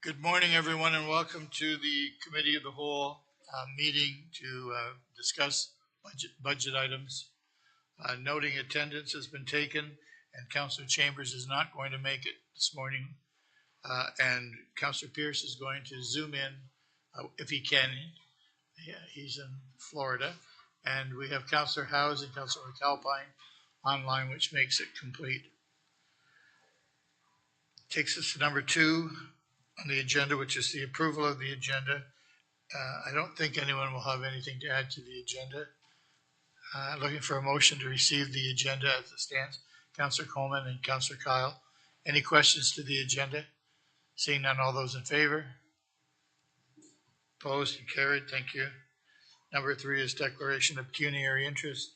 Good morning, everyone, and welcome to the Committee of the Whole meeting to discuss budget items. Noting attendance has been taken, and Councillor Chambers is not going to make it this morning, and Councillor Pierce is going to Zoom in if he can. Yeah, he's in Florida, and we have Councillor Howes and Councillor McAlpine online, which makes it complete. Takes us to number 2 on the agenda, which is the approval of the agenda. I don't think anyone will have anything to add to the agenda. Looking for a motion to receive the agenda as it stands. Councillor Coleman and Councillor Kyle. Any questions to the agenda? Seeing none, all those in favor? Opposed and carried, thank you. Number 3 is declaration of pecuniary interest.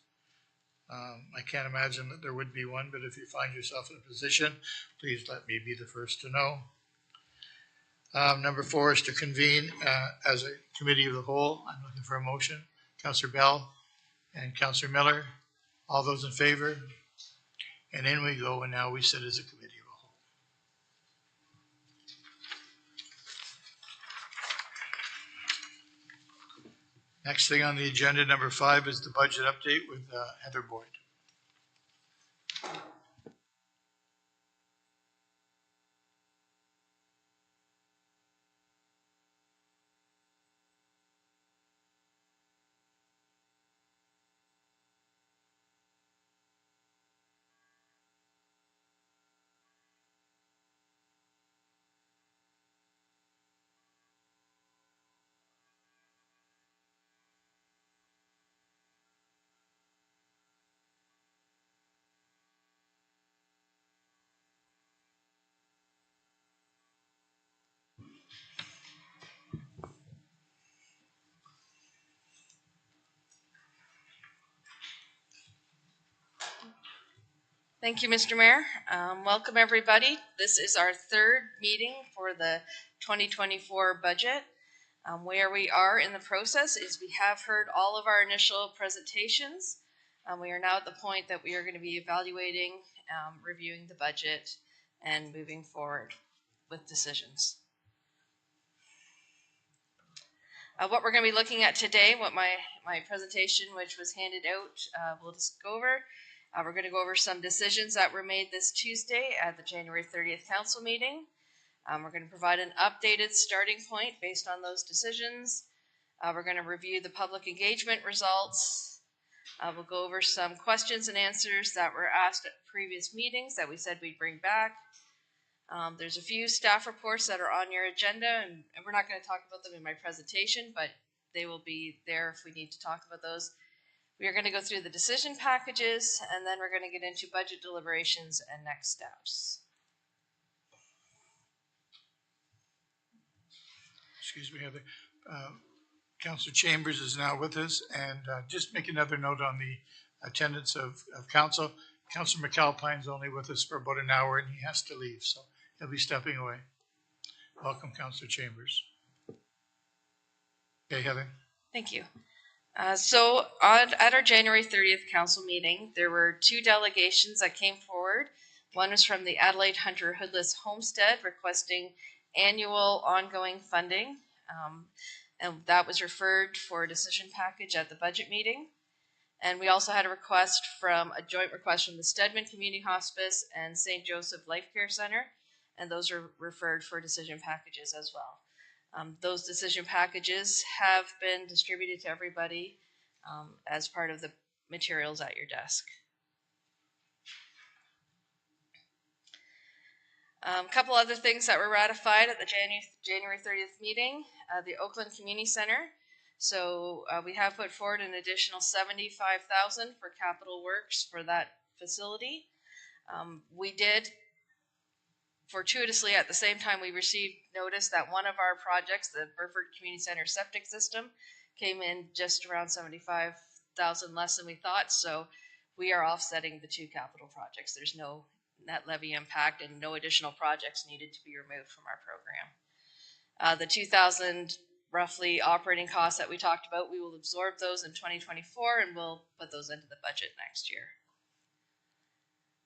I can't imagine that there would be one, but if you find yourself in a position, please let me be the first to know. Number 4 is to convene as a committee of the whole. I'm looking for a motion. Councillor Bell and Councillor Miller. All those in favor? And in we go, and now we sit as a committee of the whole. Next thing on the agenda, number 5, is the budget update with Heather Boyd. Thank you, Mr. Mayor. Welcome, everybody. This is our 3rd meeting for the 2024 budget. Where we are in the process is we have heard all of our initial presentations. We are now at the point that we are going to be evaluating, reviewing the budget, and moving forward with decisions. What we're going to be looking at today, what my presentation, which was handed out, we'll just go over. We're going to go over some decisions that were made this Tuesday at the January 30th council meeting. We're going to provide an updated starting point based on those decisions. We're going to review the public engagement results. We'll go over some questions and answers that were asked at previous meetings that we said we'd bring back. There's a few staff reports that are on your agenda, and we're not going to talk about them in my presentation, but they will be there if we need to talk about those. We are going to go through the decision packages, and then we're going to get into budget deliberations and next steps. Excuse me, Heather. Councillor Chambers is now with us, and just make another note on the attendance of council. Councillor McAlpine's only with us for about an hour, and he has to leave, so he'll be stepping away. Welcome, Councillor Chambers. Okay, Heather. Thank you. So at our January 30th council meeting, there were 2 delegations that came forward. One was from the Adelaide Hunter Hoodless Homestead requesting annual ongoing funding, and that was referred for a decision package at the budget meeting. And we also had a joint request from the Stedman Community Hospice and St. Joseph Life Care Center, and those are referred for decision packages as well. Those decision packages have been distributed to everybody as part of the materials at your desk. A couple other things that were ratified at the January 30th meeting, the Oakland Community Center. So we have put forward an additional $75,000 for capital works for that facility. We did, fortuitously, at the same time, we received notice that one of our projects, the Burford Community Center septic system, came in just around $75,000 less than we thought. So we are offsetting the 2 capital projects. There's no net levy impact and no additional projects needed to be removed from our program. The 2,000 roughly operating costs that we talked about, we will absorb those in 2024, and we'll put those into the budget next year.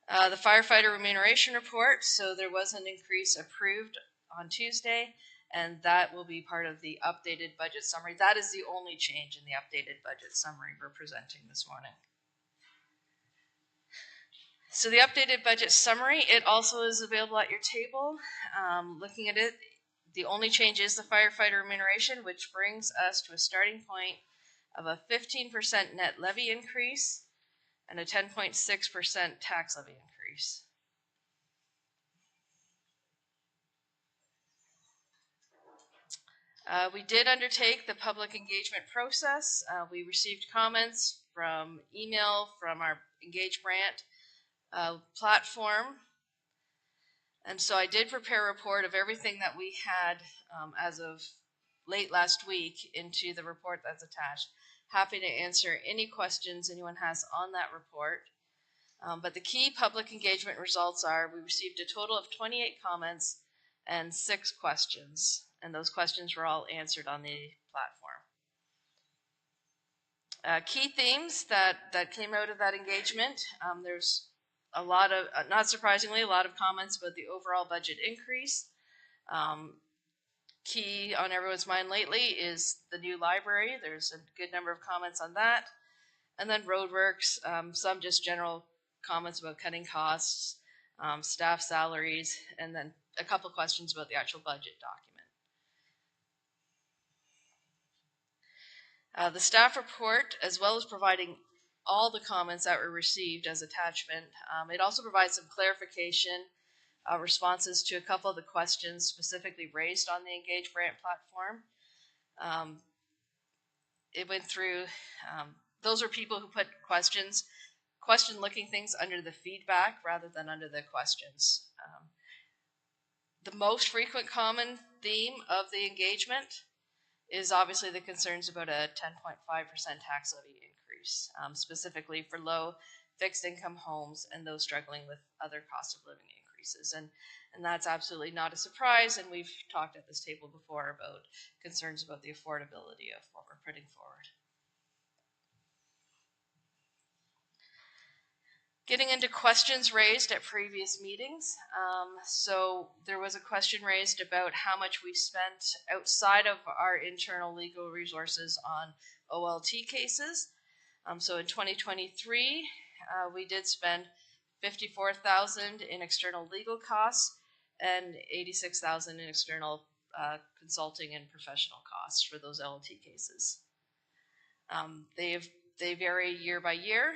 The firefighter remuneration report, so there was an increase approved on Tuesday. and that will be part of the updated budget summary. That is the only change in the updated budget summary we're presenting this morning. So the updated budget summary, it also is available at your table. Looking at it, the only change is the firefighter remuneration, which brings us to a starting point of a 15% net levy increase and a 10.6% tax levy increase. We did undertake the public engagement process. We received comments from email from our Engage Brant platform. And so I did prepare a report of everything that we had as of late last week into the report that's attached. Happy to answer any questions anyone has on that report. But the key public engagement results are we received a total of 28 comments and 6 questions. And those questions were all answered on the platform. Key themes that came out of that engagement, there's a lot of, not surprisingly, a lot of comments about the overall budget increase. Key on everyone's mind lately is the new library. There's a good number of comments on that. And then roadworks, some just general comments about cutting costs, staff salaries, and then a couple questions about the actual budget document. The staff report, as well as providing all the comments that were received as attachment, it also provides some clarification, responses to a couple of the questions specifically raised on the Engage Brant platform. It went through, those are people who put question-looking things under the feedback rather than under the questions. The most frequent common theme of the engagement is obviously the concerns about a 10.5% tax levy increase, specifically for low fixed income homes and those struggling with other cost of living increases. And that's absolutely not a surprise, and we've talked at this table before about concerns about the affordability of what we're putting forward. Getting into questions raised at previous meetings. So there was a question raised about how much we spent outside of our internal legal resources on OLT cases. So in 2023, we did spend $54,000 in external legal costs and $86,000 in external consulting and professional costs for those OLT cases. They vary year by year.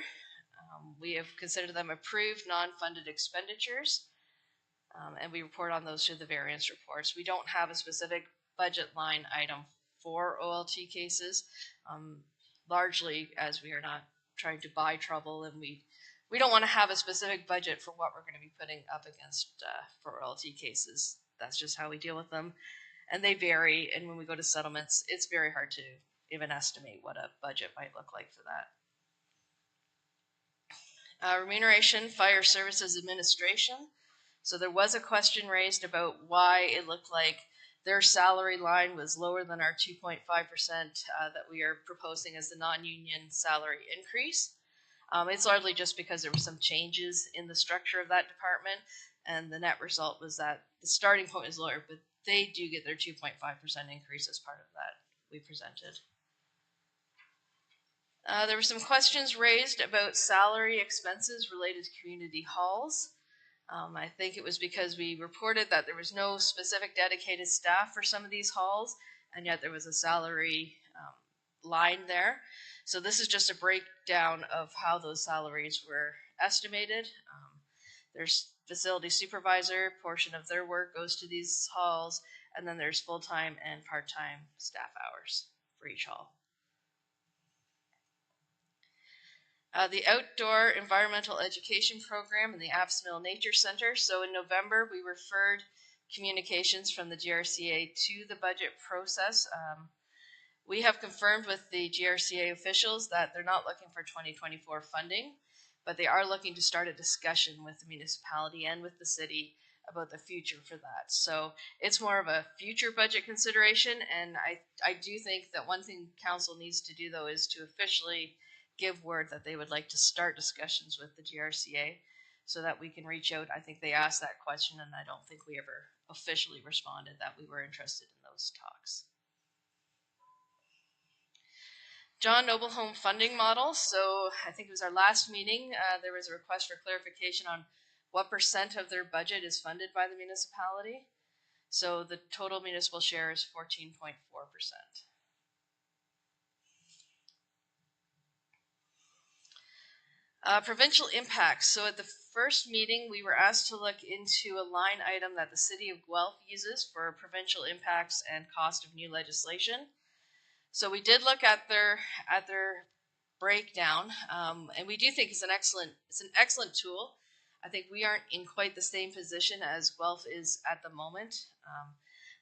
We have considered them approved non-funded expenditures, and we report on those through the variance reports. We don't have a specific budget line item for OLT cases, largely as we are not trying to buy trouble, and we don't want to have a specific budget for what we're going to be putting up against for OLT cases. That's just how we deal with them, and they vary, and when we go to settlements, it's very hard to even estimate what a budget might look like for that. Remuneration, Fire Services Administration. So there was a question raised about why it looked like their salary line was lower than our 2.5% that we are proposing as the non-union salary increase. It's largely just because there were some changes in the structure of that department, and the net result was that the starting point is lower, but they do get their 2.5% increase as part of that we presented. There were some questions raised about salary expenses related to community halls. I think it was because we reported that there was no specific dedicated staff for some of these halls, and yet there was a salary line there. So this is just a breakdown of how those salaries were estimated. There's facility supervisor, portion of their work goes to these halls, and then there's full-time and part-time staff hours for each hall. The Outdoor Environmental Education Program in the Apps Mill Nature Center. So in November, we referred communications from the GRCA to the budget process. We have confirmed with the GRCA officials that they're not looking for 2024 funding, but they are looking to start a discussion with the municipality and with the city about the future for that. So it's more of a future budget consideration, and I do think that one thing council needs to do, though, is to officially give word that they would like to start discussions with the GRCA so that we can reach out. I think they asked that question, and I don't think we ever officially responded that we were interested in those those talks. John Noble Home funding model. So I think it was our last meeting. There was a request for clarification on what % of their budget is funded by the municipality. So the total municipal share is 14.4%. Provincial impacts. So at the first meeting, we were asked to look into a line item that the city of Guelph uses for provincial impacts and cost of new legislation. So we did look at their breakdown, and we do think it's an excellent tool. I think we aren't in quite the same position as Guelph is at the moment.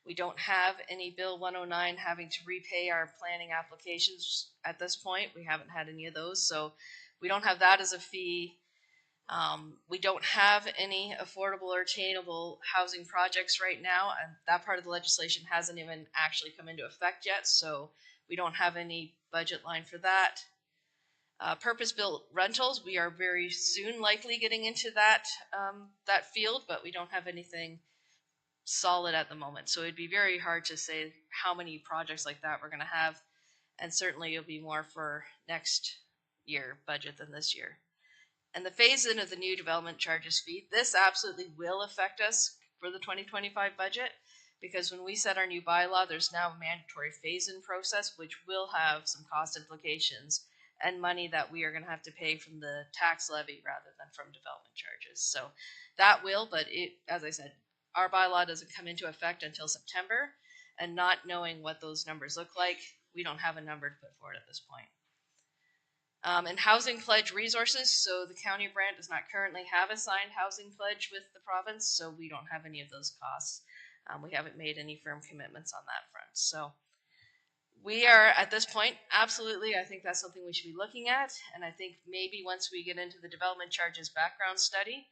We don't have any Bill 109 having to repay our planning applications at this point. We haven't had any of those, so we don't have that as a fee. We don't have any affordable or attainable housing projects right now, and that part of the legislation hasn't even actually come into effect yet, so we don't have any budget line for that. Purpose-built rentals, we are very soon likely getting into that field, but we don't have anything solid at the moment. So it'd be very hard to say how many projects like that we're going to have, and certainly it'll be more for next year budget than this year. And the phase-in of the new development charges fee, this absolutely will affect us for the 2025 budget, because when we set our new bylaw, there's now a mandatory phase-in process, which will have some cost implications and money that we are going to have to pay from the tax levy rather than from development charges. So that will, but as I said, our bylaw doesn't come into effect until September, and not knowing what those numbers look like, we don't have a number to put forward at this point. And housing pledge resources, so the County of Brant does not currently have a signed housing pledge with the province, so we don't have any of those costs. We haven't made any firm commitments on that front. So we are, at this point, absolutely, I think that's something we should be looking at. And I think maybe once we get into the development charges background study,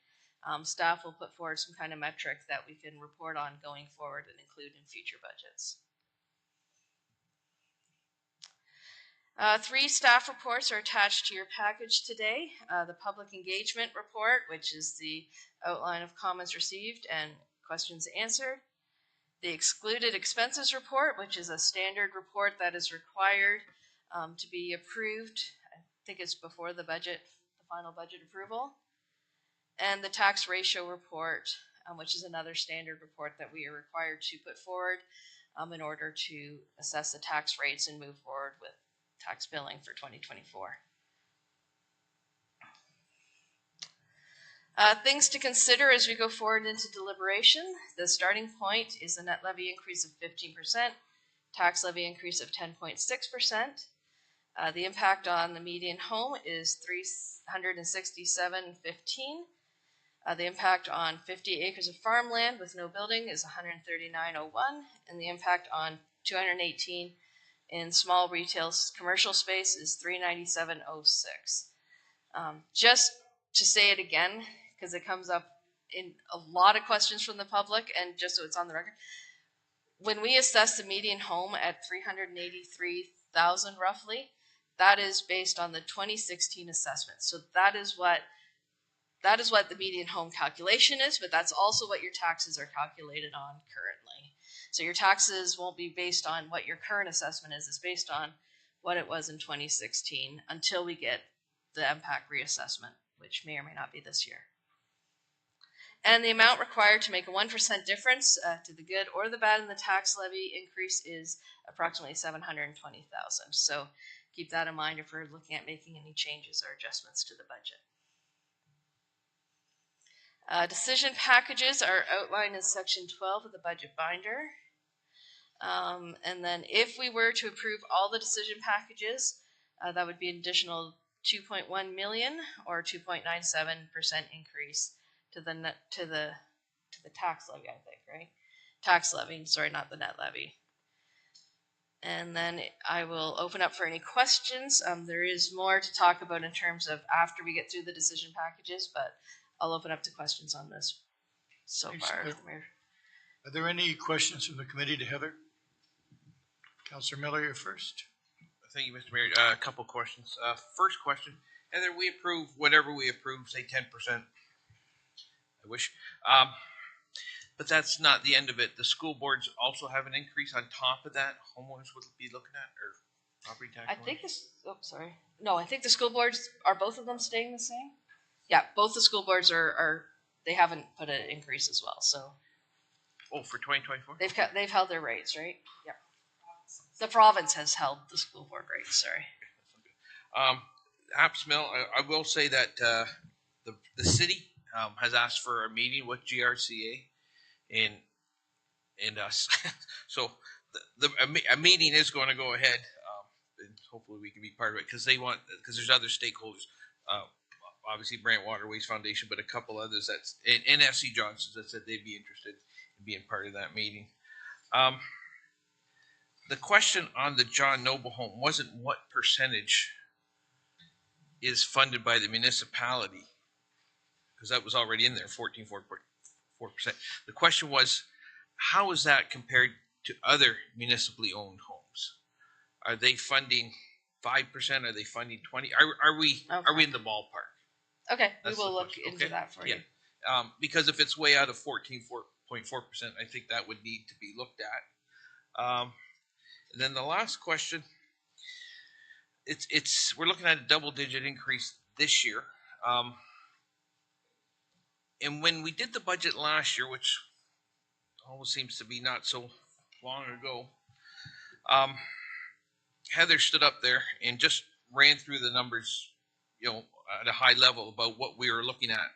staff will put forward some kind of metric that we can report on going forward and include in future budgets. 3 staff reports are attached to your package today. The public engagement report, which is the outline of comments received and questions answered. The excluded expenses report, which is a standard report that is required to be approved. I think it's before the final budget approval. And the tax ratio report, which is another standard report that we are required to put forward in order to assess the tax rates and move forward with tax billing for 2024. Things to consider as we go forward into deliberation. The starting point is a net levy increase of 15%, tax levy increase of 10.6%. The impact on the median home is $367.15. The impact on 50 acres of farmland with no building is $139.01, and the impact on 218 in small retail commercial space is $397.06. Just to say it again, because it comes up in a lot of questions from the public, and just so it's on the record, when we assess the median home at $383,000 roughly, that is based on the 2016 assessment. So that is what the median home calculation is, but that's also what your taxes are calculated on currently. So your taxes won't be based on what your current assessment is. It's based on what it was in 2016 until we get the impact reassessment, which may or may not be this year. And the amount required to make a 1% difference to the good or the bad in the tax levy increase is approximately $720,000. So keep that in mind if we're looking at making any changes or adjustments to the budget. Decision packages are outlined in section 12 of the budget binder. And then if we were to approve all the decision packages, that would be an additional $2.1 million or 2.97% increase to the tax levy, I think, right? Tax levy, sorry, not the net levy. And then I will open up for any questions. There is more to talk about in terms of after we get through the decision packages, but I'll open up to questions on this so far. Are there any questions from the committee to Heather? Councillor Miller, you're first. Thank you, Mr. Mayor. A couple questions. First question, Heather, we approve whatever we approve, say 10%. I wish. But that's not the end of it. The school boards also have an increase on top of that. Homeowners would be looking at, or property tax. I think it's, oh, sorry. No, I think the school boards, are both of them staying the same? Yeah, both the school boards are they haven't put an increase as well, so Oh, for 2024. they've held their rates, right? Yep. The province has held the school board rates, sorry. Apps Mill, I will say that the city has asked for a meeting with GRCA and us. So a meeting is going to go ahead, and hopefully we can be part of it because there's other stakeholders. Obviously, Brant Waterways Foundation, but a couple others and FC Johnson's that said they'd be interested in being part of that meeting. The question on the John Noble home wasn't what percentage is funded by the municipality, because that was already in there, 14.4%. The question was, how is that compared to other municipally owned homes? Are they funding 5%? Are they funding 20%? Are we in the ballpark? Okay, That's we will the look question. into Okay. that for you. Because if it's way out of 14.4%, I think that would need to be looked at. And then the last question, we're looking at a double-digit increase this year. And when we did the budget last year, which almost seems to be not so long ago, Heather stood up there and just ran through the numbers, at a high level about what we were looking at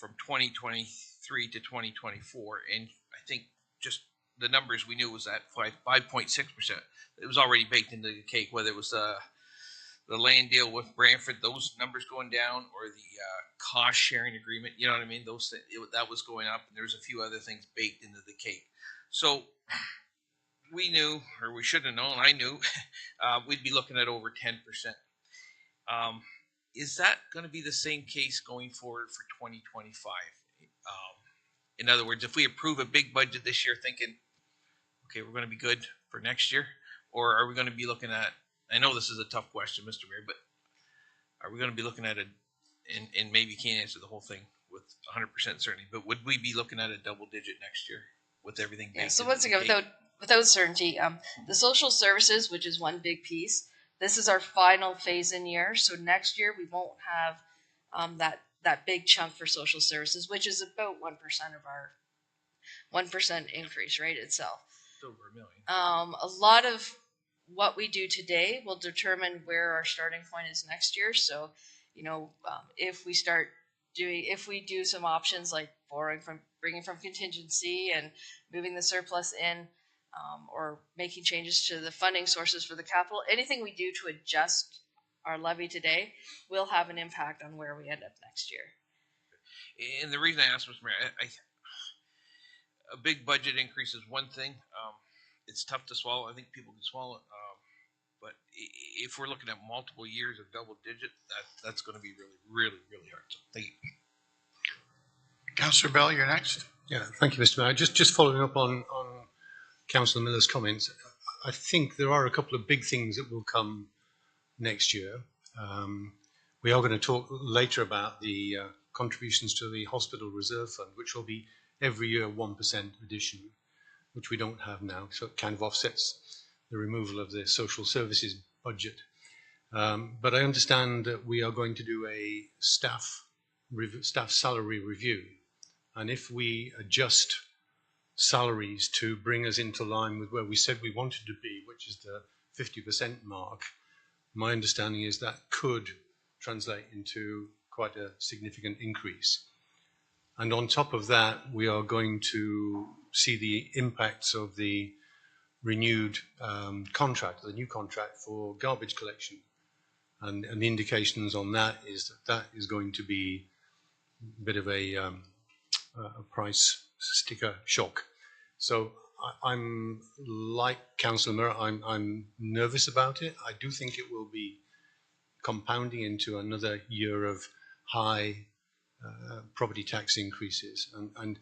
from 2023 to 2024. And I think just the numbers we knew was at 5.6%. It was already baked into the cake, whether it was the land deal with Brantford, those numbers going down, or the cost sharing agreement. You know what I mean? That was going up, and there's a few other things baked into the cake. So we knew, or we should have known, I knew, we'd be looking at over 10%. Is that going to be the same case going forward for 2025? In other words, if we approve a big budget this year thinking, okay, we're going to be good for next year, or are we going to be looking at, I know this is a tough question, Mr. Mayor, but are we going to be looking at and maybe you can't answer the whole thing with 100% certainty, but would we be looking at a double digit next year with everything? Yeah, so once again, without certainty, the social services, which is one big piece, this is our final phase in year. So next year we won't have that big chunk for social services, which is about 1% of our 1% increase rate itself. It's over $1 million. A lot of what we do today will determine where our starting point is next year. So, if we do some options like bringing from contingency and moving the surplus in, or making changes to the funding sources for the capital, anything we do to adjust our levy today will have an impact on where we end up next year. And the reason I asked, Mr. Mayor, a big budget increase is one thing. It's tough to swallow. I think people can swallow it. But if we're looking at multiple years of double digit, that's going to be really, really, really hard. So thank you. Councillor Bell, you're next. Yeah, thank you, Mr. Mayor. Just following up on Councillor Miller's comments, I think there are a couple of big things that will come next year. We are going to talk later about the contributions to the Hospital Reserve Fund, which will be every year 1% addition, which we don't have now. So it kind of offsets the removal of the social services budget. But I understand that we are going to do a staff salary review. And if we adjust salaries to bring us into line with where we said we wanted to be, which is the 50% mark, my understanding is that could translate into quite a significant increase. And on top of that, we are going to see the impacts of the renewed contract, the new contract for garbage collection. And the indications on that is going to be a bit of a price sticker shock. So I'm like Councillor Murray, I'm nervous about it. I do think it will be compounding into another year of high property tax increases. And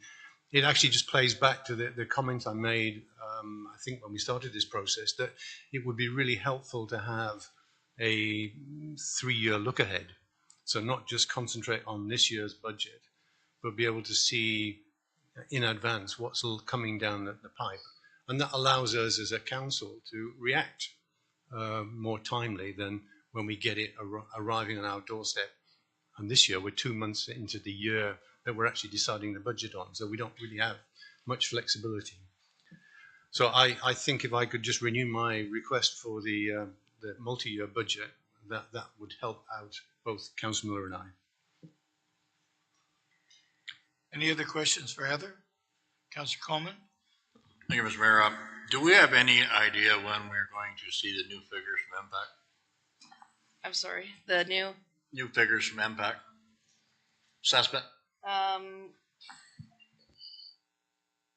it actually just plays back to the comment I made, I think when we started this process, that it would be really helpful to have a 3-year look ahead. So not just concentrate on this year's budget, but be able to see in advance what's coming down the pipe. And that allows us as a council to react more timely than when we get it arriving on our doorstep. And this year, we're 2 months into the year that we're actually deciding the budget on, so we don't really have much flexibility. So I think if I could just renew my request for the multi-year budget, that would help out both Councillor Miller and I. Any other questions for Heather? Councillor Coleman? Thank you, Mr. Mayor. Do we have any idea when we're going to see the new figures from MPAC? I'm sorry, the new, New figures from MPAC? Assessment?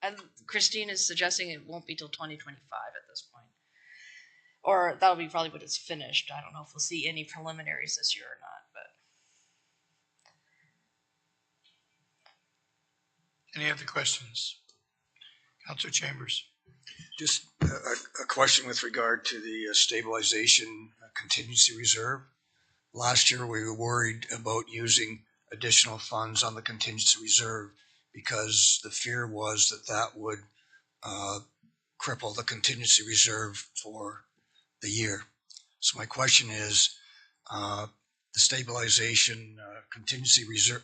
and Christine is suggesting it won't be till 2025 at this point. Or that'll be probably when it's finished. I don't know if we'll see any preliminaries this year or not, but. Any other questions? Councillor Chambers? Just a question with regard to the stabilization contingency reserve. Last year, we were worried about using additional funds on the contingency reserve because the fear was that that would cripple the contingency reserve for the year. So my question is, the stabilization contingency reserve,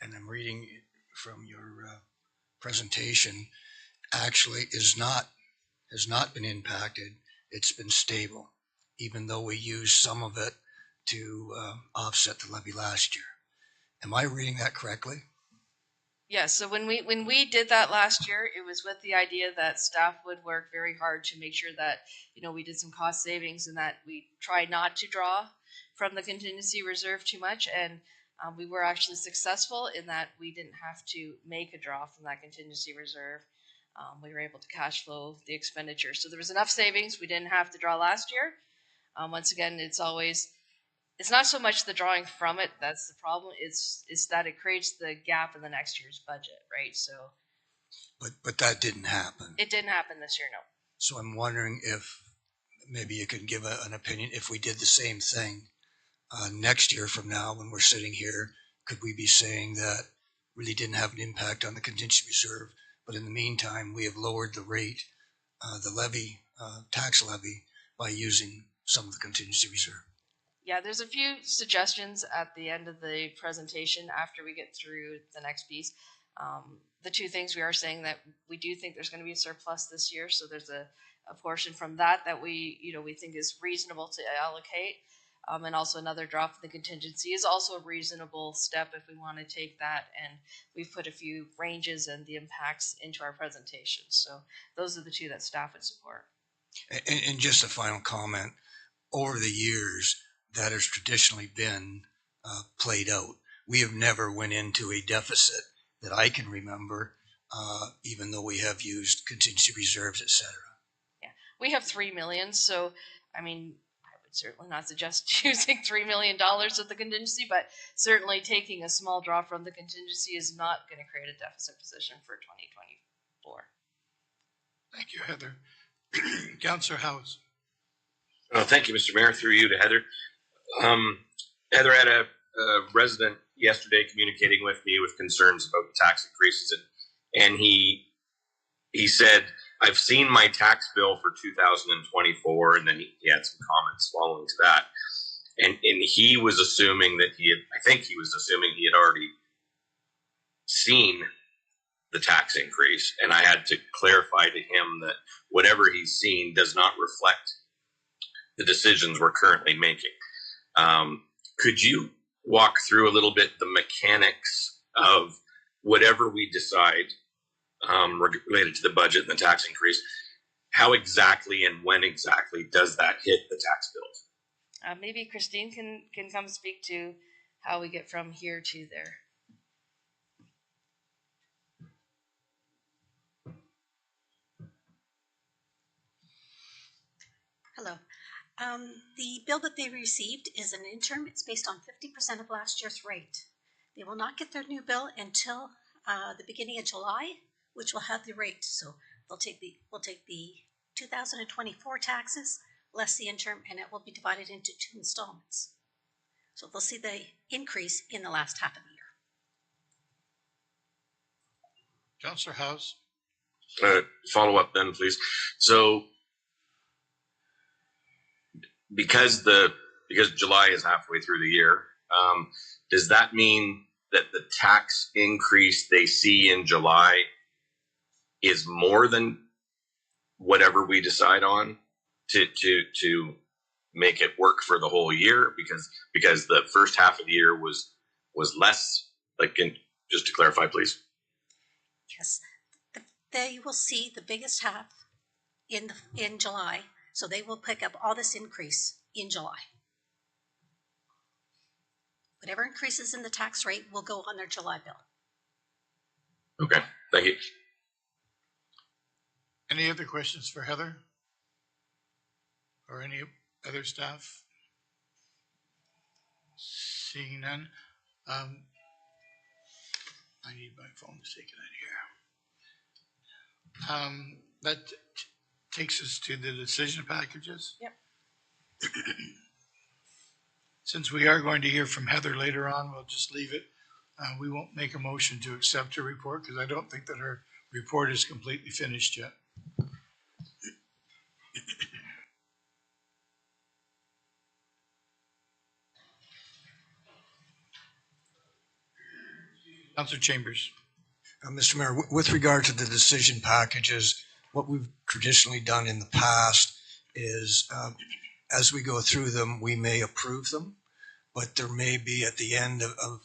and I'm reading from your presentation, actually has not been impacted. It's been stable, even though we used some of it to offset the levy last year. Am I reading that correctly? Yeah, so when we did that last year, it was with the idea that staff would work very hard to make sure that, you know, we did some cost savings and that we tried not to draw from the contingency reserve too much. And we were actually successful in that we didn't have to make a draw from that contingency reserve. We were able to cash flow the expenditure. So there was enough savings. We didn't have to draw last year. Once again, it's not so much the drawing from it that's the problem. It's that it creates the gap in the next year's budget, right? So. But that didn't happen. It didn't happen this year, no. So I'm wondering if maybe you could give an opinion if we did the same thing next year from now when we're sitting here, could we be saying that really didn't have an impact on the contingency reserve, but in the meantime, we have lowered the rate, the levy, tax levy, by using some of the contingency reserve? Yeah, there's a few suggestions at the end of the presentation after we get through the next piece. The two things we are saying that we do think there's going to be a surplus this year, so there's a portion from that we think is reasonable to allocate. And also another drop in the contingency is also a reasonable step if we want to take that. And we've put a few ranges and the impacts into our presentation. So those are the two that staff would support. And just a final comment, over the years, that has traditionally been played out. We have never went into a deficit that I can remember, even though we have used contingency reserves, et cetera. Yeah, we have $3 million. So, I mean, certainly not suggest using $3 million of the contingency, but certainly taking a small draw from the contingency is not going to create a deficit position for 2024. Thank you, Heather. Councillor House. Thank you, Mr. Mayor. Through you to Heather. Heather had a resident yesterday communicating with me with concerns about the tax increases, and he said, I've seen my tax bill for 2024, and then he had some comments following to that. And he was assuming that he had already seen the tax increase. And I had to clarify to him that whatever he's seen does not reflect the decisions we're currently making. Could you walk through a little bit the mechanics of whatever we decide related to the budget and the tax increase? How exactly and when exactly does that hit the tax bills? Maybe Christine can come speak to how we get from here to there. Hello. The bill that they received is an interim. It's based on 50% of last year's rate. They will not get their new bill until the beginning of July, which will have the rate. So we'll take the 2024 taxes less the interim, and it will be divided into 2 installments. So they'll see the increase in the last half of the year. Councillor House? Follow up then, please. So because July is halfway through the year, does that mean that the tax increase they see in July is more than whatever we decide on to make it work for the whole year? Because the first half of the year was less. Like, just to clarify, please. Yes, they will see the biggest half in July, so they will pick up all this increase in July. Whatever increases in the tax rate will go on their July bill. Okay, thank you. Any other questions for Heather? Or any other staff? Seeing none. I need my phone to take it out here. That takes us to the decision packages. Yep. Since we are going to hear from Heather later on, we'll just leave it. We won't make a motion to accept her report because I don't think that her report is completely finished yet. Councillor Chambers. Mr. Mayor, with regard to the decision packages, what we've traditionally done in the past is as we go through them, we may approve them, but there may be at the end of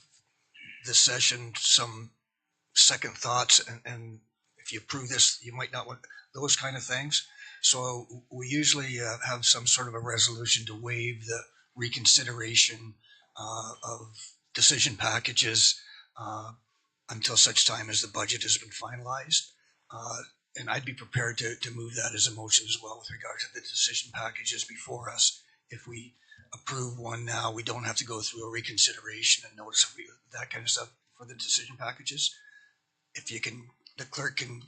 the session some second thoughts, and if you approve this, you might not want those kind of things. So we usually have some sort of a resolution to waive the reconsideration of decision packages until such time as the budget has been finalized. And I'd be prepared to move that as a motion as well with regard to the decision packages before us. If we approve one now, we don't have to go through a reconsideration and notice of that kind of stuff for the decision packages. If you can, the clerk can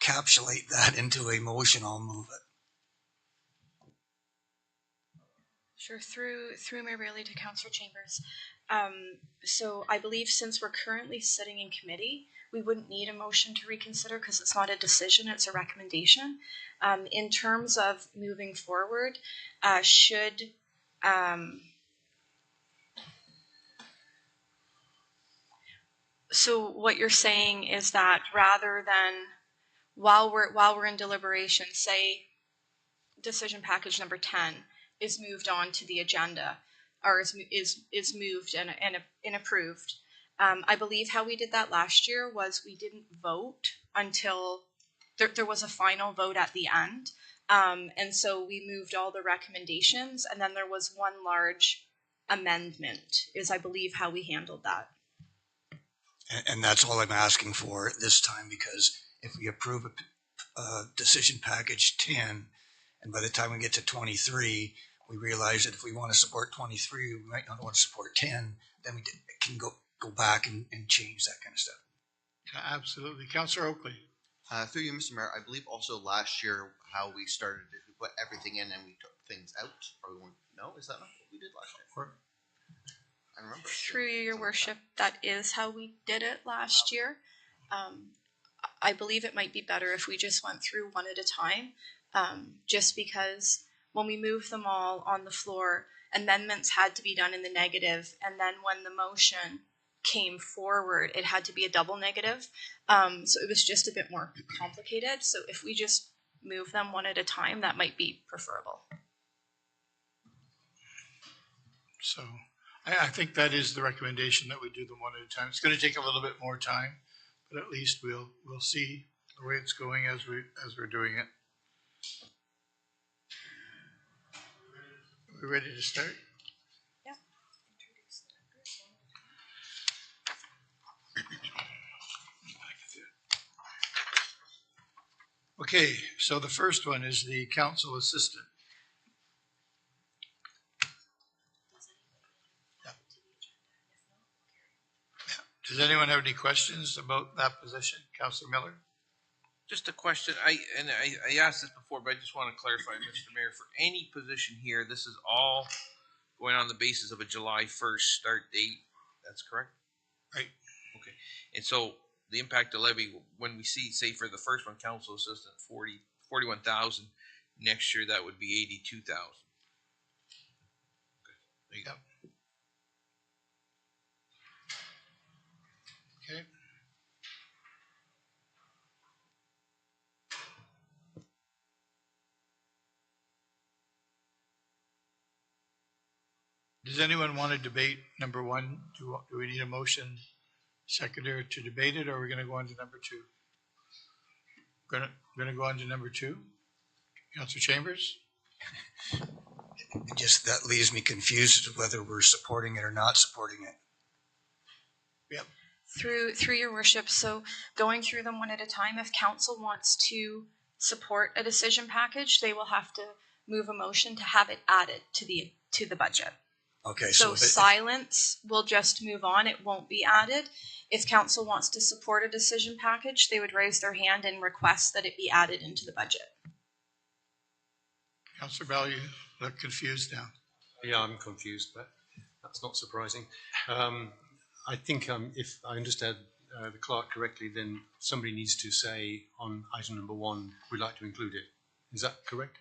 encapsulate that into a motion, I'll move it. Sure, through Mayor Bailey to Councillor Chambers. So I believe since we're currently sitting in committee, we wouldn't need a motion to reconsider because it's not a decision, it's a recommendation. In terms of moving forward, so what you're saying is that rather than while we're in deliberation, say decision package number 10 is moved on to the agenda, or is moved and approved. I believe how we did that last year was we didn't vote until there was a final vote at the end. And so we moved all the recommendations, and then there was one large amendment, is I believe how we handled that. And that's all I'm asking for this time, because if we approve a decision package 10, and by the time we get to 23, we realize that if we want to support 23, we might not want to support 10, then we can go back and change that kind of stuff. Yeah, absolutely. Councillor Oakley. Through you, Mr. Mayor, I believe also last year how we started it, we put everything in and we took things out. Or we weren't, no, is that not what we did last year? I remember. Through you, Your Worship, that is how we did it last year. I believe it might be better if we just went through one at a time, just because when we moved them all on the floor, amendments had to be done in the negative, and then when the motion came forward, it had to be a double negative. So it was just a bit more complicated. So if we just move them one at a time, that might be preferable. So I think that is the recommendation, that we do them one at a time. It's going to take a little bit more time, but at least we'll see the way it's going as we're doing it. Are we ready to start? Yeah. Okay, so the first one is the council assistant. Does anyone have any questions about that position? Councillor Miller? Just a question. I asked this before, but I just want to clarify, Mr. Mayor, for any position here, this is all going on the basis of a July 1st start date. That's correct? Right. Okay. And so the impact of levy, when we see, say for the first one, council assistant, 41,000, next year that would be 82,000. There you go. Okay. Does anyone want to debate number one? Do we need a motion seconder to debate it, or are we going to go on to number two? Going to go on to number two? Councilor Chambers? Just that leaves me confused as to whether we're supporting it or not supporting it. Yep. Through your worship, so going through them one at a time, if council wants to support a decision package, they will have to move a motion to have it added to the budget. Okay, So silence will just move on, it won't be added. If council wants to support a decision package, they would raise their hand and request that it be added into the budget. Councilor Bell, you look confused now. Yeah, I'm confused, but that's not surprising. I think if I understand the clerk correctly, then somebody needs to say on item number one, we'd like to include it. Is that correct?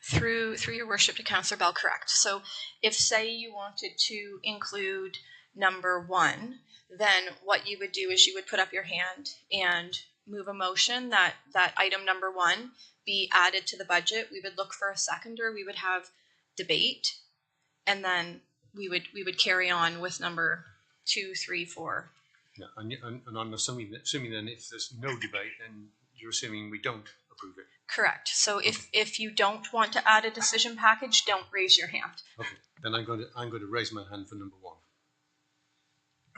Through your worship to Councillor Bell, correct. So if say you wanted to include number one, then what you would do is you would put up your hand and move a motion that item number one be added to the budget. We would look for a seconder, we would have debate, and then we would carry on with number 2, 3, 4. Yeah, and I'm assuming then if there's no debate, then you're assuming we don't approve it. Correct. So if you don't want to add a decision package, don't raise your hand. Okay, then I'm going to raise my hand for number one.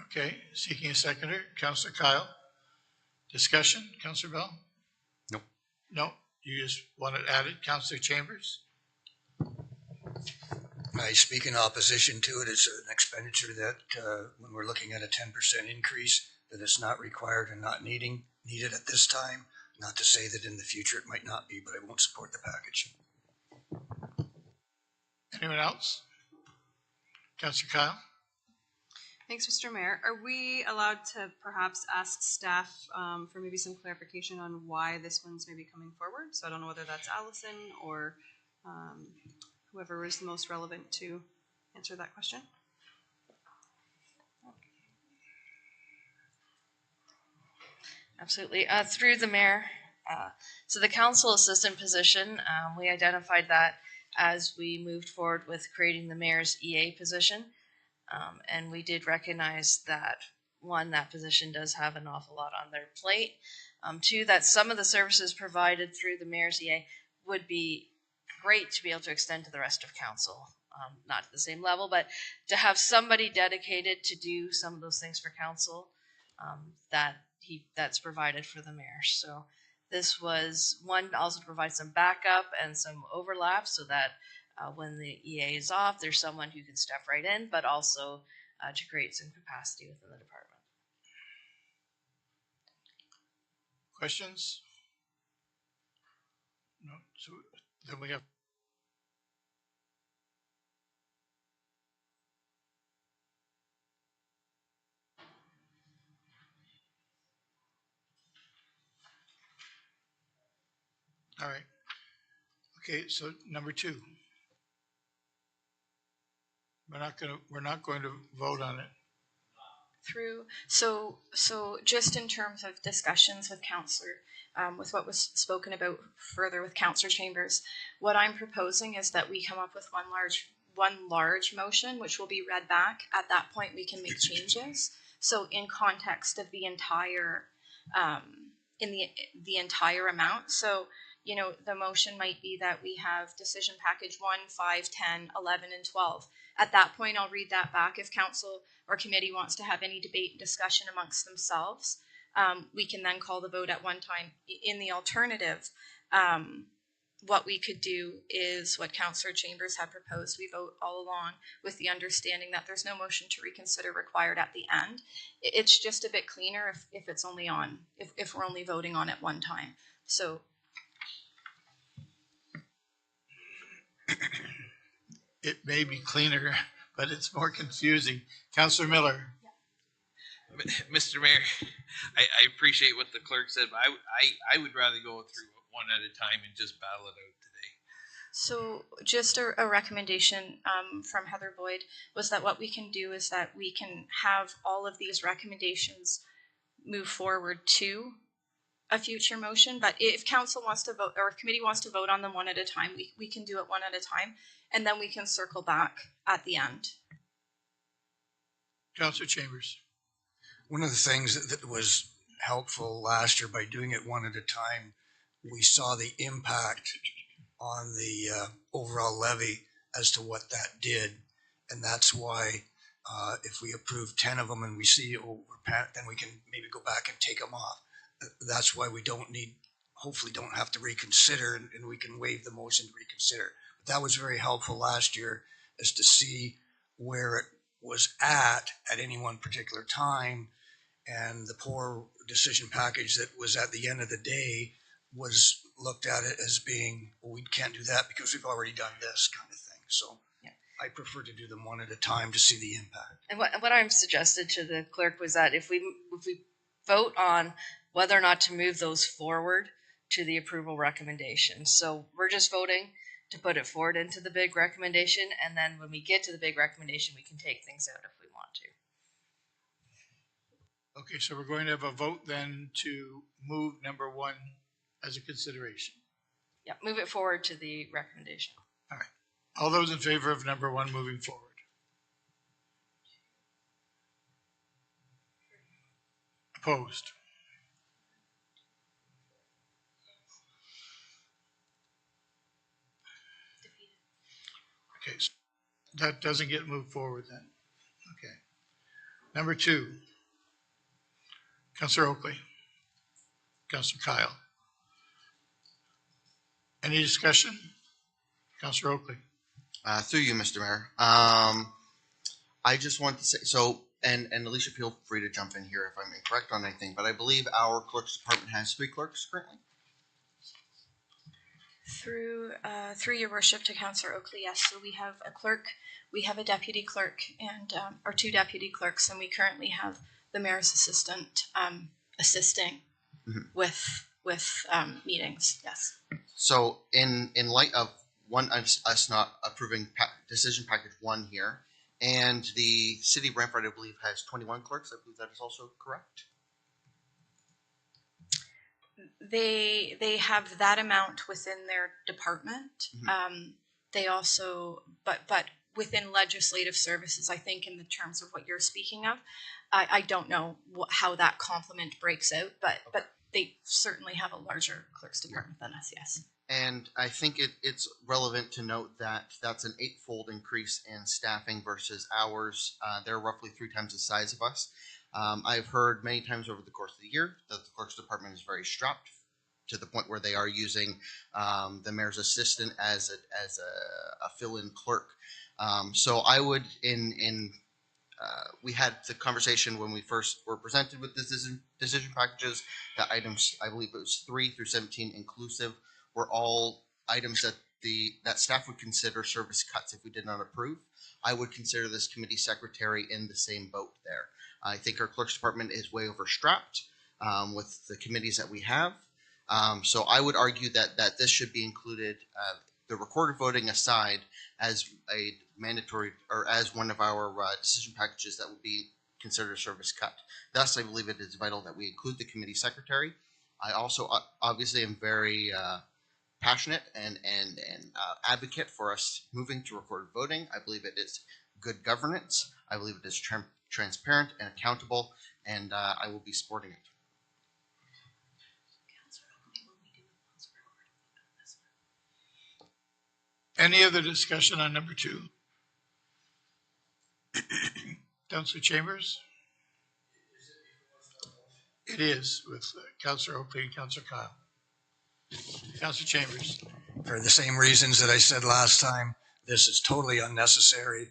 Okay, seeking a seconder, Councilor Kyle. Discussion, Councilor Bell? No. No, you just want it added, Councilor Chambers? I speak in opposition to it. It's an expenditure that when we're looking at a 10% increase, that it's not required and not needed at this time. Not to say that in the future it might not be, but I won't support the package. Anyone else? Councilor Kyle? Thanks, Mr. Mayor. Are we allowed to perhaps ask staff for maybe some clarification on why this one's maybe coming forward? So I don't know whether that's Allison or whoever is the most relevant to answer that question. Absolutely. Through the mayor. So the council assistant position, we identified that as we moved forward with creating the mayor's EA position. And we did recognize that, one, that position does have an awful lot on their plate. Two, that some of the services provided through the mayor's EA would be great to be able to extend to the rest of council. Not at the same level, but to have somebody dedicated to do some of those things for council that's provided for the mayor. So this was one, also to provide some backup and some overlap so that when the EA is off, there's someone who can step right in, but also to create some capacity within the department. Questions? No. So then we have. All right. Okay, so number two. We're not going to vote on it. So just in terms of discussions with Councillor, with what was spoken about further with Councillor Chambers, what I'm proposing is that we come up with one large motion, which will be read back. At that point, we can make changes. So in context of the entire, in the entire amount. So, you know, the motion might be that we have decision package 1, 5, 10, 11, and 12. At that point, I'll read that back. If council or committee wants to have any debate and discussion amongst themselves, we can then call the vote at one time. In the alternative, what we could do is what Councillor Chambers had proposed. We vote all along with the understanding that there's no motion to reconsider required at the end. It's just a bit cleaner if it's only on, if we're only voting on it one time. So. It may be cleaner, but it's more confusing. Councillor Miller. Mr. Mayor, I appreciate what the clerk said, but I would rather go through one at a time and just battle it out today. So just a recommendation from Heather Boyd was that what we can do is that we can have all of these recommendations move forward to a future motion. But if council wants to vote, or if committee wants to vote on them one at a time, we can do it one at a time, and then we can circle back at the end. Councillor Chambers. One of the things that was helpful last year by doing it one at a time, we saw the impact on the overall levy as to what that did. And that's why if we approve 10 of them and we see then we can maybe go back and take them off. That's why we hopefully don't have to reconsider, and we can waive the motion to reconsider. But that was very helpful last year, as to see where it was at any one particular time. And the poor decision package that was at the end of the day was looked at it as being, well, we can't do that because we've already done this kind of thing. So yeah, I prefer to do them one at a time to see the impact. And what I'm suggested to the clerk was that if we vote on whether or not to move those forward to the approval recommendation. So we're just voting to put it forward into the big recommendation, and then when we get to the big recommendation, we can take things out if we want to. Okay, so we're going to have a vote then to move number 1 as a consideration. Yeah, move it forward to the recommendation. All right. All those in favor of number 1 moving forward? Opposed? Okay, so that doesn't get moved forward then. Okay. Number 2. Councillor Oakley. Councillor Kyle. Any discussion? Councillor Oakley. Through you, Mr. Mayor. I just want to say, so, and Alicia, feel free to jump in here if I'm incorrect on anything, but I believe our clerk's department has 3 clerks currently. Through your worship to Councillor Oakley, yes. So we have a clerk, we have a deputy clerk, and or 2 deputy clerks, and we currently have the mayor's assistant assisting with meetings. Yes. So in light of us not approving decision package 1 here, and the city of Brantford, I believe, has 21 clerks. I believe that is also correct. They have that amount within their department. They also, but within legislative services, I think in the terms of what you're speaking of, I don't know how that complement breaks out, but they certainly have a larger clerk's department than us, yes. And I think it's relevant to note that that's an 8-fold increase in staffing versus ours. They're roughly 3 times the size of us. I've heard many times over the course of the year that the clerk's department is very strapped to the point where they are using the mayor's assistant as a fill-in clerk. So I would, we had the conversation when we first were presented with this decision packages, that items, I believe it was 3 through 17 inclusive, were all items that staff would consider service cuts if we did not approve. I would consider this committee secretary in the same boat there. I think our clerk's department is way overstrapped with the committees that we have. So I would argue that this should be included, the recorded voting aside, as a mandatory or as one of our decision packages that would be considered a service cut. Thus, I believe it is vital that we include the committee secretary. I also obviously am very passionate and advocate for us moving to recorded voting. I believe it is good governance. I believe it is transparent and accountable, and I will be supporting it. Any other discussion on number 2? Councillor Chambers? It is with Councillor Oakley and Councillor Kyle. Councillor Chambers. For the same reasons that I said last time, this is totally unnecessary.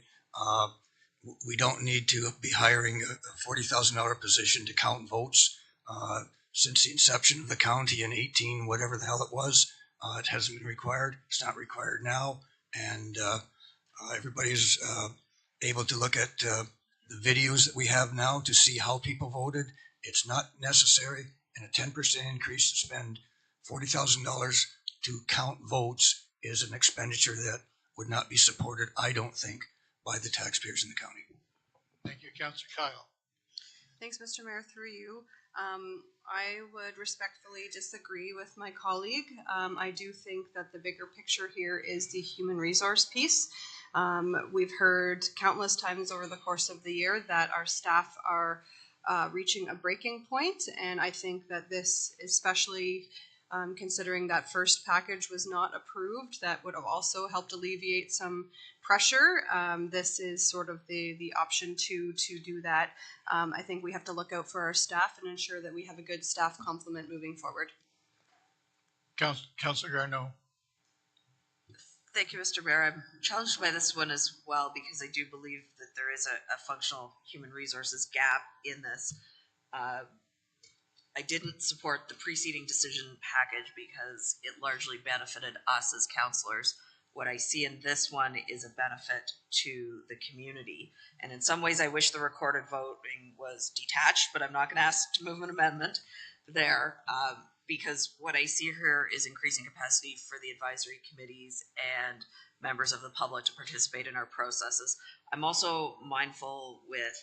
We don't need to be hiring a $40,000 position to count votes. Since the inception of the county in 18, whatever the hell it was, it hasn't been required. It's not required now. And everybody's able to look at the videos that we have now to see how people voted. It's not necessary, and a 10% increase to spend $40,000 to count votes is an expenditure that would not be supported, I don't think, by the taxpayers in the county. Thank you, Councillor Kyle. Thanks, Mr. Mayor, through you. I would respectfully disagree with my colleague. I do think that the bigger picture here is the human resource piece. We've heard countless times over the course of the year that our staff are reaching a breaking point, and I think that this, especially considering that first package was not approved, that would have also helped alleviate some pressure. This is sort of the option to do that. I think we have to look out for our staff and ensure that we have a good staff complement moving forward. Councillor Garneau. Thank you, Mr. Mayor. I'm challenged by this one as well because I do believe that there is a functional human resources gap in this. I didn't support the preceding decision package because it largely benefited us as councillors. What I see in this one is a benefit to the community. And in some ways, I wish the recorded voting was detached, but I'm not going to ask to move an amendment there because what I see here is increasing capacity for the advisory committees and members of the public to participate in our processes. I'm also mindful with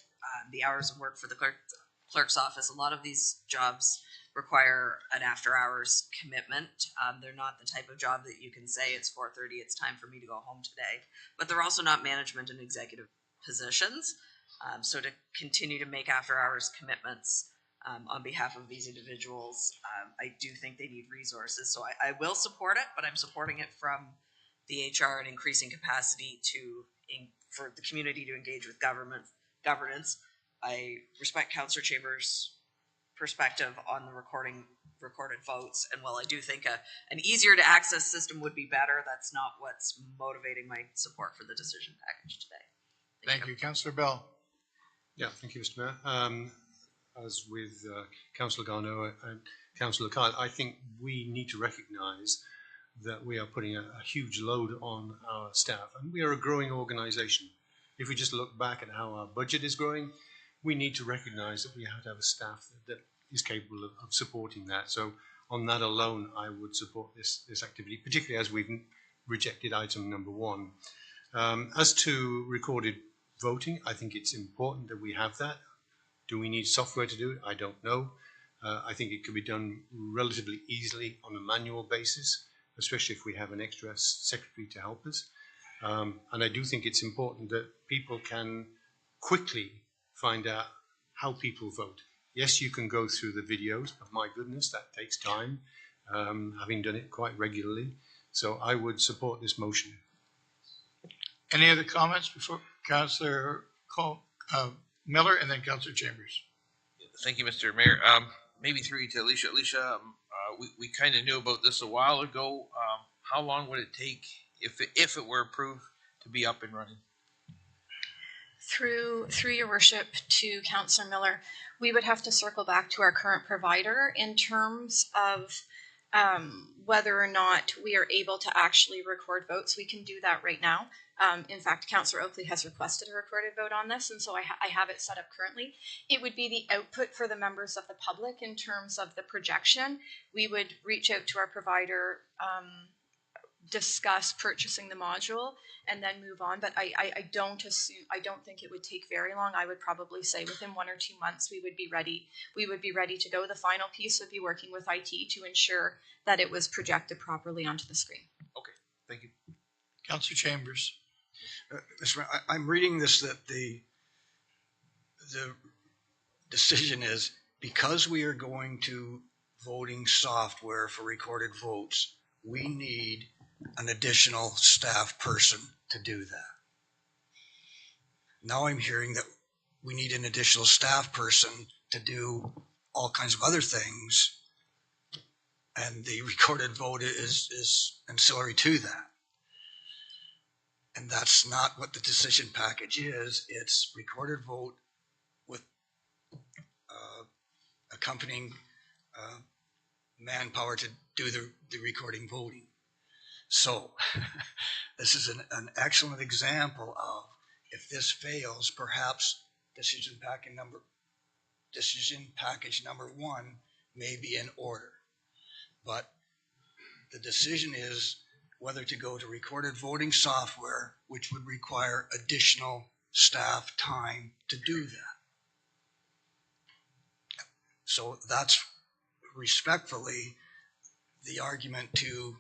the hours of work for the clerk's office. A lot of these jobs require an after hours commitment. They're not the type of job that you can say it's 4:30, it's time for me to go home today, but they're also not management and executive positions. So to continue to make after hours commitments on behalf of these individuals, I do think they need resources. So I will support it, but I'm supporting it from the HR and increasing capacity for the community to engage with governance. I respect Councillor Chambers' perspective on the recorded votes, and while I do think an easier to access system would be better, that's not what's motivating my support for the decision package today. Thank you. Councillor Bell. Yeah, thank you, Mr. Mayor. As with Councillor Garneau and Councillor Kyle, I think we need to recognise that we are putting a huge load on our staff, and we are a growing organisation. If we just look back at how our budget is growing, we need to recognise that we have to have a staff that is capable of supporting that. So on that alone, I would support this activity, particularly as we've rejected item number 1. As to recorded voting, I think it's important that we have that. Do we need software to do it? I don't know. I think it could be done relatively easily on a manual basis, especially if we have an extra secretary to help us. And I do think it's important that people can quickly find out how people vote. Yes, you can go through the videos, but my goodness, that takes time, having done it quite regularly. So I would support this motion. Any other comments before Councillor Miller and then Councillor Chambers? Thank you, Mr. Mayor. Maybe through you to Alicia. Alicia, we kind of knew about this a while ago. How long would it take if it were approved to be up and running? Through your worship to Councillor Miller, we would have to circle back to our current provider in terms of whether or not we are able to actually record votes. We can do that right now. In fact, Councillor Oakley has requested a recorded vote on this, and so I have it set up currently. It would be the output for the members of the public in terms of the projection. We would reach out to our provider, discuss purchasing the module, and then move on. But I don't think it would take very long. I would probably say within 1 or 2 months we would be ready. We would be ready to go. The final piece would be working with IT to ensure that it was projected properly onto the screen. Okay, thank you. Councillor Chambers. Mr. Mayor, I'm reading this that the decision is because we are going to voting software for recorded votes, we need an additional staff person to do that. Now I'm hearing that we need an additional staff person to do all kinds of other things, and the recorded vote is ancillary to that. And that's not what the decision package is. It's recorded vote with accompanying manpower to do the recording voting. So this is an excellent example of if this fails, perhaps decision package number 1 may be in order. But the decision is whether to go to recorded voting software, which would require additional staff time to do that. So that's respectfully the argument to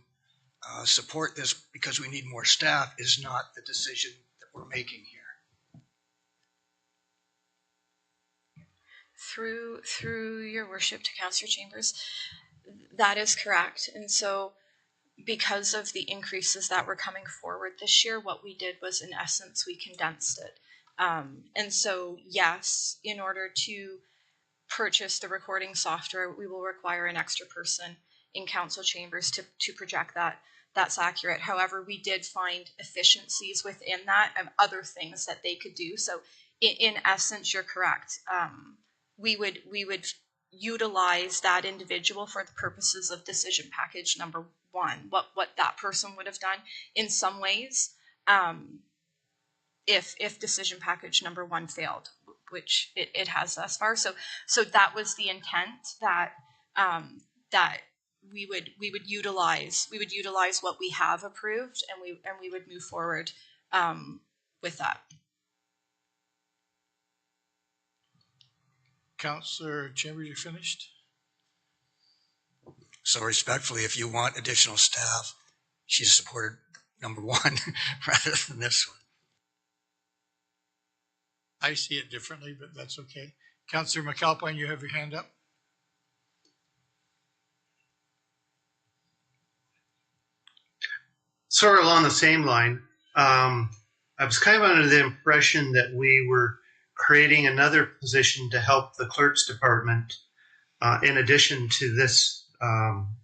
support this, because we need more staff, is not the decision that we're making here. Through your worship to Councillor Chambers, that is correct. And so because of the increases that were coming forward this year, what we did was, in essence, we condensed it. And so, yes, in order to purchase the recording software, we will require an extra person in council chambers to project that. That's accurate. However, we did find efficiencies within that and other things that they could do. So in essence, you're correct. We would utilize that individual for the purposes of decision package number 1, what that person would have done in some ways, if decision package number 1 failed, which it has thus far. So that was the intent, that that we would utilize what we have approved, and we would move forward with that. Councillor Chambers, you finished? So respectfully, if you want additional staff, she's supported number 1 rather than this one. I see it differently, but that's okay. Councillor McAlpine, you have your hand up. Sort of along the same line, I was kind of under the impression that we were creating another position to help the clerk's department in addition to this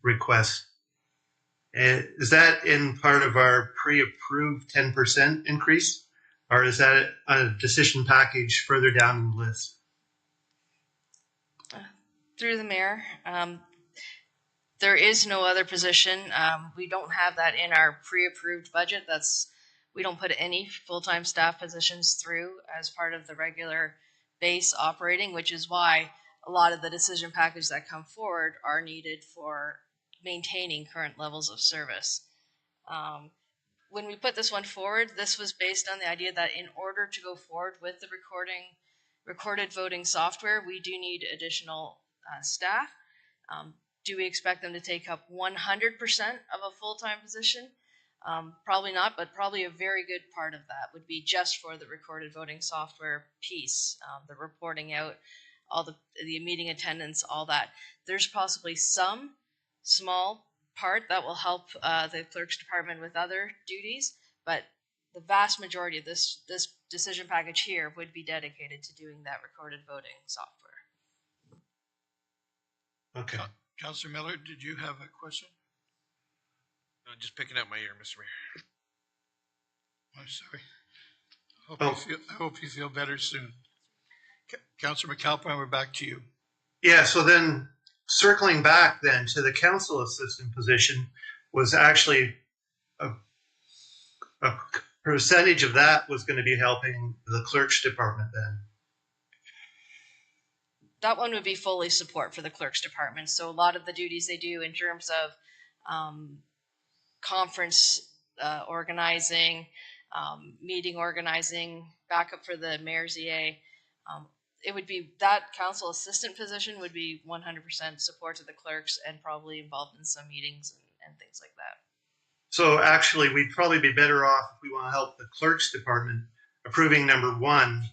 request. Is that in part of our pre-approved 10% increase, or is that a decision package further down in the list? Through the mayor, there is no other position. We don't have that in our pre-approved budget. We don't put any full-time staff positions through as part of the regular base operating, which is why a lot of the decision packages that come forward are needed for maintaining current levels of service. When we put this one forward, this was based on the idea that in order to go forward with the recorded voting software, we do need additional staff. Do we expect them to take up 100% of a full-time position? Probably not, but probably a very good part of that would be just for the recorded voting software piece, the reporting out, all the meeting attendance, all that. There's possibly some small part that will help the clerk's department with other duties, but the vast majority of this decision package here would be dedicated to doing that recorded voting software. Okay. Councillor Miller, did you have a question? No, just picking up my ear, Mr. Mayor. I'm sorry. I hope you feel better soon. Councillor McAlpine, we're back to you. Yeah, so then circling back then to the council assistant position, was actually a percentage of that was going to be helping the clerk's department then. That one would be fully support for the clerk's department. So a lot of the duties they do in terms of conference organizing, meeting organizing, backup for the mayor's EA. It would be that council assistant position would be 100% support to the clerks and probably involved in some meetings and things like that. So actually, we'd probably be better off if we want to help the clerk's department approving number 1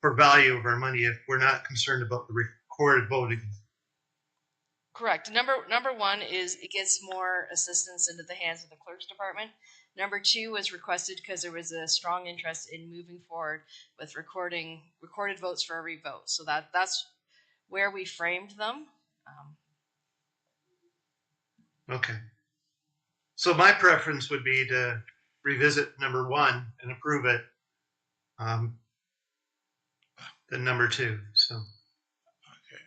for value of our money if we're not concerned about the recorded voting. Correct. Number 1 is it gets more assistance into the hands of the clerk's department. Number 2 was requested because there was a strong interest in moving forward with recorded votes for every vote. So that's where we framed them. Okay. So my preference would be to revisit number 1 and approve it. Than number 2. So. Okay.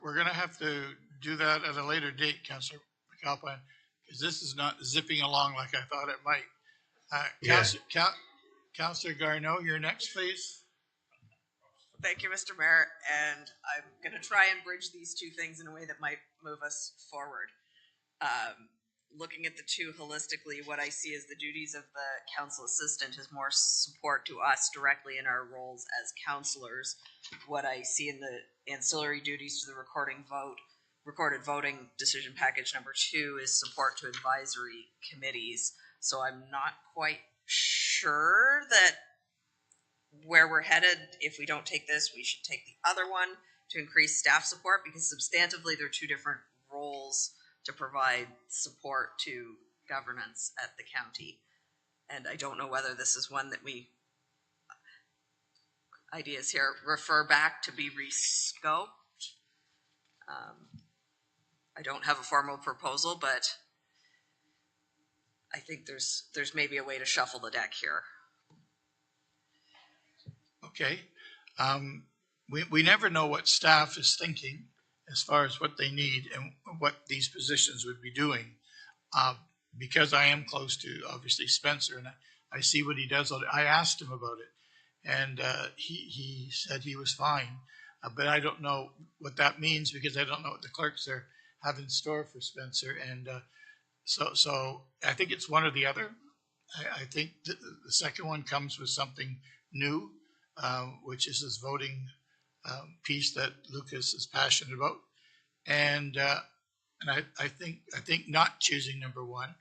We're going to have to do that at a later date, Councillor McAlpine, because this is not zipping along like I thought it might. Councillor Garneau, you're next, please. Thank you, Mr. Mayor, and I'm gonna try and bridge these two things in a way that might move us forward. Looking at the two holistically, what I see as the duties of the council assistant is more support to us directly in our roles as councilors. What I see in the ancillary duties to the recorded voting decision package number 2 is support to advisory committees. So I'm not quite sure that where we're headed, if we don't take this, we should take the other one to increase staff support, because substantively they're two different roles to provide support to governance at the county. And I don't know whether this is one that we, ideas here, refer back to be rescoped. I don't have a formal proposal, but I think there's maybe a way to shuffle the deck here. Okay. We never know what staff is thinking as far as what they need and what these positions would be doing. Because I am close to, obviously, Spencer, and I see what he does. I asked him about it, and he said he was fine. But I don't know what that means, because I don't know what the clerks have in store for Spencer. And so I think it's one or the other. I think the second one comes with something new, which is this voting piece that Lucas is passionate about, and I think not choosing number 1,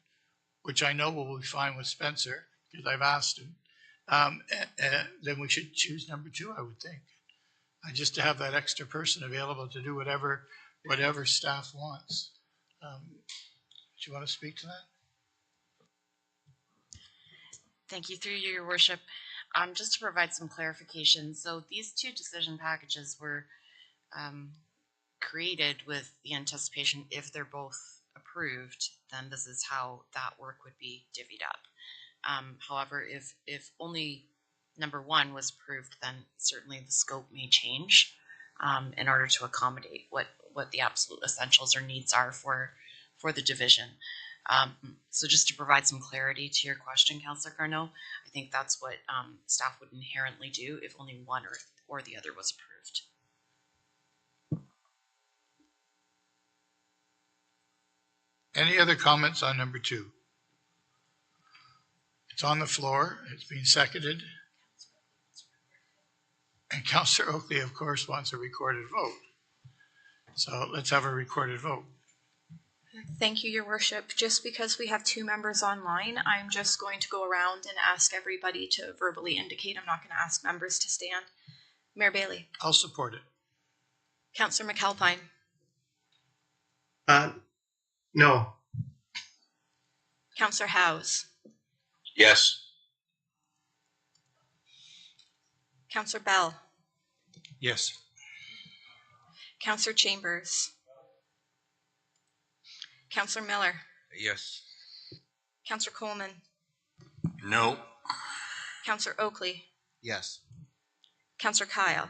which I know will be fine with Spencer because I've asked him. Then we should choose number 2, I would think, just to have that extra person available to do whatever staff wants. Do you want to speak to that? Thank you, through you, Your Worship. Just to provide some clarification, so these 2 decision packages were created with the anticipation, if they're both approved, then this is how that work would be divvied up. However, if only number 1 was approved, then certainly the scope may change in order to accommodate what the absolute essentials or needs are for the division. So just to provide some clarity to your question, Councillor Garneau, I think that's what staff would inherently do if only one or the other was approved. Any other comments on number 2? It's on the floor. It's been seconded. And Councillor Oakley, of course, wants a recorded vote. So let's have a recorded vote. Thank you, Your Worship. Just because we have 2 members online, I'm just going to go around and ask everybody to verbally indicate. I'm not going to ask members to stand. Mayor Bailey. I'll support it. Councillor McAlpine. No. Councillor Howes. Yes. Councillor Bell. Yes. Councillor Chambers. Councillor Miller. Yes. Councillor Coleman. No. Councillor Oakley. Yes. Councillor Kyle.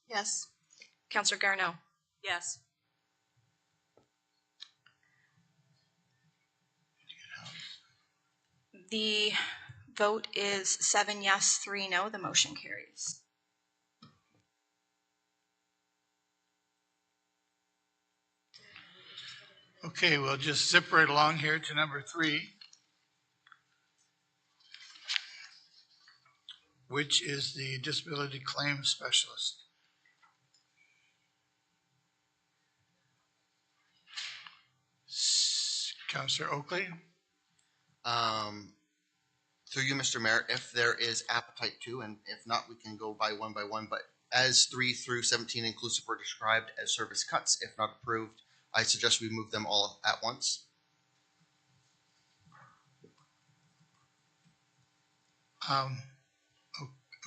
Yes. Councillor Garneau. Yes. The vote is 7 yes, 3 no. The motion carries. Okay, we'll just zip right along here to number 3, which is the disability claims specialist. Councillor Oakley? Through you, Mr. Mayor, if there is appetite to, and if not, we can go by one, but as 3 through 17 inclusive were described as service cuts, if not approved, I suggest we move them all at once.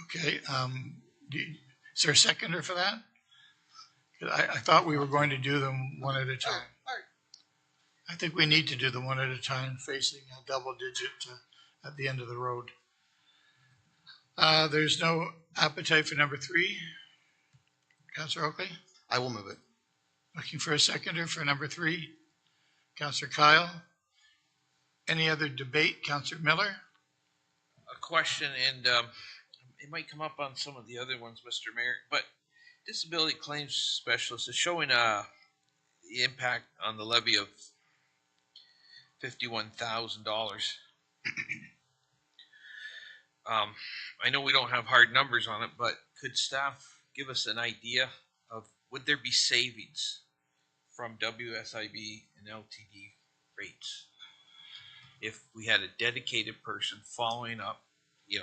Okay, is there a seconder for that? I thought we were going to do them one at a time. I think we need to do them one at a time, facing a double digit at the end of the road. There's no appetite for number 3. Councillor Oakley? I will move it. Looking for a seconder for number 3. Councillor Kyle? Any other debate? Councillor Miller? A question, and it might come up on some of the other ones, Mr. Mayor, but disability claims specialist is showing the impact on the levy of $51,000. I know we don't have hard numbers on it, but could staff give us an idea of would there be savings from WSIB and LTD rates if we had a dedicated person following up,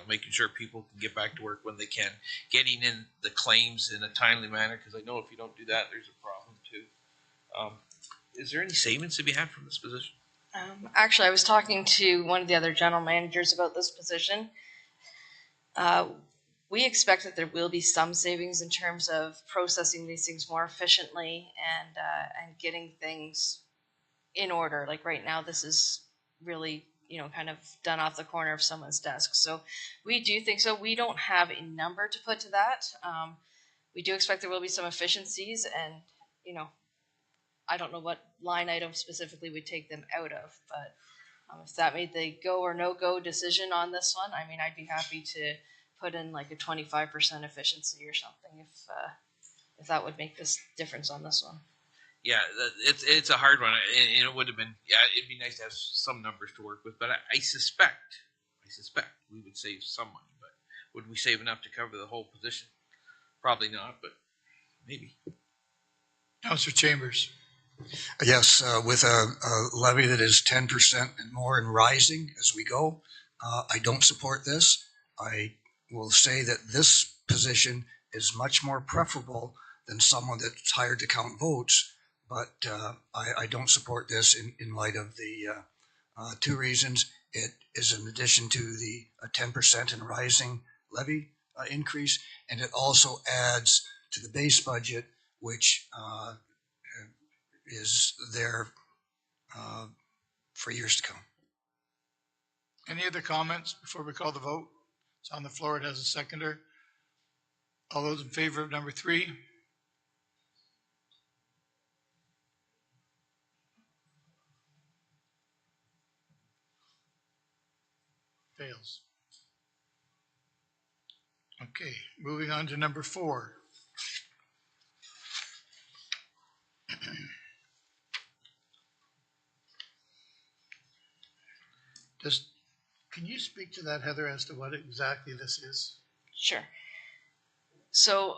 making sure people can get back to work when they can, getting in the claims in a timely manner, because I know if you don't do that, there's a problem too. Is there any savings to be had from this position? Actually, I was talking to one of the other general managers about this position. We expect that there will be some savings in terms of processing these things more efficiently and getting things in order. Like right now, this is really, kind of done off the corner of someone's desk. So we do think so. We don't have a number to put to that. We do expect there will be some efficiencies, and, I don't know what line item specifically would take them out of, but if that made the go or no go decision on this one, I mean, I'd be happy to put in like a 25% efficiency or something if that would make this difference on this one. Yeah, it's a hard one, and it would have been. Yeah, it'd be nice to have some numbers to work with, but I suspect we would save some money. But would we save enough to cover the whole position? Probably not, but maybe. Councillor Chambers. Yes, with a levy that is 10% and more and rising as we go, I don't support this. I will say that this position is much more preferable than someone that's hired to count votes, but I don't support this in light of the two reasons. It is an addition to the 10% and rising levy increase, and it also adds to the base budget, which is there for years to come. Any other comments before we call the vote? It's on the floor. It has a seconder. All those in favor of number 3? Fails. Okay, moving on to number 4. Can you speak to that, Heather, as to what exactly this is? Sure. So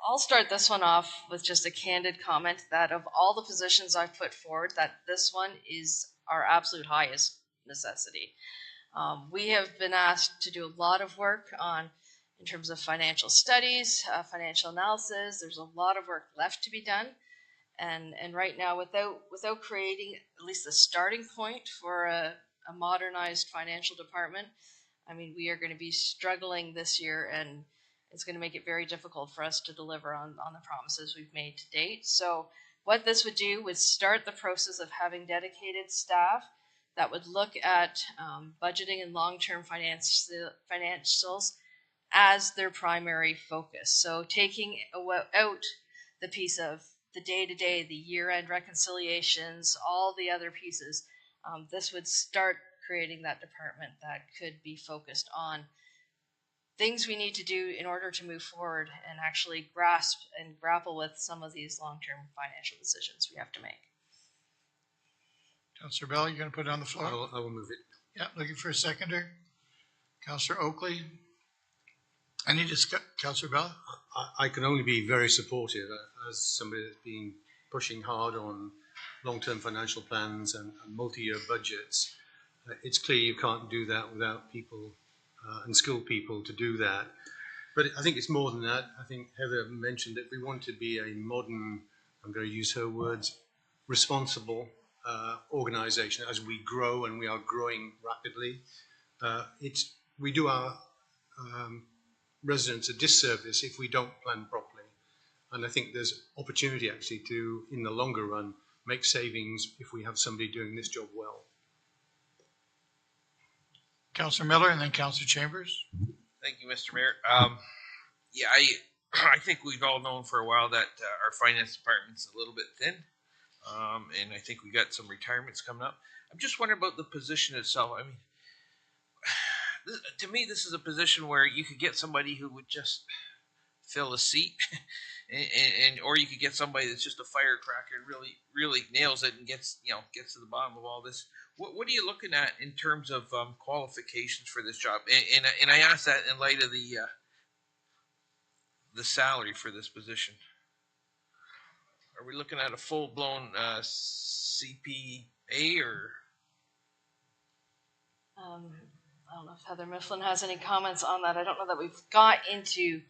I'll start this one off with just a candid comment that of all the positions I've put forward, that this one is our absolute highest necessity. We have been asked to do a lot of work in terms of financial studies, financial analysis. There's a lot of work left to be done. And right now, without creating at least the starting point for a modernized financial department, I mean, we are going to be struggling this year, and it's going to make it very difficult for us to deliver on the promises we've made to date. So what this would do would start the process of having dedicated staff that would look at budgeting and long-term financials as their primary focus. So taking out the piece of the day-to-day, the year-end reconciliations, all the other pieces, this would start creating that department that could be focused on things we need to do in order to move forward and actually grasp and grapple with some of these long-term financial decisions we have to make. Councillor Bell, you're going to put it on the floor? I will move it. Yeah, looking for a seconder. Councillor Oakley. Councillor Bell? I can only be very supportive as somebody that's been pushing hard on long-term financial plans and multi-year budgets. It's clear you can't do that without people and skilled people to do that. But I think it's more than that. I think Heather mentioned that we want to be a modern, I'm going to use her words, responsible organization as we grow, and we are growing rapidly. We do our residents a disservice if we don't plan properly. And I think there's opportunity actually to, in the longer run, make savings if we have somebody doing this job well. Councillor Miller and then Councillor Chambers. Thank you, Mr. Mayor. Yeah, I think we've all known for a while that our finance department's a little bit thin. And I think we got some retirements coming up. I'm just wondering about the position itself. I mean, to me, this is a position where you could get somebody who would just fill a seat, and or you could get somebody that's just a firecracker and really nails it and gets to the bottom of all this. What are you looking at in terms of qualifications for this job? And I ask that in light of the salary for this position. Are we looking at a full-blown CPA or? I don't know if Heather Mifflin has any comments on that. I don't know that we've got into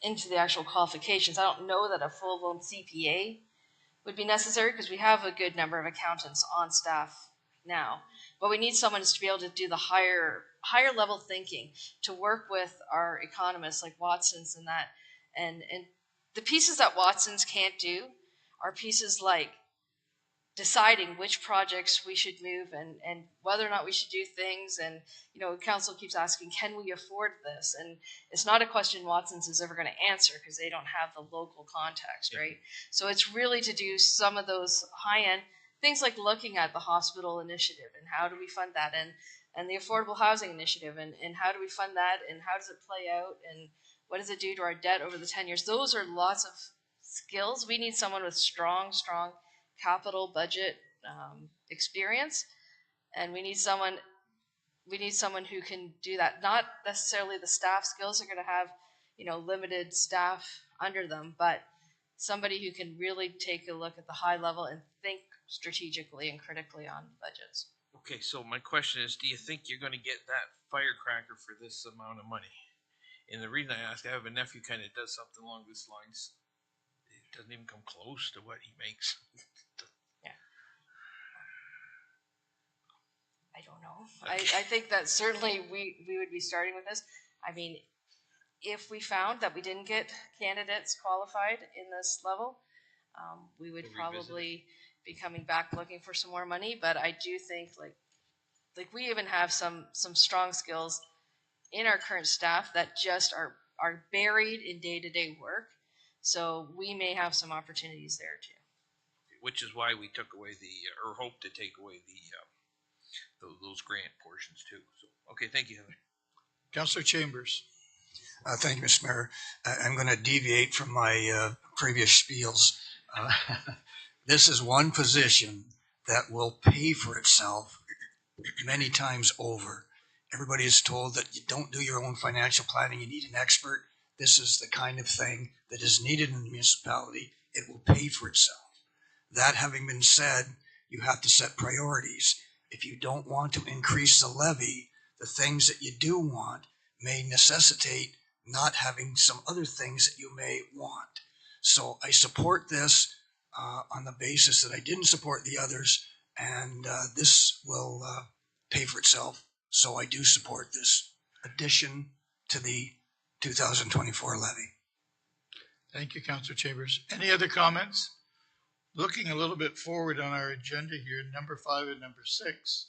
the actual qualifications. I don't know that a full-blown CPA would be necessary because we have a good number of accountants on staff now. But we need someone to be able to do the higher level thinking, to work with our economists like Watson's and that. And the pieces that Watson's can't do are pieces like deciding which projects we should move and whether or not we should do things. And, council keeps asking, can we afford this? And it's not a question Watson's is ever going to answer because they don't have the local context, right? So it's really to do some of those high-end things like looking at the hospital initiative and how do we fund that, and the affordable housing initiative and how do we fund that, and how does it play out, and what does it do to our debt over the 10 years? Those are lots of skills. We need someone with strong capital budget experience, and we need someone who can do that. Not necessarily the staff skills are going to have, limited staff under them, but somebody who can really take a look at the high level and think strategically and critically on budgets. Okay, so my question is, do you think you're going to get that firecracker for this amount of money? And the reason I ask, I have a nephew kind of does something along these lines. It doesn't even come close to what he makes. Yeah. I don't know. I think that certainly we would be starting with this. I mean, if we found that we didn't get candidates qualified in this level, we would probably be coming back looking for some more money. But I do think like we even have some strong skills in our current staff that just are buried in day-to-day work. So we may have some opportunities there too. Which is why we took away or hope to take away those grant portions too. So, okay, thank you, Heather. Councillor Chambers. Thank you, Mr. Mayor. I'm going to deviate from my previous spiels. This is one position that will pay for itself many times over. Everybody is told that you don't do your own financial planning. You need an expert. This is the kind of thing that is needed in the municipality. It will pay for itself. That having been said, you have to set priorities. If you don't want to increase the levy, the things that you do want may necessitate not having some other things that you may want. So I support this on the basis that I didn't support the others, and this will pay for itself. So I do support this addition to the 2024 levy. Thank you, Councillor Chambers. Any other comments? Looking a little bit forward on our agenda here, number 5 and number 6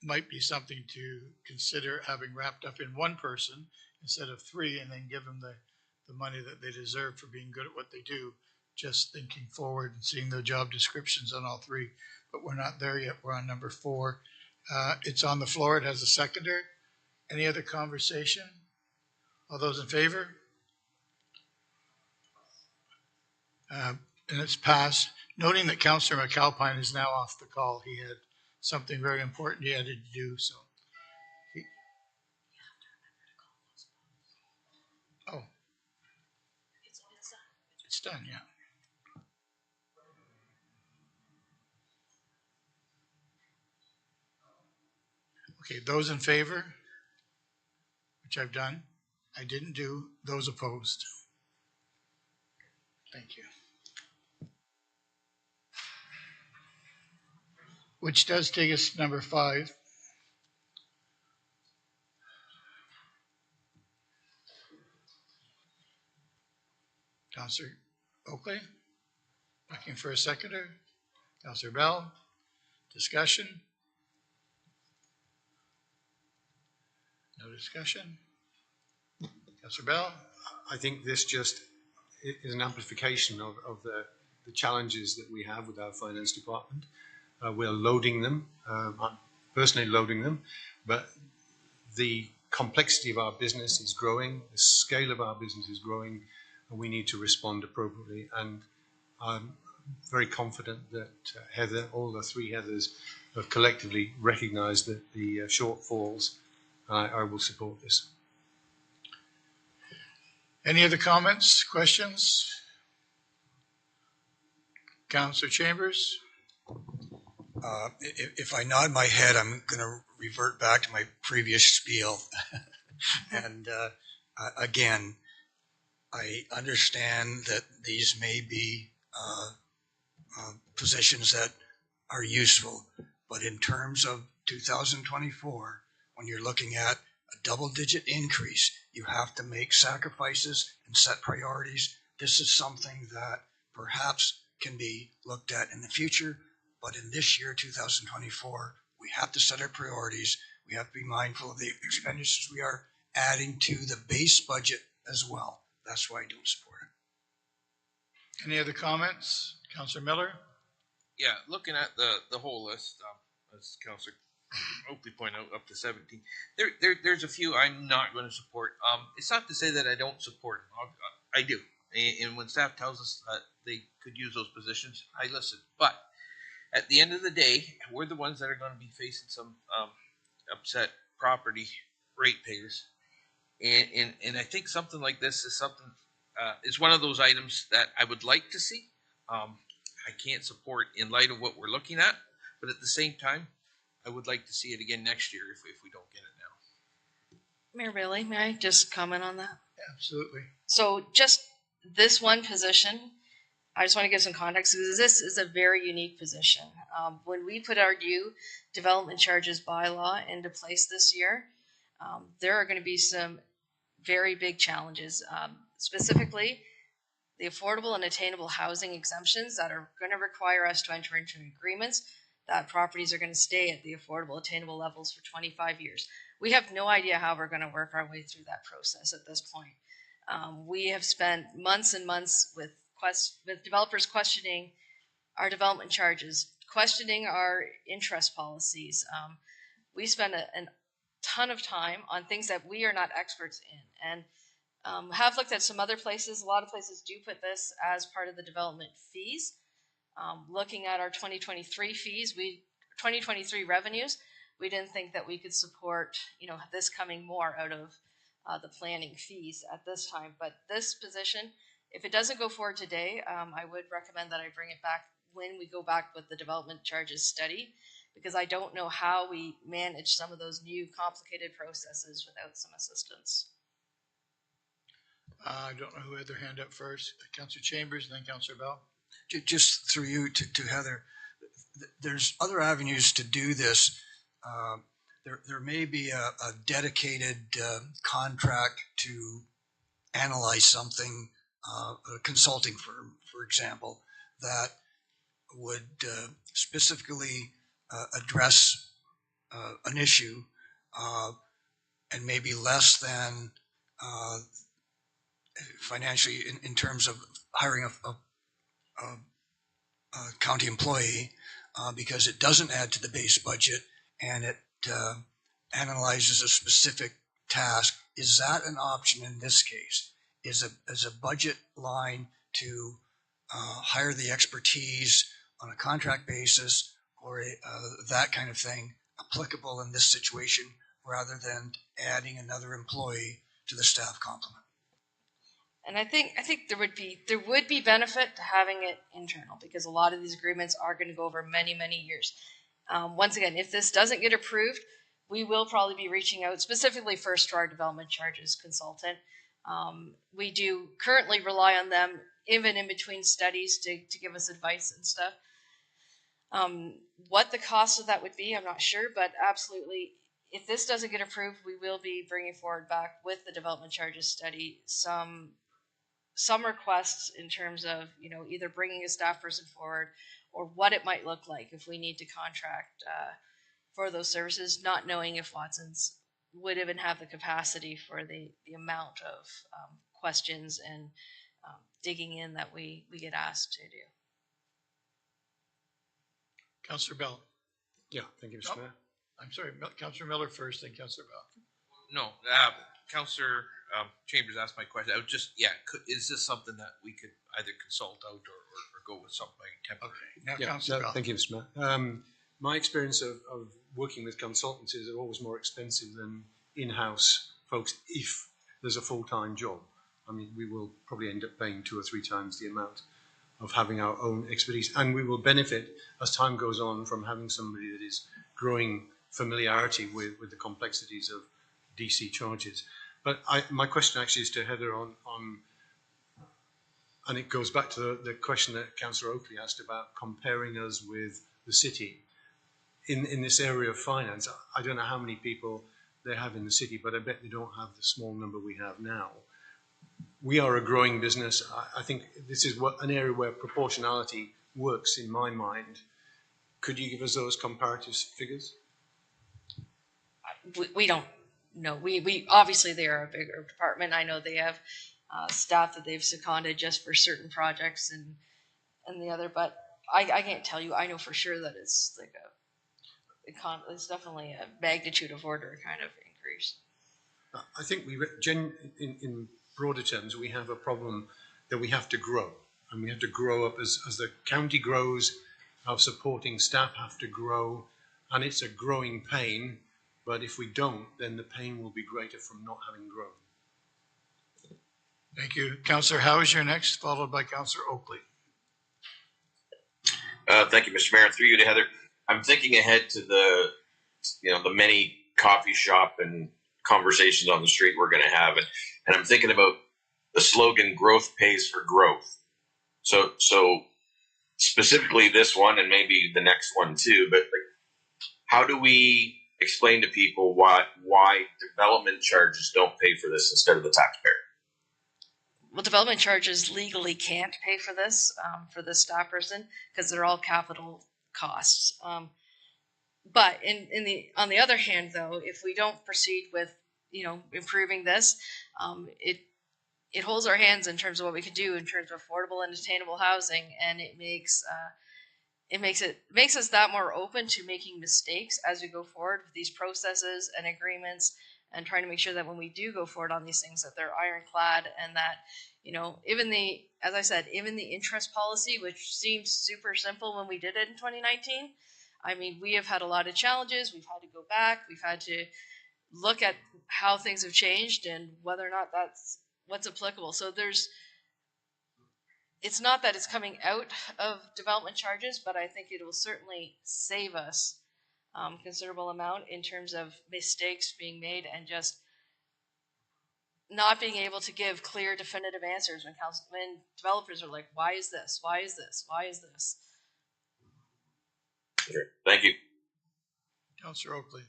might be something to consider having wrapped up in one person instead of 3, and then give them the money that they deserve for being good at what they do. Just thinking forward and seeing the job descriptions on all 3, but we're not there yet. We're on number 4. It's on the floor. It has a seconder. Any other conversation? All those in favor? And it's passed. Noting that Councillor McAlpine is now off the call. He had something very important he had to do, so. Oh. It's done, yeah. Okay, those in favor, which I've done. I didn't do. Those opposed. Thank you. Which does take us to number 5. Councillor Oakley, looking for a seconder. Councillor Bell, discussion. No discussion. Councillor Bell. I think this just is an amplification of the challenges that we have with our finance department. We're loading them. I'm personally loading them, but the complexity of our business is growing, the scale of our business is growing, and we need to respond appropriately. And I'm very confident that Heather, all the three Heathers, have collectively recognised that the shortfalls. I will support this. Any other comments, questions? Councillor Chambers? If I nod my head, I'm going to revert back to my previous spiel. And again, I understand that these may be positions that are useful, but in terms of 2024, when you're looking at a double-digit increase, you have to make sacrifices and set priorities. This is something that perhaps can be looked at in the future, but in this year, 2024, we have to set our priorities. We have to be mindful of the expenditures we are adding to the base budget as well. That's why I don't support it. Any other comments? Councillor Miller? Yeah, looking at the whole list, as Councillor Oakley pointed out, up to 17. There's a few I'm not going to support. It's not to say that I don't support them. I do. And when staff tells us that they could use those positions, I listen. But at the end of the day, we're the ones that are going to be facing some upset property ratepayers. And I think something like this is something is one of those items that I would like to see. I can't support in light of what we're looking at, but at the same time, I would like to see it again next year if we don't get it now. Mayor Bailey, may I just comment on that? Absolutely. So just this one position, I just want to give some context because this is a very unique position. When we put our new development charges bylaw into place this year, there are going to be some very big challenges. Specifically, the affordable and attainable housing exemptions that are going to require us to enter into agreements that properties are going to stay at the affordable attainable levels for 25 years. We have no idea how we're going to work our way through that process at this point. We have spent months and months with developers questioning our development charges, questioning our interest policies. We spend a ton of time on things that we are not experts in, and have looked at some other places. A lot of places do put this as part of the development fees. Looking at our 2023 fees, 2023 revenues, we didn't think that we could support, this coming more out of the planning fees at this time. But this position, if it doesn't go forward today, I would recommend that I bring it back when we go back with the development charges study, because I don't know how we manage some of those new complicated processes without some assistance. I don't know who had their hand up first. Councillor Chambers and then Councillor Bell. Just through you to Heather, there's other avenues to do this. There may be a dedicated contract to analyze something, a consulting firm, for example, that would specifically address an issue and maybe less than financially in terms of hiring a county employee because it doesn't add to the base budget and it analyzes a specific task. Is that an option in this case? Is a budget line to hire the expertise on a contract basis or that kind of thing applicable in this situation rather than adding another employee to the staff complement? And I think there would be benefit to having it internal because a lot of these agreements are going to go over many, many years. Once again, if this doesn't get approved, we will probably be reaching out specifically first to our development charges consultant. We do currently rely on them even in between studies to give us advice and stuff. What the cost of that would be, I'm not sure, but absolutely, if this doesn't get approved, we will be bringing forward back with the development charges study some requests in terms of, either bringing a staff person forward or what it might look like if we need to contract for those services, not knowing if Watson's would even have the capacity for the amount of questions and digging in that we get asked to do. Councillor Bell. Yeah, thank you, Mr. Mayor. I'm sorry, Councillor Miller first, then Councillor Bell. no. Councillor Chambers asked my question. I was just, is this something that we could either consult out or go with something temporary? Now, Yeah, Councillor Bell. thank you, Mr. Mayor. My experience of working with consultants is they're always more expensive than in-house folks if there's a full-time job. I mean, we will probably end up paying 2 or 3 times the amount of having our own expertise, and we will benefit as time goes on from having somebody that is growing familiarity with the complexities of DC charges. But my question actually is to Heather on and it goes back to the question that Councillor Oakley asked about comparing us with the city. In this area of finance, I don't know how many people they have in the city, but I bet they don't have the small number we have now. We are a growing business. I think this is an area where proportionality works in my mind. Could you give us those comparative figures? We don't know. We obviously they are a bigger department. I know they have staff that they've seconded just for certain projects and the other, but I can't tell you. I know for sure that it's like it's definitely a magnitude of order kind of increase. I think in broader terms, we have a problem that we have to grow, and we have to grow up as the county grows. Our supporting staff have to grow, and it's a growing pain. But if we don't, then the pain will be greater from not having grown. Thank you. Councillor Howe is your next, followed by Councillor Oakley. Thank you, Mr. Mayor. Through you to Heather. I'm thinking ahead to the many coffee shop and conversations on the street we're going to have, and I'm thinking about the slogan "Growth pays for growth." So specifically this one, and maybe the next one too. But how do we explain to people why development charges don't pay for this instead of the taxpayer? Well, development charges legally can't pay for this for the staff person because they're all capital costs. But on the other hand, though, if we don't proceed with improving this, it holds our hands in terms of what we can do in terms of affordable and attainable housing, and it makes us that more open to making mistakes as we go forward with these processes and agreements, and trying to make sure that when we do go forward on these things that they're ironclad, and that even the interest policy, which seemed super simple when we did it in 2019. I mean, we have had a lot of challenges. We've had to go back. We've had to look at how things have changed and whether or not that's what's applicable. So it's not that it's coming out of development charges, but I think it will certainly save us considerable amount in terms of mistakes being made and just not being able to give clear, definitive answers when developers are like, why is this? Why is this? Why is this? Sure. Thank you. Councillor Oakley.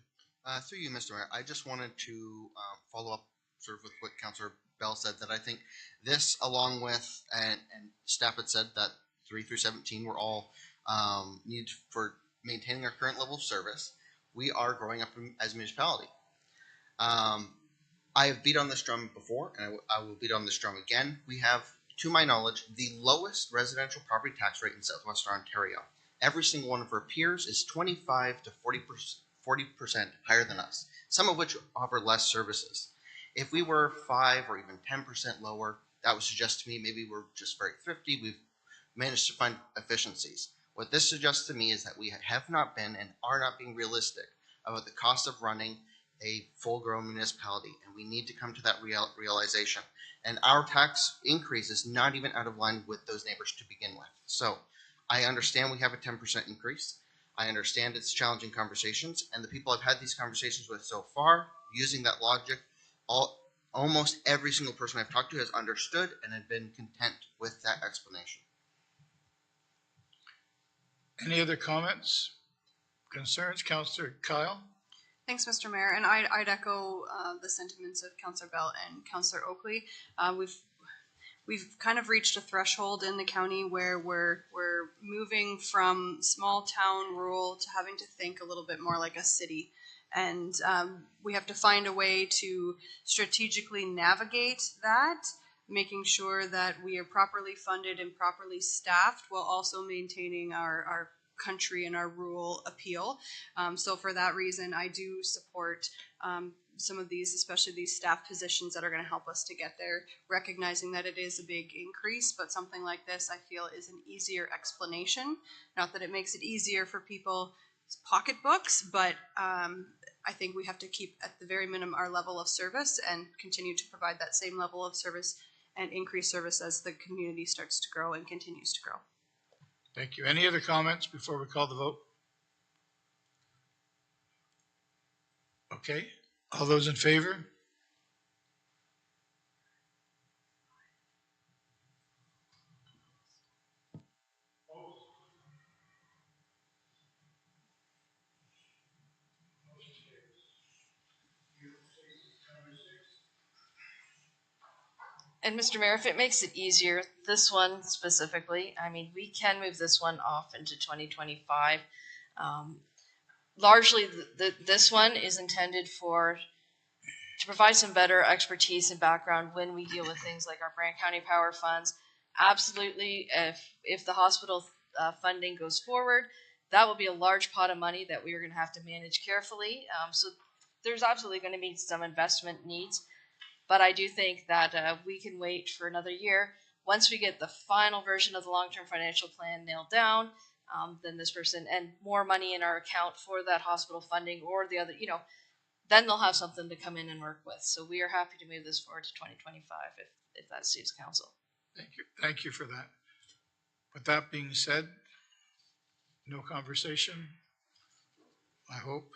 Through you, Mr. Mayor, I just wanted to follow up sort of with what Councillor Bell said, that I think this, along with, and staff had said that 3 through 17 were all needed for maintaining our current level of service. We are growing up as a municipality. I have beat on this drum before, and I will beat on this drum again. We have, to my knowledge, the lowest residential property tax rate in southwestern Ontario. Every single one of our peers is 25 to 40% higher than us, some of which offer less services. If we were 5 or even 10% lower, that would suggest to me maybe we're just very thrifty. We've managed to find efficiencies. What this suggests to me is that we have not been and are not being realistic about the cost of running a full-grown municipality, and we need to come to that realization. And our tax increase is not even out of line with those neighbors to begin with. So I understand we have a 10% increase. I understand it's challenging conversations, and the people I've had these conversations with so far, using that logic, almost every single person I've talked to has understood and had been content with that explanation. Any other comments, concerns? Councillor Kyle? Thanks, Mr. Mayor, and I'd echo the sentiments of Councillor Bell and Councillor Oakley. We've kind of reached a threshold in the county where we're moving from small town rural to having to think a little bit more like a city, and we have to find a way to strategically navigate that, making sure that we are properly funded and properly staffed while also maintaining our country and our rural appeal. So for that reason, I do support some of these, especially these staff positions that are going to help us to get there, recognizing that it is a big increase, but something like this I feel is an easier explanation. Not that it makes it easier for people's pocketbooks, but I think we have to keep at the very minimum our level of service and continue to provide that same level of service and increase service as the community starts to grow and continues to grow. Thank you. Any other comments before we call the vote? Okay. All those in favor? And Mr. Mayor, if it makes it easier, this one specifically, I mean, we can move this one off into 2025. Largely, this one is intended to provide some better expertise and background when we deal with things like our Brant County Power Funds. Absolutely, if the hospital funding goes forward, that will be a large pot of money that we are going to have to manage carefully. So there's absolutely going to be some investment needs. But I do think that we can wait for another year. Once we get the final version of the long-term financial plan nailed down, then this person and more money in our account for that hospital funding or the other, then they'll have something to come in and work with. So we are happy to move this forward to 2025 if that suits council. Thank you. Thank you for that. With that being said, no conversation, I hope.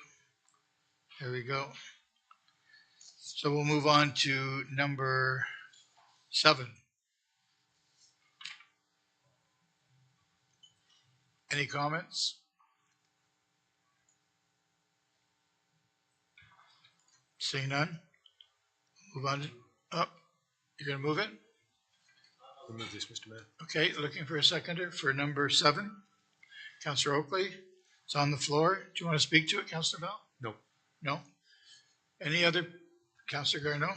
There we go. So we'll move on to number 7. Any comments? Seeing none? Move on. You're going to move it? I'll move this, Mr. Mayor. Okay, looking for a seconder for number 7. Councillor Oakley, it's on the floor. Do you want to speak to it, Councillor Bell? No. No? Any other? Councillor Garneau?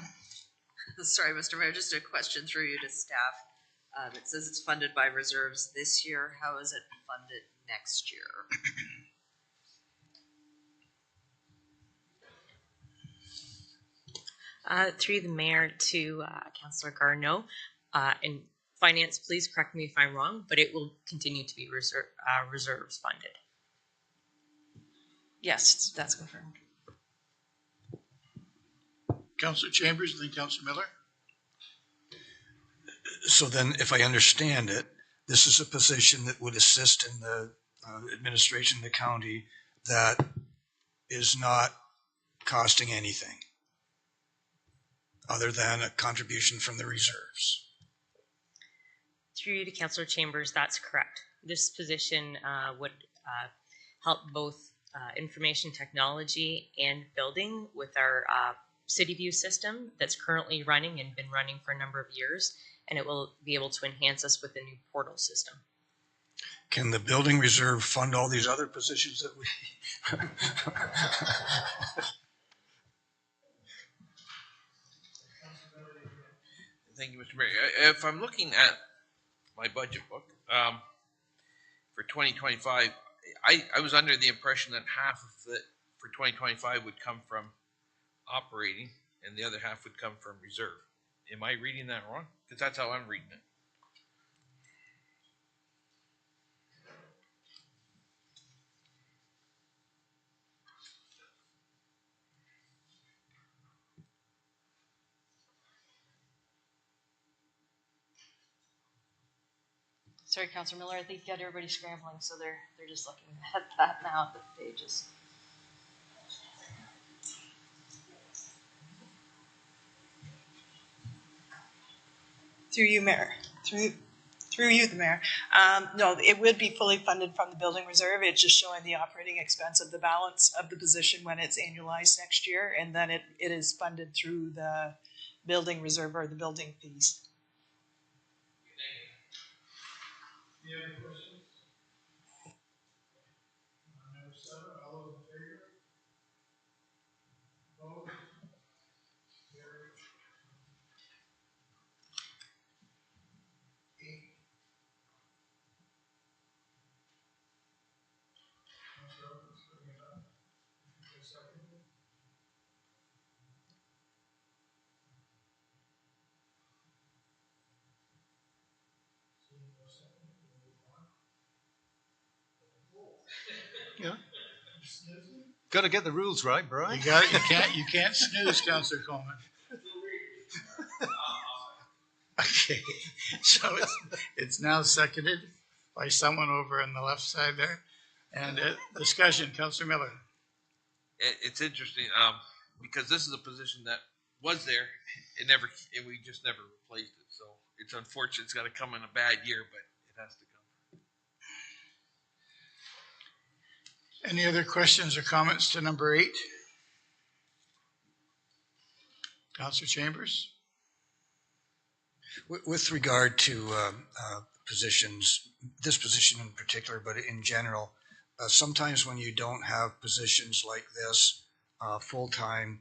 Sorry, Mr. Mayor, just a question through you to staff. It says it's funded by reserves this year. How is it funded next year? Through the mayor to Councillor Garneau. And finance, please correct me if I'm wrong, but it will continue to be reserves funded. Yes, that's confirmed. Councillor Chambers and then Councillor Miller. So then, if I understand it, this is a position that would assist in the administration of the county that is not costing anything other than a contribution from the reserves. Through you to Councillor Chambers, that's correct. This position would help both information technology and building with our CityView system that's currently running and been running for a number of years, and it will be able to enhance us with a new portal system. Can the building reserve fund all these other positions that we? Thank you, Mr. Mayor. If I'm looking at my budget book for 2025, I was under the impression that half of it for 2025 would come from operating and the other half would come from reserve. Am I reading that wrong? Because that's how I'm reading it. Sorry, Councillor Miller, I think you got everybody scrambling, so they're just looking at that now at the pages. Through you, Mayor. Through you, the Mayor. No, it would be fully funded from the building reserve. It's just showing the operating expense of the balance of the position when it's annualized next year, and then it is funded through the building reserve or the building fees. Any other questions? Number 7, all those in favor? Opposed? Carried. 8. Yeah. Got to get the rules right, Brian. You can't snooze, Councillor Coleman. Okay, so it's now seconded by someone over on the left side there. And discussion, Councillor Miller. It's interesting, because this is a position that was there, we just never replaced it. So it's unfortunate it's got to come in a bad year, but it has to come. Any other questions or comments to number 8? Councillor Chambers? With regard to positions, this position in particular, but in general, sometimes when you don't have positions like this full-time,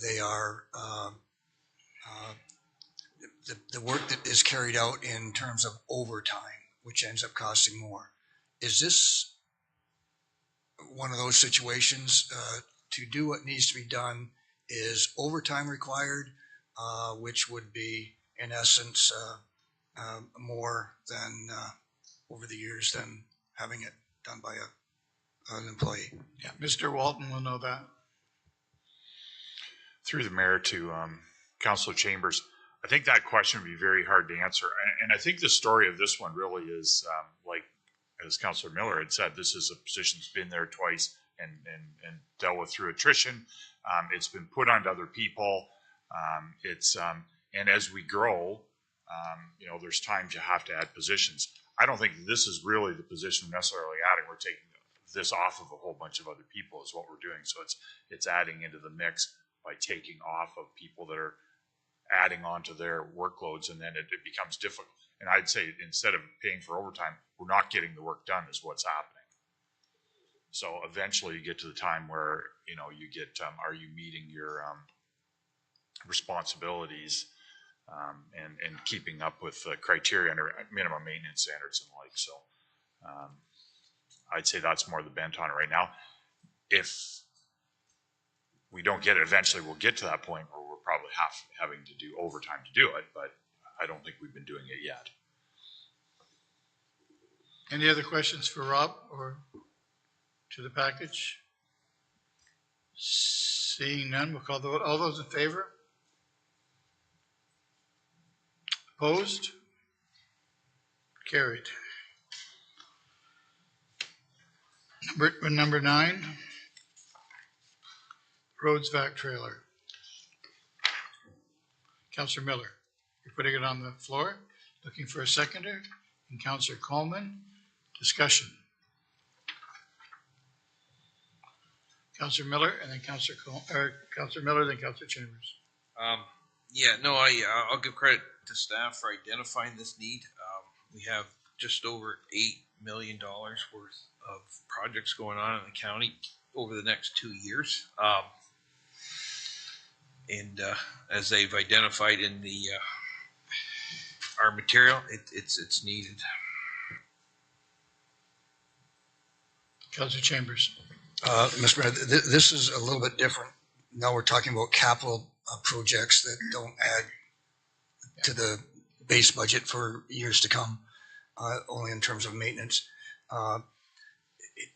they are the work that is carried out in terms of overtime, which ends up costing more. Is this one of those situations? To do what needs to be done, is overtime required, which would be in essence more than over the years than having it done by an employee. Yeah, Mr. Walton will know that. Through the mayor to Councillor Chambers, I think that question would be very hard to answer. And I think the story of this one really is, like as Councillor Miller had said, this is a position that's been there twice and dealt with through attrition. It's been put onto other people. And as we grow, there's times you have to add positions. I don't think this is really the position we're necessarily adding. We're taking this off of a whole bunch of other people is what we're doing. So it's adding into the mix by taking off of people that are adding on to their workloads, and then it becomes difficult. And I'd say instead of paying for overtime, we're not getting the work done is what's happening. So eventually you get to the time where, you get, are you meeting your responsibilities and keeping up with the criteria under minimum maintenance standards and the like. So I'd say that's more the bent on it right now. If we don't get it, eventually we'll get to that point where we're probably having to do overtime to do it, but I don't think we've been doing it yet. Any other questions for Rob or to the package? Seeing none, we'll call the vote. All those in favor? Opposed? Carried. Number 9, Rhodes Vac Trailer. Councillor Miller, you're putting it on the floor. Looking for a seconder. And Councillor Coleman. Discussion. Councillor Miller, and then Councillor Miller, then Councillor Chambers. I'll give credit to staff for identifying this need. We have just over $8 million worth of projects going on in the county over the next 2 years. As they've identified in our material, it's needed. Councillor Chambers. Mr. Mayor, this is a little bit different. Now we're talking about capital projects that don't add to the base budget for years to come, only in terms of maintenance.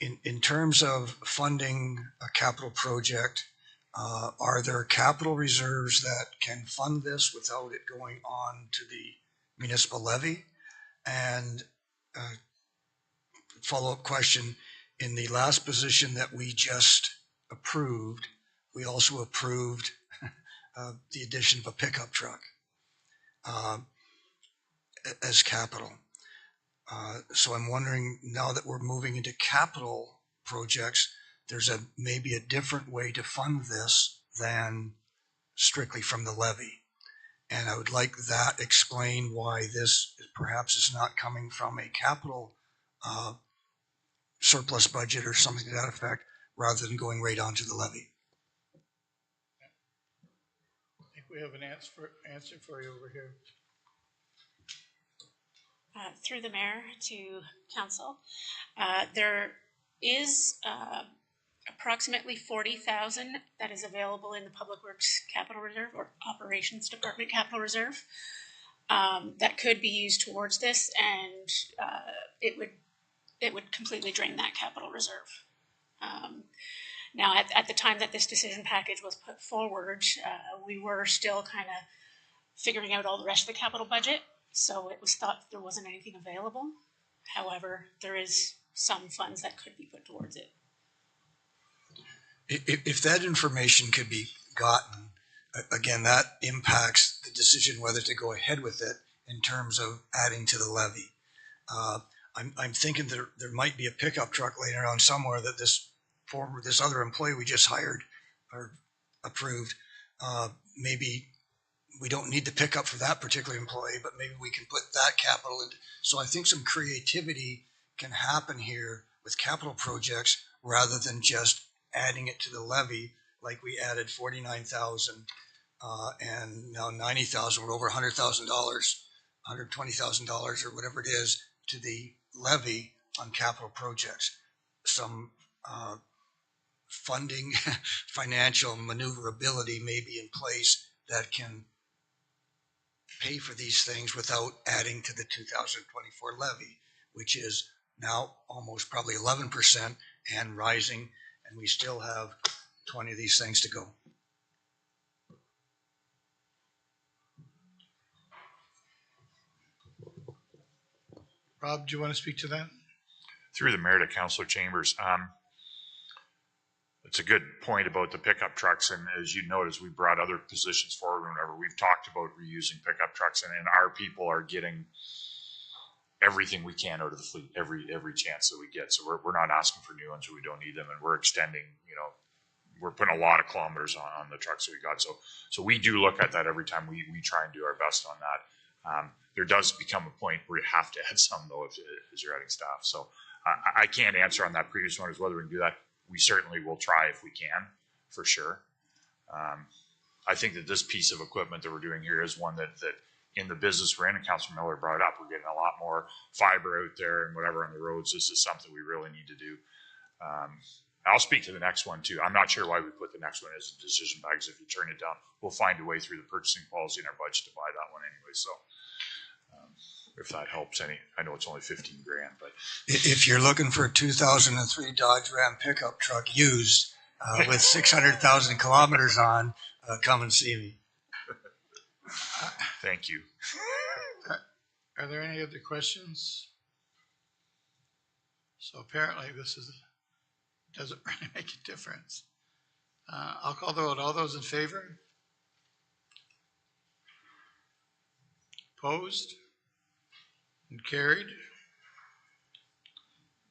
In terms of funding a capital project, are there capital reserves that can fund this without it going on to the municipal levy? And follow-up question, in the last position that we just approved, we also approved the addition of a pickup truck as capital. So I'm wondering, now that we're moving into capital projects, there's maybe a different way to fund this than strictly from the levy. And I would like that explain why this perhaps is not coming from a capital surplus budget or something to that effect, rather than going right onto the levy. I think we have an answer for you over here. Through the mayor to council, there is approximately 40,000 that is available in the Public Works Capital Reserve or Operations Department Capital Reserve that could be used towards this, and it would completely drain that capital reserve. Now, at the time that this decision package was put forward, we were still kind of figuring out all the rest of the capital budget, so it was thought there wasn't anything available. However, there is some funds that could be put towards it. If that information could be gotten, again, that impacts the decision whether to go ahead with it in terms of adding to the levy. I'm thinking there might be a pickup truck laying around somewhere that this other employee we just hired or approved. Maybe we don't need the pickup for that particular employee, but maybe we can put that capital in. So I think some creativity can happen here with capital projects rather than just adding it to the levy, like we added 49,000 and now 90,000. We're over $100,000, $120,000 or whatever it is to the levy on capital projects. Some funding, financial maneuverability may be in place that can pay for these things without adding to the 2024 levy, which is now almost probably 11% and rising, and we still have 20 of these things to go. Rob, do you want to speak to that? Through the mayor to Councillor Chambers. It's a good point about the pickup trucks, and as you notice, we brought other positions forward whenever we've talked about reusing pickup trucks, and our people are getting everything we can out of the fleet every chance that we get. So we're not asking for new ones when we don't need them, and we're extending, we're putting a lot of kilometers on the trucks that we got. So we do look at that every time we try and do our best on that. There does become a point where you have to add some though as you're adding staff. So I can't answer on that previous one as whether we can do that. We certainly will try if we can, for sure. I think that this piece of equipment that we're doing here is one that in the business we're in, and Councilor Miller brought it up, we're getting a lot more fiber out there and whatever on the roads. This is something we really need to do. I'll speak to the next one too. I'm not sure why we put the next one as a decision package. If you turn it down, we'll find a way through the purchasing policy in our budget to buy that one anyway. So if that helps any, I know it's only 15 grand, but if you're looking for a 2003 Dodge Ram pickup truck used with 600,000 kilometers on, come and see me. Thank you. Are there any other questions? So apparently this doesn't really make a difference. I'll call the vote. All those in favor? Opposed? And carried.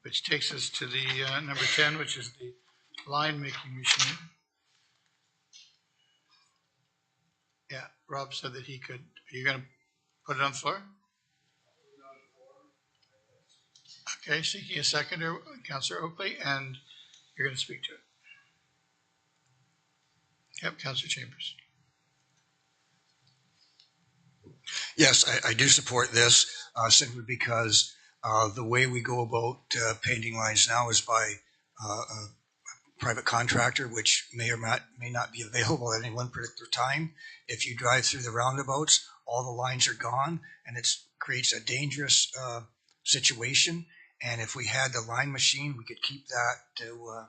Which takes us to the number 10, which is the line making machine. Yeah, Rob said that he could. Are you going to put it on the floor? Okay, seeking a seconder, Councillor Oakley, and you're going to speak to it. Yep, Councillor Chambers. Yes, I do support this simply because the way we go about painting lines now is by a private contractor, which may or may not be available at any one particular time. If you drive through the roundabouts, all the lines are gone, and it creates a dangerous situation. And if we had the line machine, we could keep that to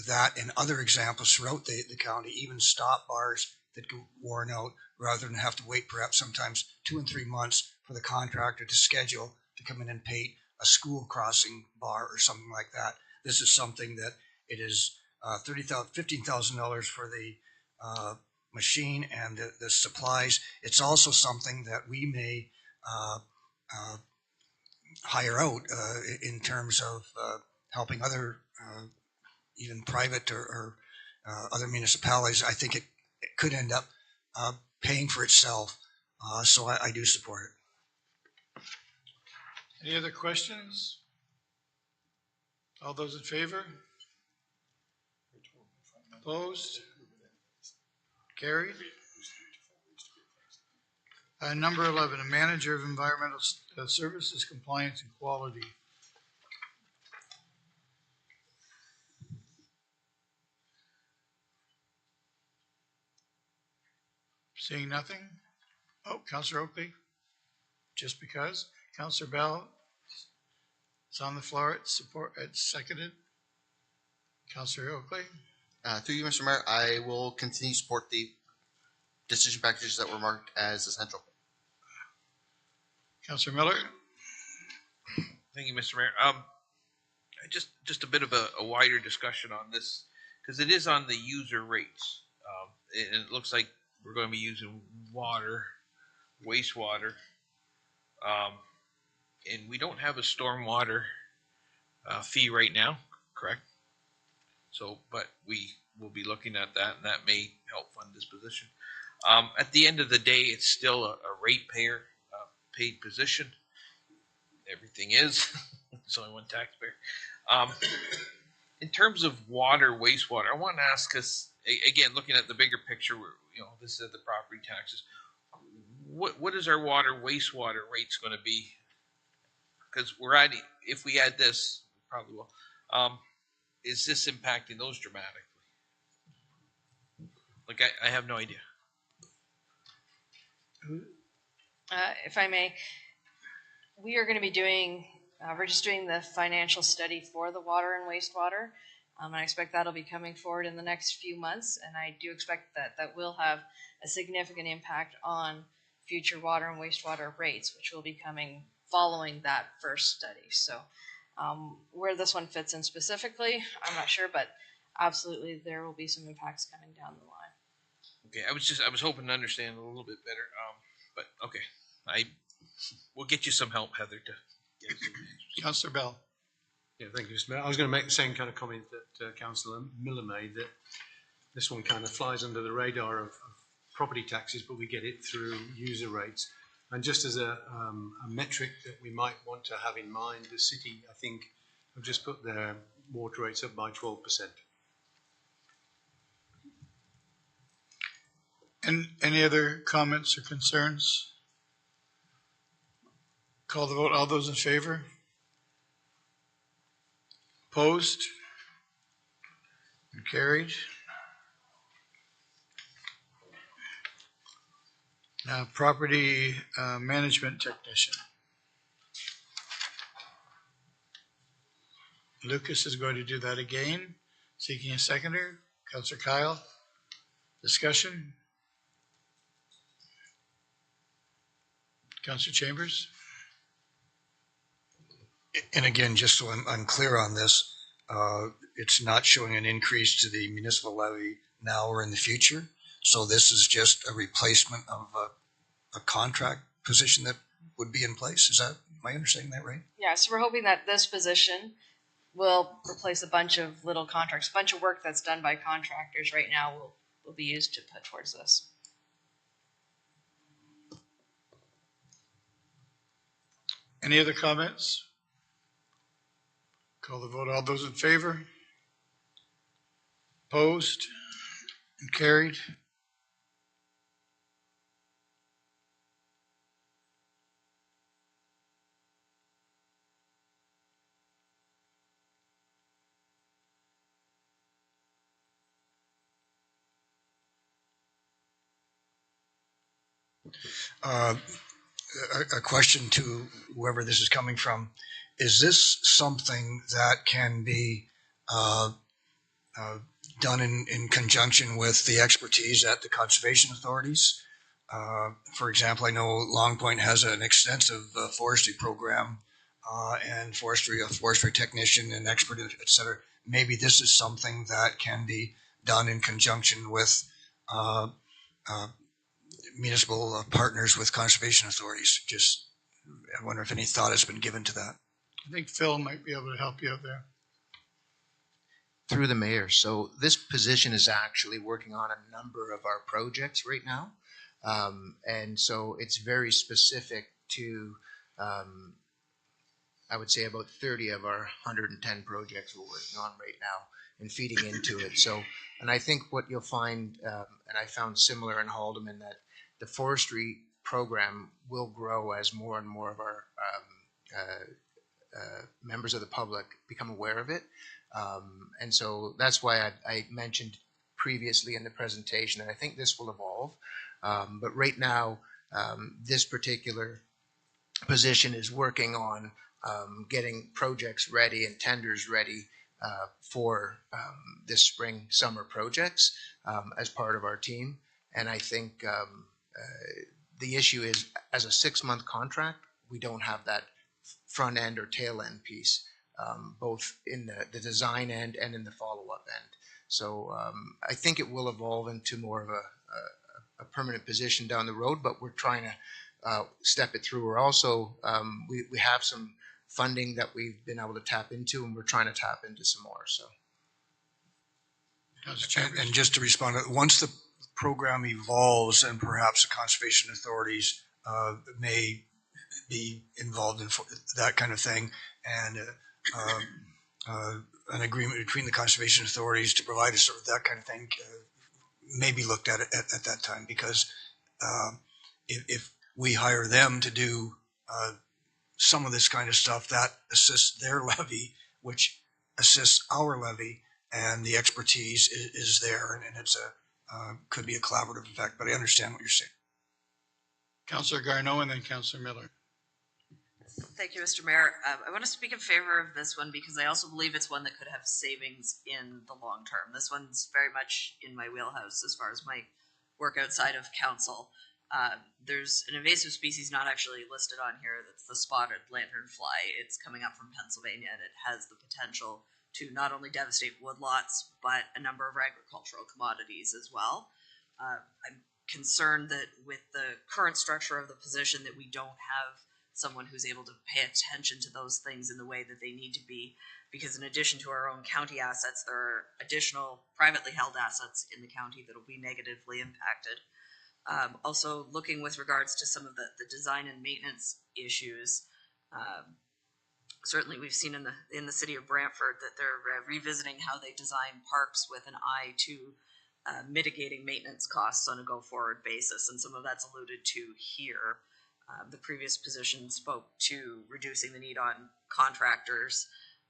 that and other examples throughout the county, even stop bars that go worn out, rather than have to wait perhaps sometimes 2 and 3 months for the contractor to schedule to come in and paint a school crossing bar or something like that. This is something that it is $15,000 for the machine and the supplies. It's also something that we may hire out in terms of helping other even private or other municipalities. I think it could end up paying for itself. So I do support it. Any other questions? All those in favor? Opposed? Carried. Number 11, a manager of environmental services, compliance and quality. Seeing nothing? Oh, Councillor Oakley, just because. Councillor Bell, it's on the floor. It's seconded. Councillor Oakley. Through you, Mr. Mayor, I will continue to support the decision packages that were marked as essential. Councillor Miller. Thank you, Mr. Mayor. Just a bit of a wider discussion on this, because it is on the user rates. And it looks like we're going to be using water, wastewater, and we don't have a stormwater fee right now, correct? So, but we will be looking at that, and that may help fund this position. At the end of the day, it's still a ratepayer paid position. Everything is. There's only one taxpayer. In terms of water, wastewater, I want to ask us again, looking at the bigger picture, where this is the property taxes. What is our water, wastewater rates going to be? Because if we add this, probably will. Is this impacting those dramatically? Like I have no idea. If I may, we are going to be doing. We're just doing the financial study for the water and wastewater. I expect that'll be coming forward in the next few months, and I do expect that will have a significant impact on future water and wastewater rates, which will be coming following that first study. So where this one fits in specifically, I'm not sure, but absolutely there will be some impacts coming down the line. Okay, I was hoping to understand a little bit better, but okay, we'll get you some help, Heather, to get some answers. Councillor Bell. Yeah, thank you, Mr. Mayor. I was going to make the same kind of comment that Councillor Miller made, that this one kind of flies under the radar of property taxes, but we get it through user rates. And just as a metric that we might want to have in mind, the city, I think, have just put their water rates up by 12%. And any other comments or concerns? Call the vote. All those in favor? Opposed? And carried. Now, property management technician. Lucas is going to do that again. Seeking a seconder. Councillor Kyle. Discussion. Councillor Chambers. And again, just so I'm clear on this, it's not showing an increase to the municipal levy now or in the future. So this is just a replacement of a contract position that would be in place. Am I understanding that right? Yeah, so we're hoping that this position will replace a bunch of little contracts, a bunch of work that's done by contractors right now will be used to put towards this. Any other comments? Call the vote. All those in favor? Opposed? And carried. A question to whoever this is coming from. Is this something that can be done in conjunction with the expertise at the conservation authorities? For example, I know Long Point has an extensive forestry program and a forestry technician and expert, et cetera. Maybe this is something that can be done in conjunction with municipal partners with conservation authorities. Just, I wonder if any thought has been given to that. I think Phil might be able to help you out there. Through the mayor. So this position is actually working on a number of our projects right now. And so it's very specific to, I would say about 30 of our 110 projects we're working on right now and feeding into it. So, and I think what you'll find, and I found similar in Haldeman, that the forestry program will grow as more and more of our members of the public become aware of it. And so that's why I mentioned previously in the presentation that I think this will evolve. But right now, this particular position is working on getting projects ready and tenders ready for this spring summer projects as part of our team. And I think the issue is, as a 6-month contract, we don't have that front end or tail end piece, both in the design end and in the follow-up end. So I think it will evolve into more of a permanent position down the road, but we're trying to step it through. We're also, we have some funding that we've been able to tap into, and we're trying to tap into some more. So, and just to respond, once the program evolves, and perhaps the conservation authorities may be involved in that kind of thing, and an agreement between the conservation authorities to provide a sort of that kind of thing may be looked at at that time, because if we hire them to do some of this kind of stuff, that assists their levy, which assists our levy, and the expertise is there, and it's could be a collaborative effect. But I understand what you're saying. Councillor Garneau and then Councillor Miller. Thank you, Mr. Mayor. I want to speak in favor of this one because I also believe it's one that could have savings in the long term. This one's very much in my wheelhouse as far as my work outside of council. There's an invasive species not actually listed on here. That's the spotted lanternfly. It's coming up from Pennsylvania, and it has the potential to not only devastate woodlots, but a number of agricultural commodities as well. I'm concerned that with the current structure of the position that we don't have someone who's able to pay attention to those things in the way that they need to be, because in addition to our own county assets, there are additional privately held assets in the county that will be negatively impacted. Also looking with regards to some of the design and maintenance issues, certainly we've seen in the city of Brantford that they're revisiting how they design parks with an eye to mitigating maintenance costs on a go-forward basis, and some of that's alluded to here. The previous position spoke to reducing the need on contractors.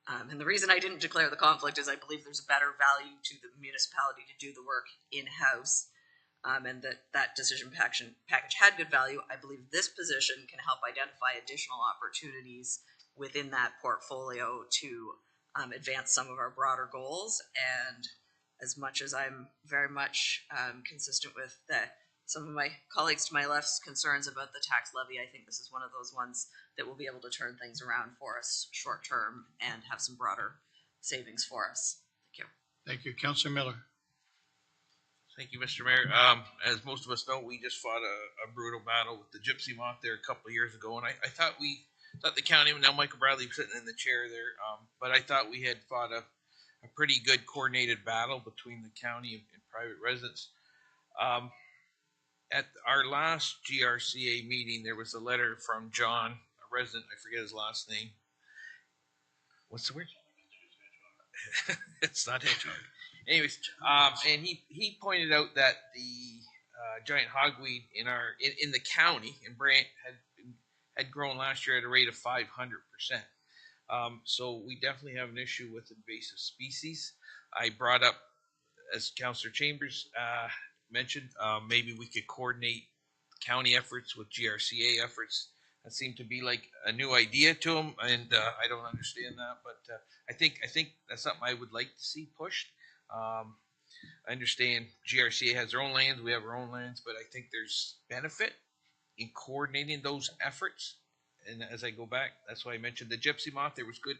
And the reason I didn't declare the conflict is I believe there's a better value to the municipality to do the work in-house, and that decision package had good value. I believe this position can help identify additional opportunities within that portfolio to advance some of our broader goals. And as much as I'm very much consistent with some of my colleagues to my left's concerns about the tax levy, I think this is one of those ones that will be able to turn things around for us short term and have some broader savings for us. Thank you. Thank you. Councillor Miller. Thank you, Mr. Mayor. As most of us know, we just fought a brutal battle with the gypsy moth there a couple of years ago, and I thought the county, now Michael Bradley was sitting in the chair there, but I thought we had fought a pretty good coordinated battle between the county and private residents. At our last GRCA meeting, there was a letter from John, a resident, I forget his last name. What's the word? It's not hedgehog. Anyways, and he pointed out that the giant hogweed in the county in Brant had grown last year at a rate of 500%. So we definitely have an issue with invasive species. I brought up, as Councillor Chambers mentioned, maybe we could coordinate county efforts with GRCA efforts. That seemed to be like a new idea to them, and I don't understand that, but I think that's something I would like to see pushed. I understand GRCA has their own lands, we have our own lands, but I think there's benefit in coordinating those efforts. And as I go back, that's why I mentioned the gypsy moth. There was good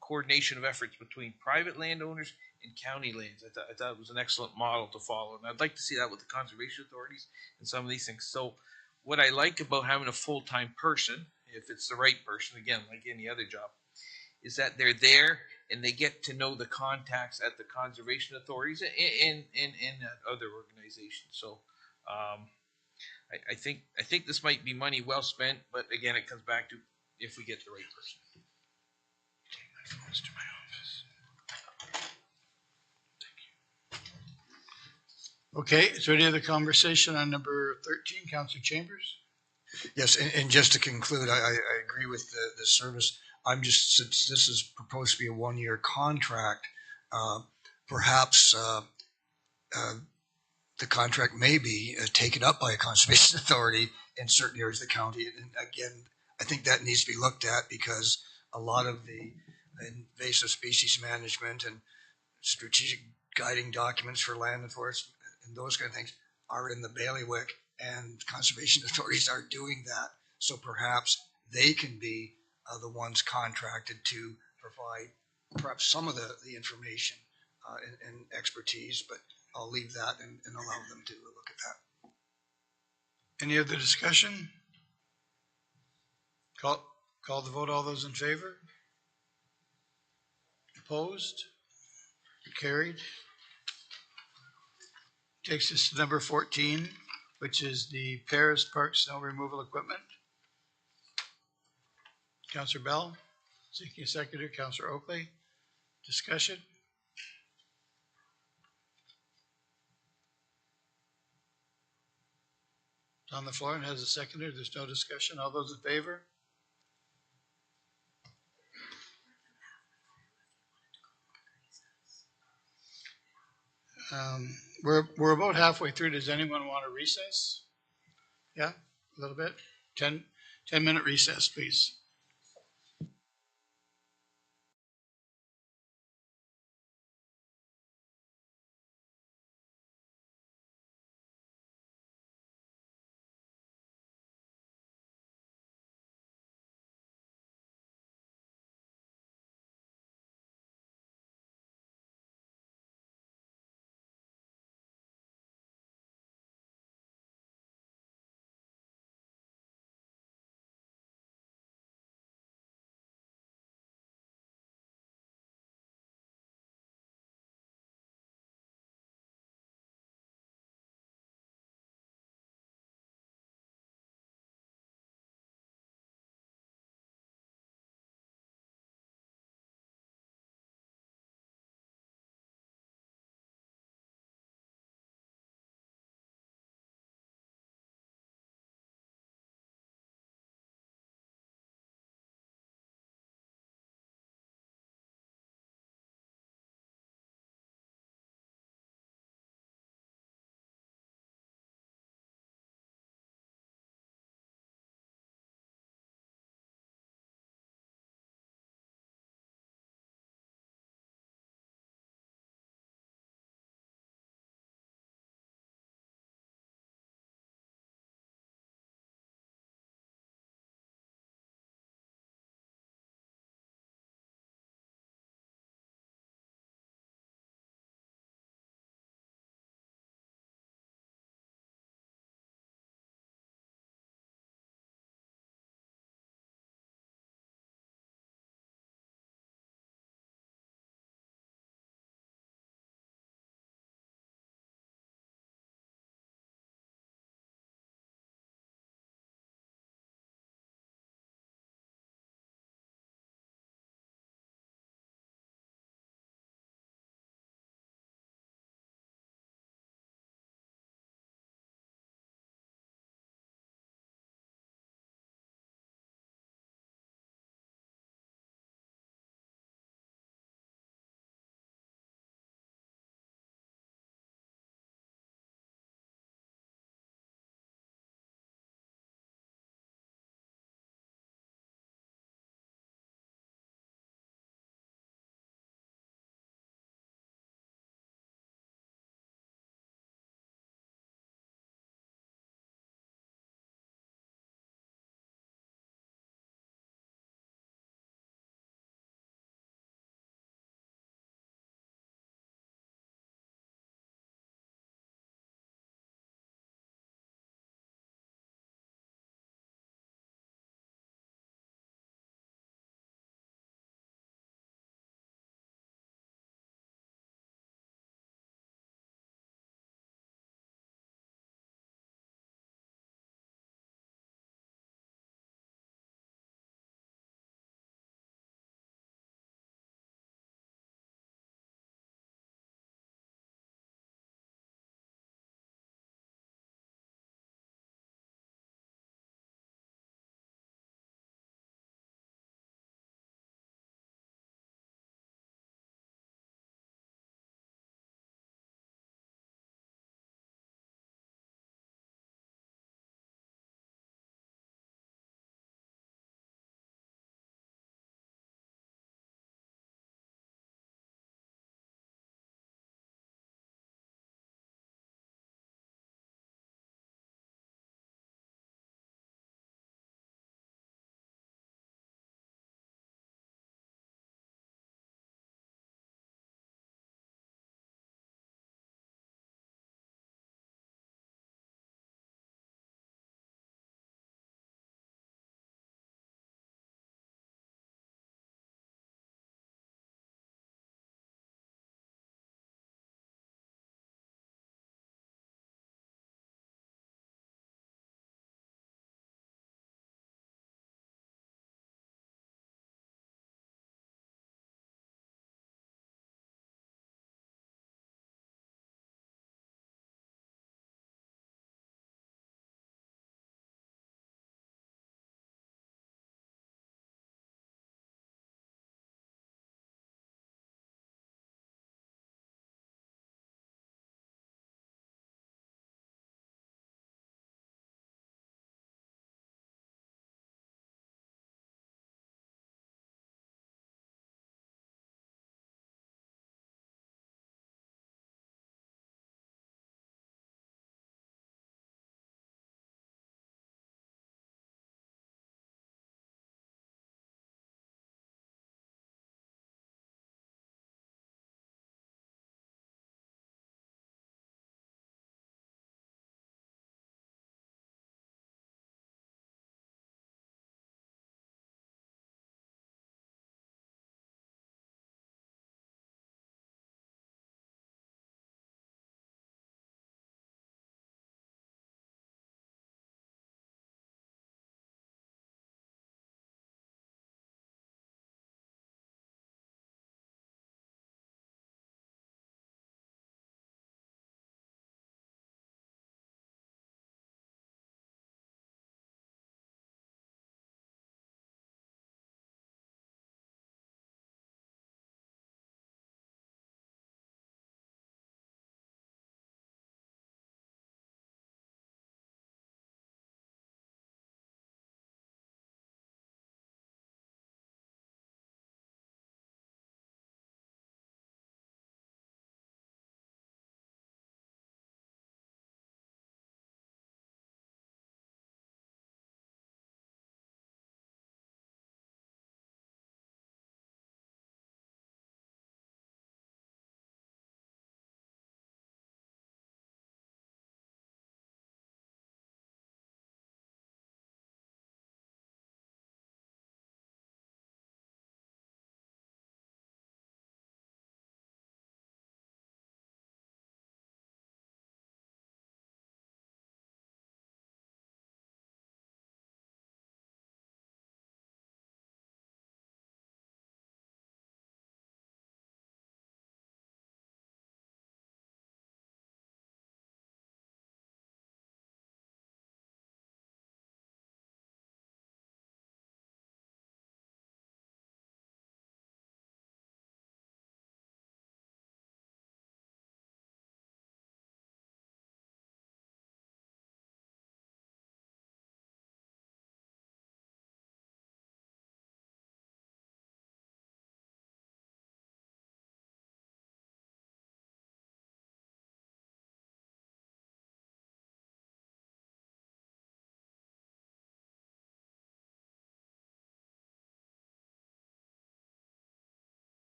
coordination of efforts between private landowners and county lands. I thought it was an excellent model to follow, and I'd like to see that with the conservation authorities and some of these things. So what I like about having a full-time person, if it's the right person, again, like any other job, is that they're there and they get to know the contacts at the conservation authorities and other organizations. So I think this might be money well spent, but again, it comes back to if we get the right person. Okay, is there any other conversation on number 13, Councillor Chambers? Yes, and just to conclude, I agree with the service. Since this is proposed to be a one-year contract, perhaps the contract may be taken up by a conservation authority in certain areas of the county. And again, I think that needs to be looked at, because a lot of the invasive species management and strategic guiding documents for land enforcement and those kind of things are in the bailiwick, and conservation authorities are doing that. So perhaps they can be the ones contracted to provide perhaps some of the information and expertise, but I'll leave that and allow them to look at that. Any other discussion? Call the vote. All those in favor? Opposed? Carried. Takes us to number 14, which is the Paris Park snow removal equipment. Councillor Bell, seeking a seconder. Councillor Oakley. Discussion? It's on the floor and has a seconder. There's no discussion. All those in favor? We're about halfway through. Does anyone want to recess? Yeah, a little bit. 10-minute recess, please.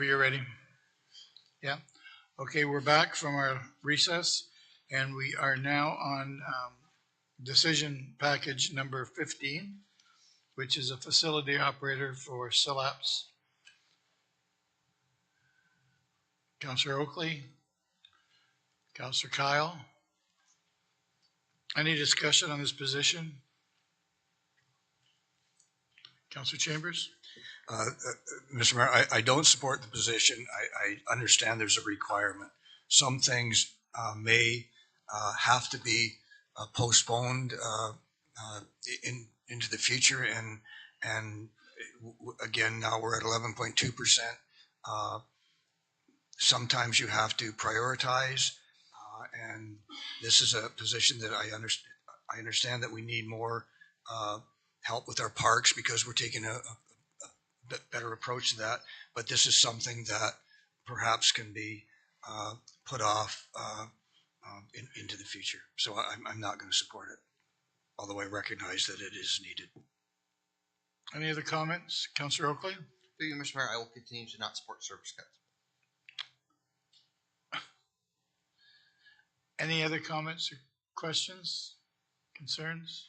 You're ready? Yeah. Okay, we're back from our recess, and we are now on decision package number 15, which is a facility operator for SILAPS. Councillor Oakley, Councillor Kyle. Any discussion on this position? Councillor Chambers? Mr. Mayor, I don't support the position. I understand there's a requirement. Some things may have to be postponed into the future, and again, now we're at 11.2%. Sometimes you have to prioritize, and this is a position that I understand that we need more help with our parks because we're taking a better approach to that. But this is something that perhaps can be put off into the future. So I'm not going to support it, although I recognize that it is needed. Any other comments? Councillor Oakley? Through you, Mr. Mayor, I will continue to not support service cuts. Any other comments or questions, concerns?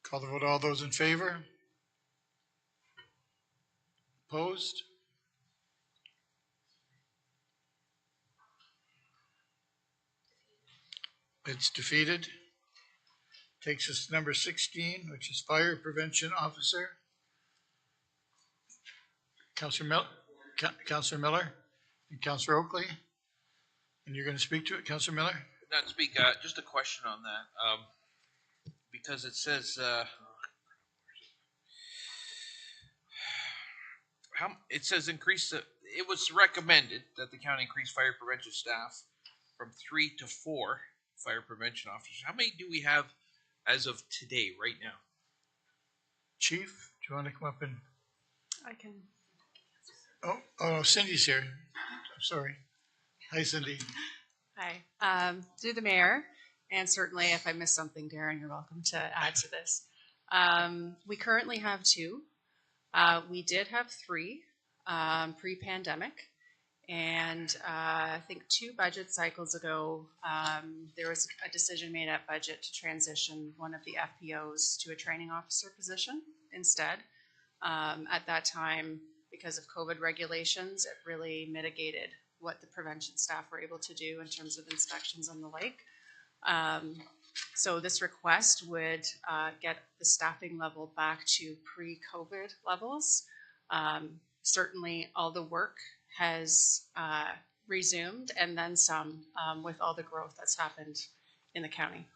Call the vote. All those in favor? Opposed? It's defeated. Takes us to number 16, which is Fire Prevention Officer. Councillor Miller and Councillor Oakley. And you're going to speak to it, Councillor Miller? Not speak, just a question on that. Because it says, increase the, it was recommended that the county increase fire prevention staff from 3 to 4 fire prevention officers. How many do we have as of today, right now? Chief, do you want to come up and? I can. Oh, Cindy's here. I'm sorry. Hi, Cindy. Hi. Through the mayor, and certainly if I missed something, Darren, you're welcome to add to this. We currently have 2. We did have 3 pre-pandemic, and I think 2 budget cycles ago, there was a decision made at budget to transition one of the FPOs to a training officer position instead. At that time, because of COVID regulations, it really mitigated what the prevention staff were able to do in terms of inspections and the like. So this request would get the staffing level back to pre-COVID levels. Certainly all the work has resumed and then some with all the growth that's happened in the county.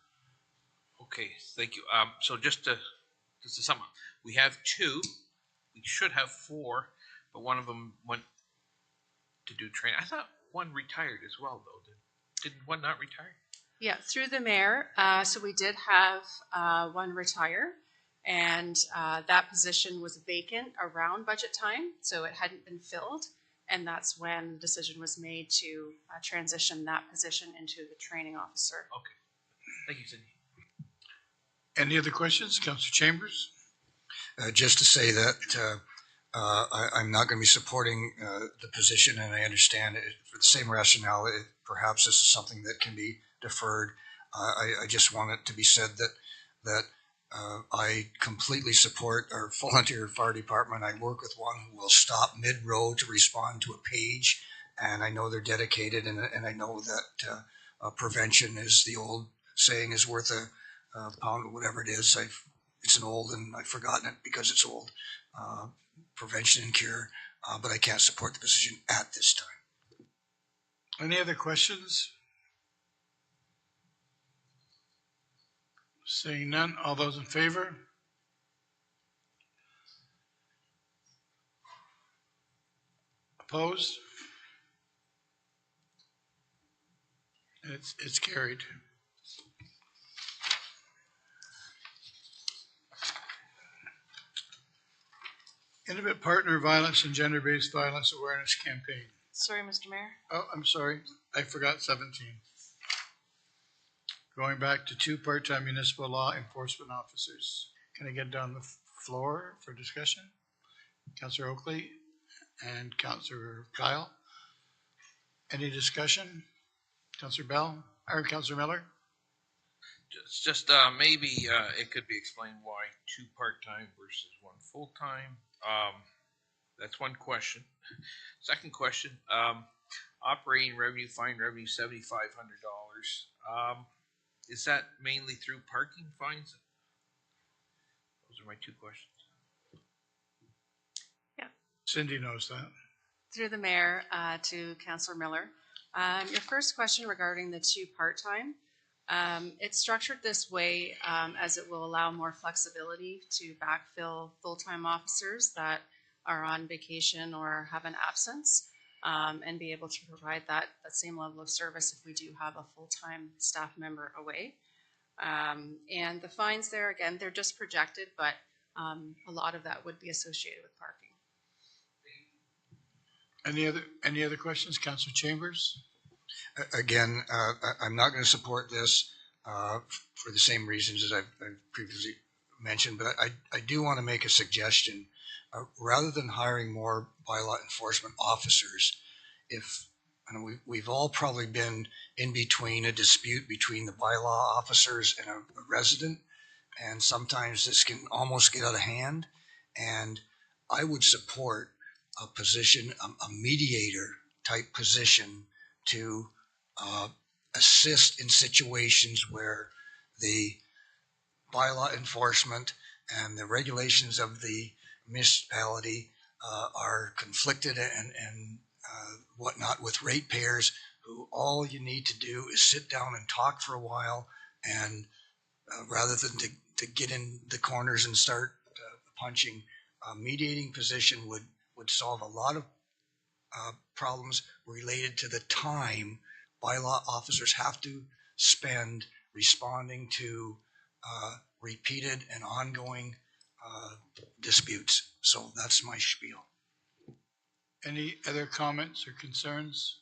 Okay, thank you. So just to sum up, we have 2, we should have 4, but one of them went to do training. I thought one retired as well, though. Did one not retire? Yeah, through the mayor. So we did have one retire, and that position was vacant around budget time, so it hadn't been filled. And that's when the decision was made to transition that position into the training officer. Okay. Thank you, Cindy. Any other questions? Councillor Chambers? Just to say that I'm not going to be supporting the position, and I understand it for the same rationale. Perhaps this is something that can be deferred. I just want it to be said that I completely support our volunteer fire department. I work with one who will stop mid-road to respond to a page, and I know they're dedicated, and I know that prevention, is the old saying, is worth a pound of whatever it is. It's an old, and I've forgotten it because it's old. Prevention and cure, but I can't support the position at this time. Any other questions? Seeing none, all those in favor? Opposed? It's carried. Intimate Partner Violence and Gender-Based Violence Awareness Campaign. Sorry, Mr. Mayor. Oh, I'm sorry. I forgot 17. Going back to 2 part-time municipal law enforcement officers. Can I get down the floor for discussion? Councillor Oakley and Councillor Kyle. Any discussion? Councillor Bell, or Councillor Miller? Just maybe it could be explained why 2 part-time versus 1 full-time. That's one question. Second question, operating revenue, fine revenue, $7,500. Is that mainly through parking fines? Those are my 2 questions. Cindy knows that. Through the mayor to Councillor Miller. Your first question regarding the 2 part-time, it's structured this way as it will allow more flexibility to backfill full-time officers that are on vacation or have an absence, and be able to provide that same level of service if we do have a full-time staff member away. And the fines there, again, they're just projected, but a lot of that would be associated with parking. Any other questions, Councillor Chambers? Again, I'm not going to support this for the same reasons as I've previously mentioned, but I do want to make a suggestion. Rather than hiring more bylaw enforcement officers, we've all probably been in between a dispute between the bylaw officers and a resident, and sometimes this can almost get out of hand. And I would support a position, a mediator type position to assist in situations where the bylaw enforcement and the regulations of the municipality are conflicted and whatnot with ratepayers, who all you need to do is sit down and talk for a while, and rather than to get in the corners and start punching, a mediating position would solve a lot of problems related to the time bylaw officers have to spend responding to repeated and ongoing disputes. So that's my spiel. Any other comments or concerns?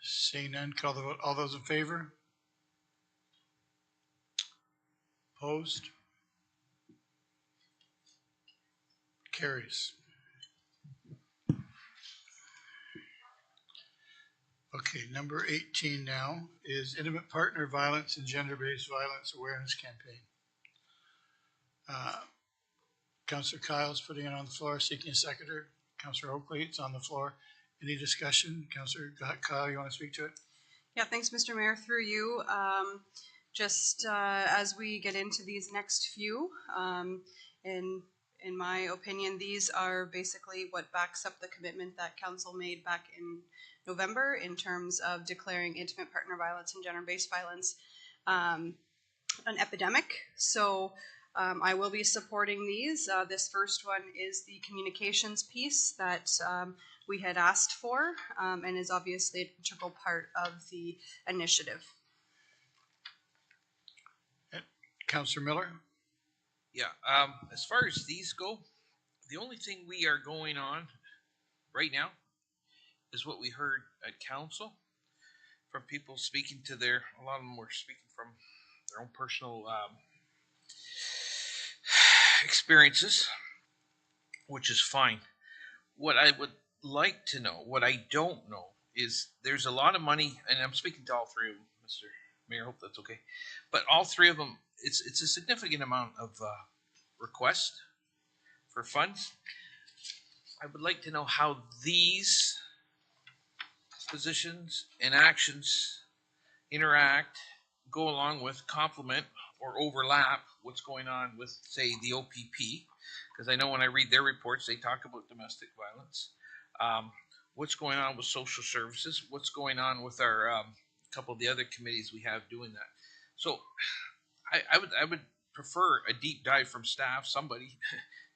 Seeing none, call the vote. All those in favor? Opposed? Carries. Okay, number 18 now is Intimate Partner Violence and Gender-Based Violence Awareness Campaign. Councillor Kyle's putting it on the floor, seeking a seconder. Councillor Oakley, it's on the floor. Any discussion? Councillor Kyle, you want to speak to it? Yeah, thanks, Mr. Mayor. Through you, just as we get into these next few, in my opinion, these are basically what backs up the commitment that council made back in November in terms of declaring intimate partner violence and gender-based violence an epidemic. So I will be supporting these. This first one is the communications piece that we had asked for, and is obviously an integral part of the initiative. Councillor Miller? Yeah, as far as these go, the only thing we are going on right now is what we heard at council from people speaking to a lot of them were speaking from their own personal experiences, which is fine. What I would like to know, what I don't know, is there's a lot of money, and I'm speaking to all 3 of them, Mr. Mayor, hope that's okay, but all 3 of them, it's a significant amount of request for funds. I would like to know how these positions and actions interact, go along with, complement, or overlap what's going on with, say, the OPP, because I know when I read their reports, they talk about domestic violence. What's going on with social services? What's going on with our couple of the other committees we have doing that? So I would prefer a deep dive from staff, somebody,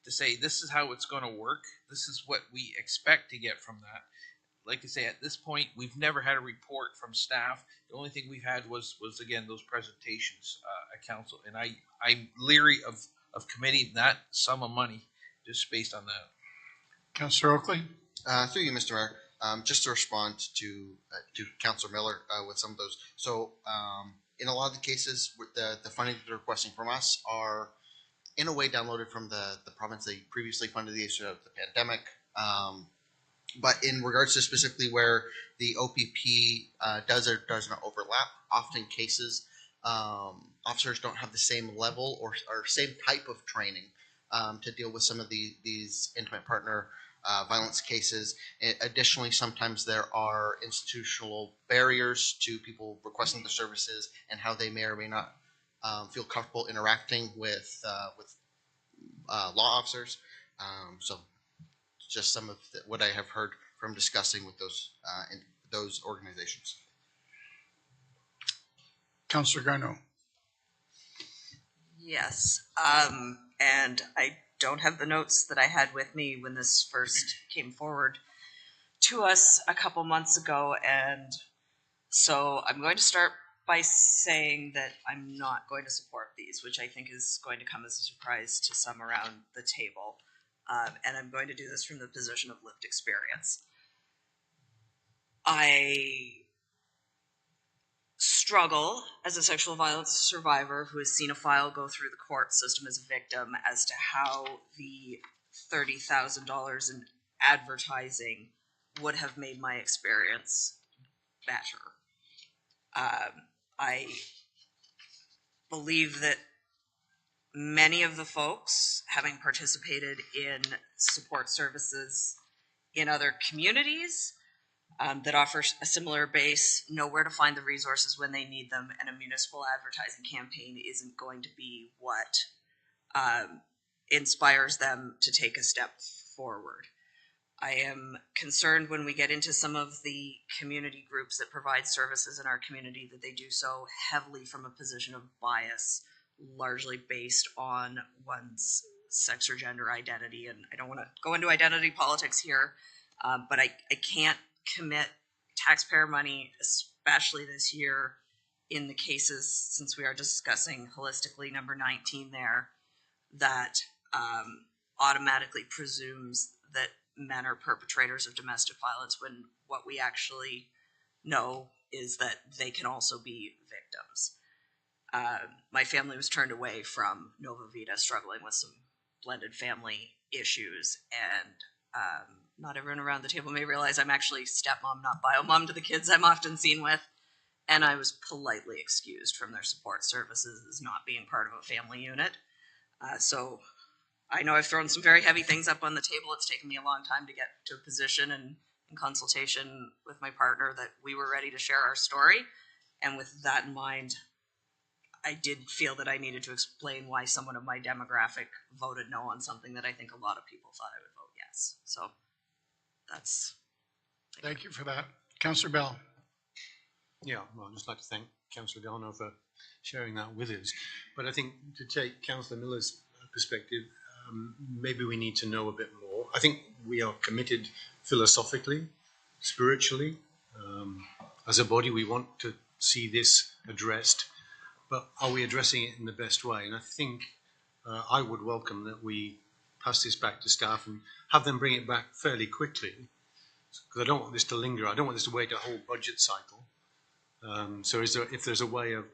to say this is how it's going to work. This is what we expect to get from that. Like I say, at this point, we've never had a report from staff. The only thing we've had was again, those presentations at council. And I'm leery of committing that sum of money just based on that. Councillor Oakley? Through you, Mr. Mayor, just to respond to Councillor Miller with some of those. So in a lot of the cases, with the funding that they're requesting from us are in a way downloaded from the province. They previously funded these throughout the pandemic. But in regards to specifically where the OPP does or does not overlap, often cases officers don't have the same level or same type of training to deal with some of these intimate partner violence cases. Additionally, sometimes there are institutional barriers to people requesting the services and how they may or may not feel comfortable interacting with law officers. So just some of what I have heard from discussing with those organizations. Councillor Garneau. Yes, and I don't have the notes that I had with me when this first came forward to us a couple months ago, and so I'm going to start by saying that I'm not going to support these, which I think is going to come as a surprise to some around the table. And I'm going to do this from the position of lived experience. I struggle as a sexual violence survivor who has seen a file go through the court system as a victim as to how the $30,000 in advertising would have made my experience better. I believe that many of the folks, having participated in support services in other communities that offer a similar base, know where to find the resources when they need them, and a municipal advertising campaign isn't going to be what inspires them to take a step forward. I am concerned when we get into some of the community groups that provide services in our community that they do so heavily from a position of bias, largely based on one's sex or gender identity. And I don't want to go into identity politics here, but I can't commit taxpayer money, especially this year in the cases, since we are discussing holistically number 19 there, that automatically presumes that men are perpetrators of domestic violence, when what we actually know is that they can also be victims. My family was turned away from Nova Vita, struggling with some blended family issues, and not everyone around the table may realize I'm actually stepmom, not biomom, to the kids I'm often seen with, and I was politely excused from their support services as not being part of a family unit. So I know I've thrown some very heavy things up on the table. It's taken me a long time to get to a position and in consultation with my partner that we were ready to share our story. And with that in mind, I did feel that I needed to explain why someone of my demographic voted no on something that I think a lot of people thought I would vote yes. So that's... Thank you for that. Councillor Bell. Yeah, well, I'd just like to thank Councillor Garneau for sharing that with us. But I think to take Councillor Miller's perspective, maybe we need to know a bit more. I think we are committed philosophically, spiritually. As a body, we want to see this addressed, but are we addressing it in the best way? And I think I would welcome that we pass this back to staff and have them bring it back fairly quickly, because I don't want this to linger. I don't want this to wait a whole budget cycle. So if there's a way of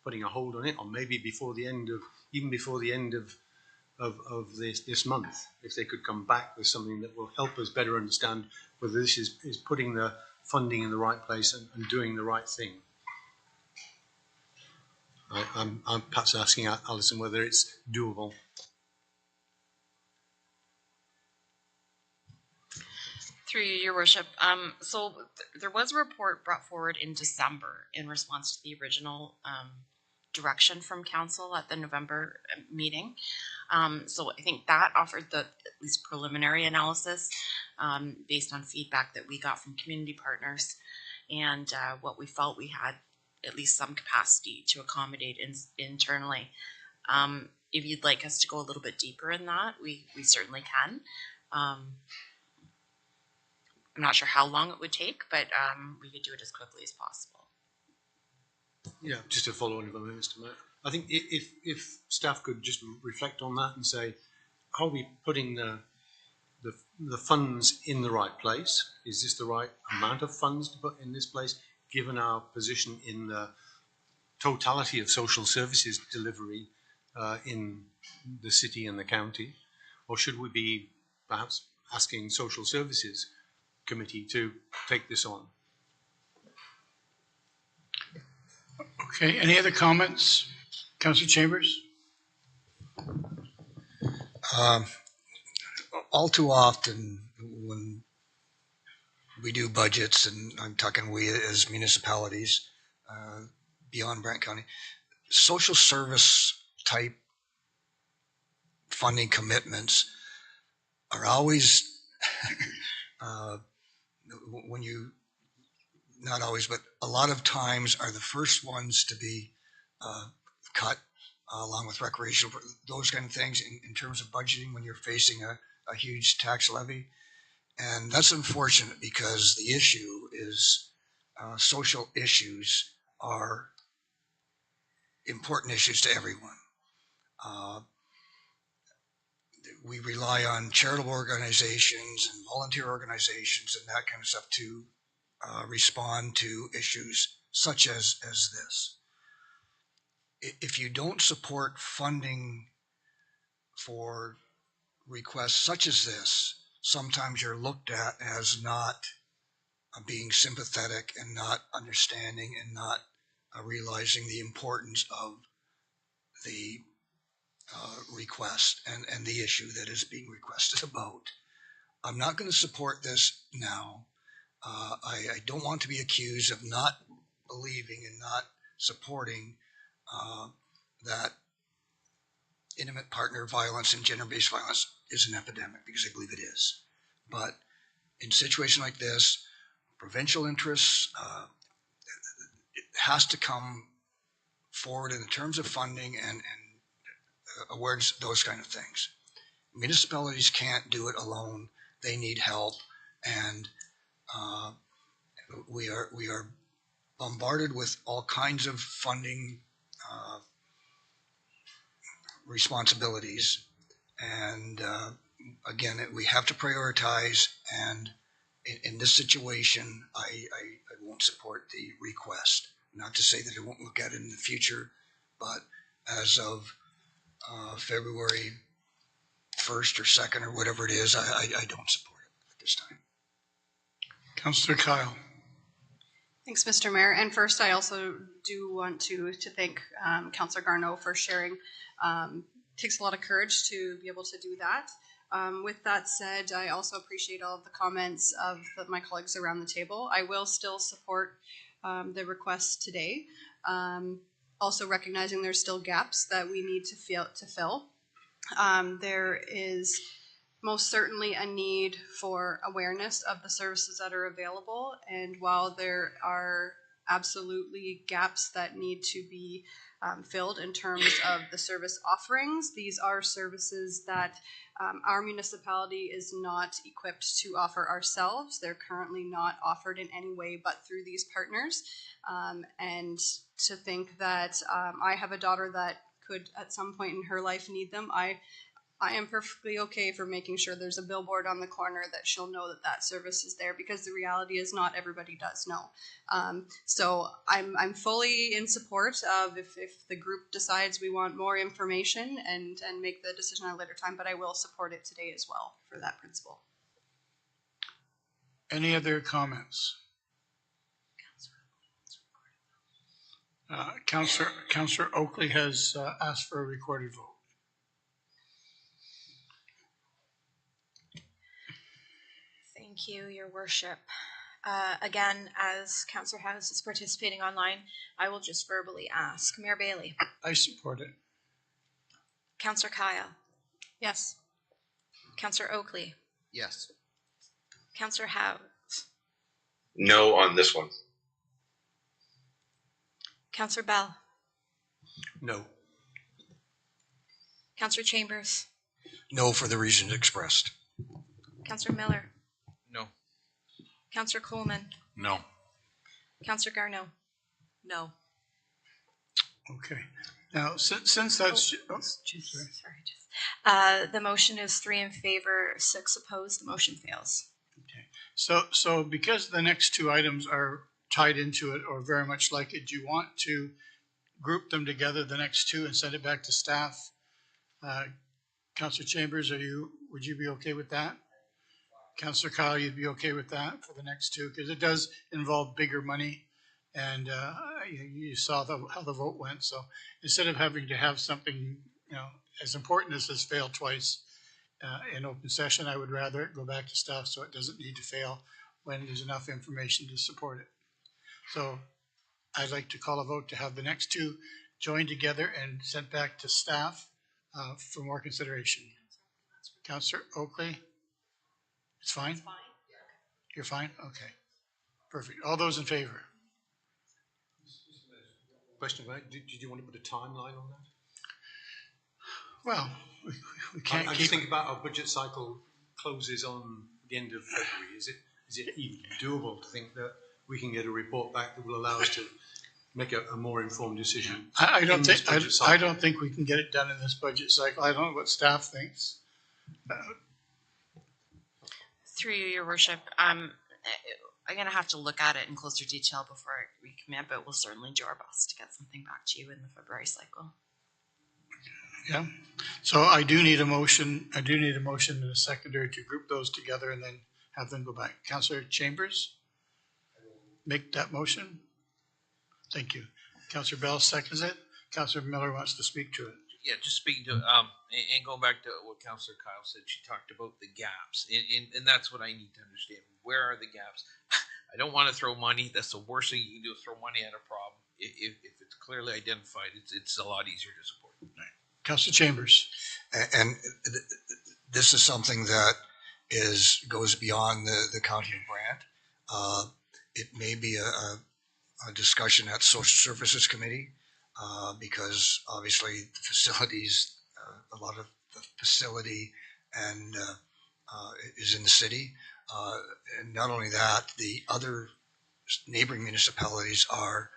putting a hold on it, or maybe before the end of, even before the end of this month, if they could come back with something that will help us better understand whether this is putting the funding in the right place and doing the right thing. I'm perhaps asking Alison whether it's doable. Through you, Your Worship. So there was a report brought forward in December in response to the original direction from Council at the November meeting. So I think that offered the at least preliminary analysis based on feedback that we got from community partners and what we felt we had at least some capacity to accommodate internally. If you'd like us to go a little bit deeper in that, we certainly can. I'm not sure how long it would take, but we could do it as quickly as possible. Yeah, just to follow on if I may, Mr. Mayor. I think if staff could just reflect on that and say, are we putting the funds in the right place? Is this the right amount of funds to put in this place, given our position in the totality of social services delivery in the city and the county? Or should we be perhaps asking Social Services Committee to take this on? Okay, any other comments? Councillor Chambers? All too often when we do budgets, and I'm talking we as municipalities beyond Brant County, social service type funding commitments are always, when you, not always, but a lot of times are the first ones to be cut, along with recreational, those kind of things in terms of budgeting when you're facing a huge tax levy. And that's unfortunate because the issue is social issues are important issues to everyone. We rely on charitable organizations and volunteer organizations and that kind of stuff to respond to issues such as this. If you don't support funding for requests such as this, sometimes you're looked at as not being sympathetic and not understanding and not realizing the importance of the request and the issue that is being requested about. I'm not going to support this now. I don't want to be accused of not believing and not supporting that intimate partner violence and gender-based violence is an epidemic, because I believe it is. But in situations like this, provincial interests, it has to come forward in terms of funding and awareness, those kind of things. Municipalities can't do it alone. They need help, and we are bombarded with all kinds of funding responsibilities, and again, we have to prioritize. And in this situation, I won't support the request. Not to say that I won't look at it in the future, but as of February 1st or 2nd or whatever it is, I don't support it at this time. Councillor Kyle. Thanks, Mr. Mayor. And first, I also do want to thank Councillor Garneau for sharing. Takes a lot of courage to be able to do that. With that said, I also appreciate all of the comments of my colleagues around the table. I will still support the request today. Also recognizing there's still gaps that we need to fill. There is most certainly a need for awareness of the services that are available. And while there are absolutely gaps that need to be filled in terms of the service offerings, these are services that our municipality is not equipped to offer ourselves. They're currently not offered in any way but through these partners. And to think that I have a daughter that could at some point in her life need them, I am perfectly okay for making sure there's a billboard on the corner that she'll know that that service is there, because the reality is not everybody does know. So I'm fully in support of if the group decides we want more information and make the decision at a later time, but I will support it today as well for that principle. Any other comments? Councillor Oakley has asked for a recorded vote. Thank you, Your Worship. Again, as Councillor House is participating online, I will just verbally ask. Mayor Bailey. I support it. Councillor Kyle. Yes. Councillor Oakley. Yes. Councillor House. No on this one. Councillor Bell. No. Councillor Chambers. No, for the reasons expressed. Councillor Miller. No. Councillor Coleman. No. Councillor Garneau. No. Okay. Now, since that's... The motion is 3 in favor, 6 opposed. The motion fails. Okay. So because the next two items are tied into it or very much like it, do you want to group them together, the next two, and send it back to staff. Councillor Chambers, would you be okay with that? Councillor Kyle, you'd be okay with that for the next two? Because it does involve bigger money, and you saw how the vote went. So instead of having to have something, as important as this failed twice in open session, I would rather it go back to staff so it doesn't need to fail when there's enough information to support it. So I'd like to call a vote to have the next two joined together and sent back to staff for more consideration. Councillor Oakley? It's fine? It's fine. You're fine? Okay. Perfect. All those in favor? Question, right? Did you want to put a timeline on that? Well, we can't I keep... just think about our budget cycle closes on the end of February. Is it even doable to think that we can get a report back that will allow us to make a more informed decision? I don't think we can get it done in this budget cycle. I don't know what staff thinks. Through you, Your Worship, I'm going to have to look at it in closer detail before I recommit, but we'll certainly do our best to get something back to you in the February cycle. Yeah. So I do need a motion. I do need a motion and a seconder to group those together and then have them go back. Councillor Chambers, make that motion. Thank you. Councillor Bell seconds it. Councillor Miller wants to speak to it. Yeah, just speaking to and going back to what Councillor Kyle said, she talked about the gaps, and that's what I need to understand. Where are the gaps? I don't want to throw money. That's the worst thing you can do, is throw money at a problem. If it's clearly identified, it's a lot easier to support. Right. Councillor Chambers. And this is something that goes beyond the county of Brant. It may be a discussion at Social Services Committee. Because obviously the facilities, a lot of the facility and is in the city. And not only that, the other neighboring municipalities are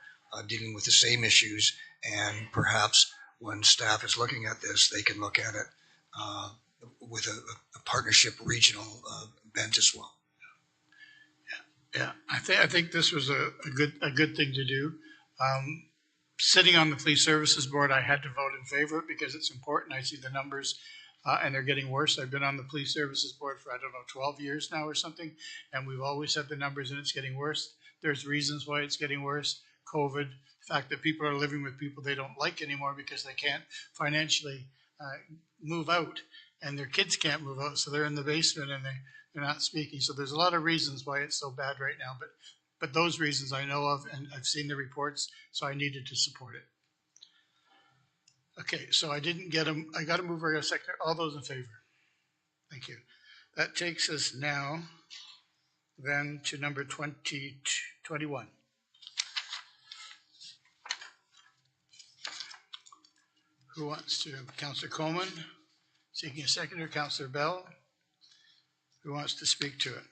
dealing with the same issues, and perhaps when staff is looking at this, they can look at it with a partnership regional bent as well. Yeah, I think this was a good thing to do. Sitting on the Police Services Board, I had to vote in favor because it's important. I see the numbers and they're getting worse. I've been on the Police Services Board for, 12 years now or something, and we've always had the numbers and it's getting worse. There's reasons why it's getting worse. COVID, the fact that people are living with people they don't like anymore because they can't financially move out, and their kids can't move out, so they're in the basement and they're not speaking. So there's a lot of reasons why it's so bad right now, but those reasons I know of, and I've seen the reports, so I needed to support it. Okay, so I didn't get them. I got to move. I got a second. All those in favor? Thank you. That takes us now then to number 21. Who wants to? Councillor Coleman, seeking a seconder. Councillor Bell, who wants to speak to it?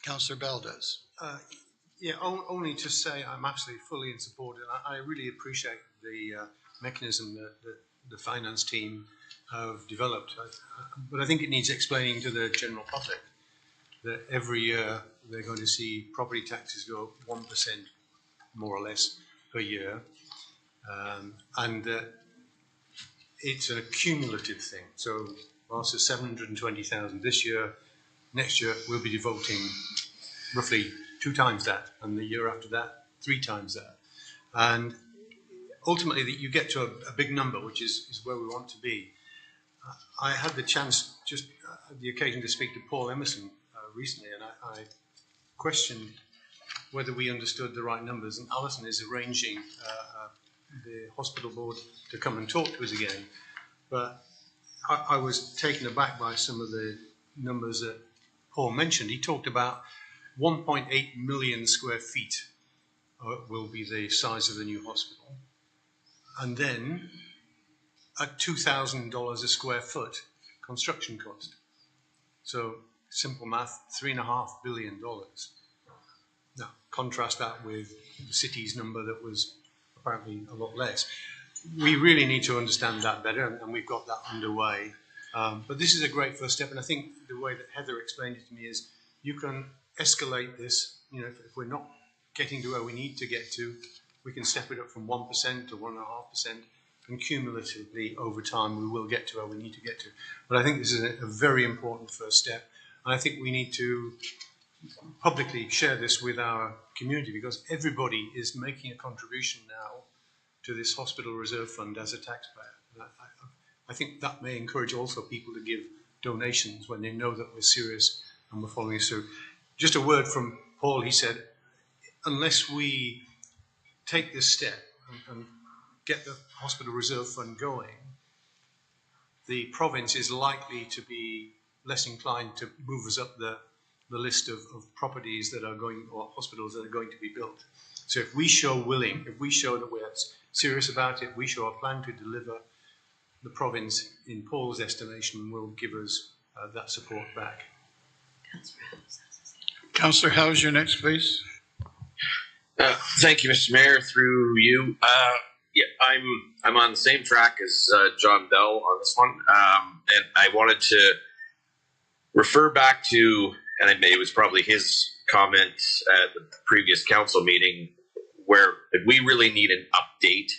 Councillor Bell does. Yeah, only to say I'm absolutely fully in support, and I really appreciate the mechanism that the finance team have developed. But I think it needs explaining to the general public that every year they're going to see property taxes go up 1% more or less per year, and it's a cumulative thing. So whilst it's 720,000 this year, next year we'll be devoting roughly 2 times that, and the year after that 3 times that, and ultimately that you get to a big number, which is where we want to be. I had the chance, just the occasion, to speak to Paul Emerson recently, and I questioned whether we understood the right numbers, and Alison is arranging the hospital board to come and talk to us again, but I was taken aback by some of the numbers that Paul mentioned. He talked about 1.8 million square feet will be the size of the new hospital. And then at $2,000 a square foot construction cost. So simple math, $3.5 billion. Now contrast that with the city's number that was apparently a lot less. We really need to understand that better, and we've got that underway. But this is a great first step, and I think the way that Heather explained it to me is you can escalate this. You know, if we're not getting to where we need to get to, we can step it up from 1% to 1.5%, and cumulatively over time we will get to where we need to get to. But I think this is a very important first step, and I think we need to publicly share this with our community, because everybody is making a contribution now to this hospital reserve fund as a taxpayer. And I think that may encourage also people to give donations when they know that we're serious and we're following through. Just a word from Paul. He said, unless we take this step and get the hospital reserve fund going, the province is likely to be less inclined to move us up the list of properties that are going, or hospitals that are going to be built. So if we show that we're serious about it, we show a plan to deliver, the province, in Paul's estimation, will give us that support back. Councillor Howes, your next, please. Thank you, Mr. Mayor. Through you, yeah, I'm on the same track as John Bell on this one, and I wanted to refer back to, and it was probably his comment at the previous council meeting, where we really need an update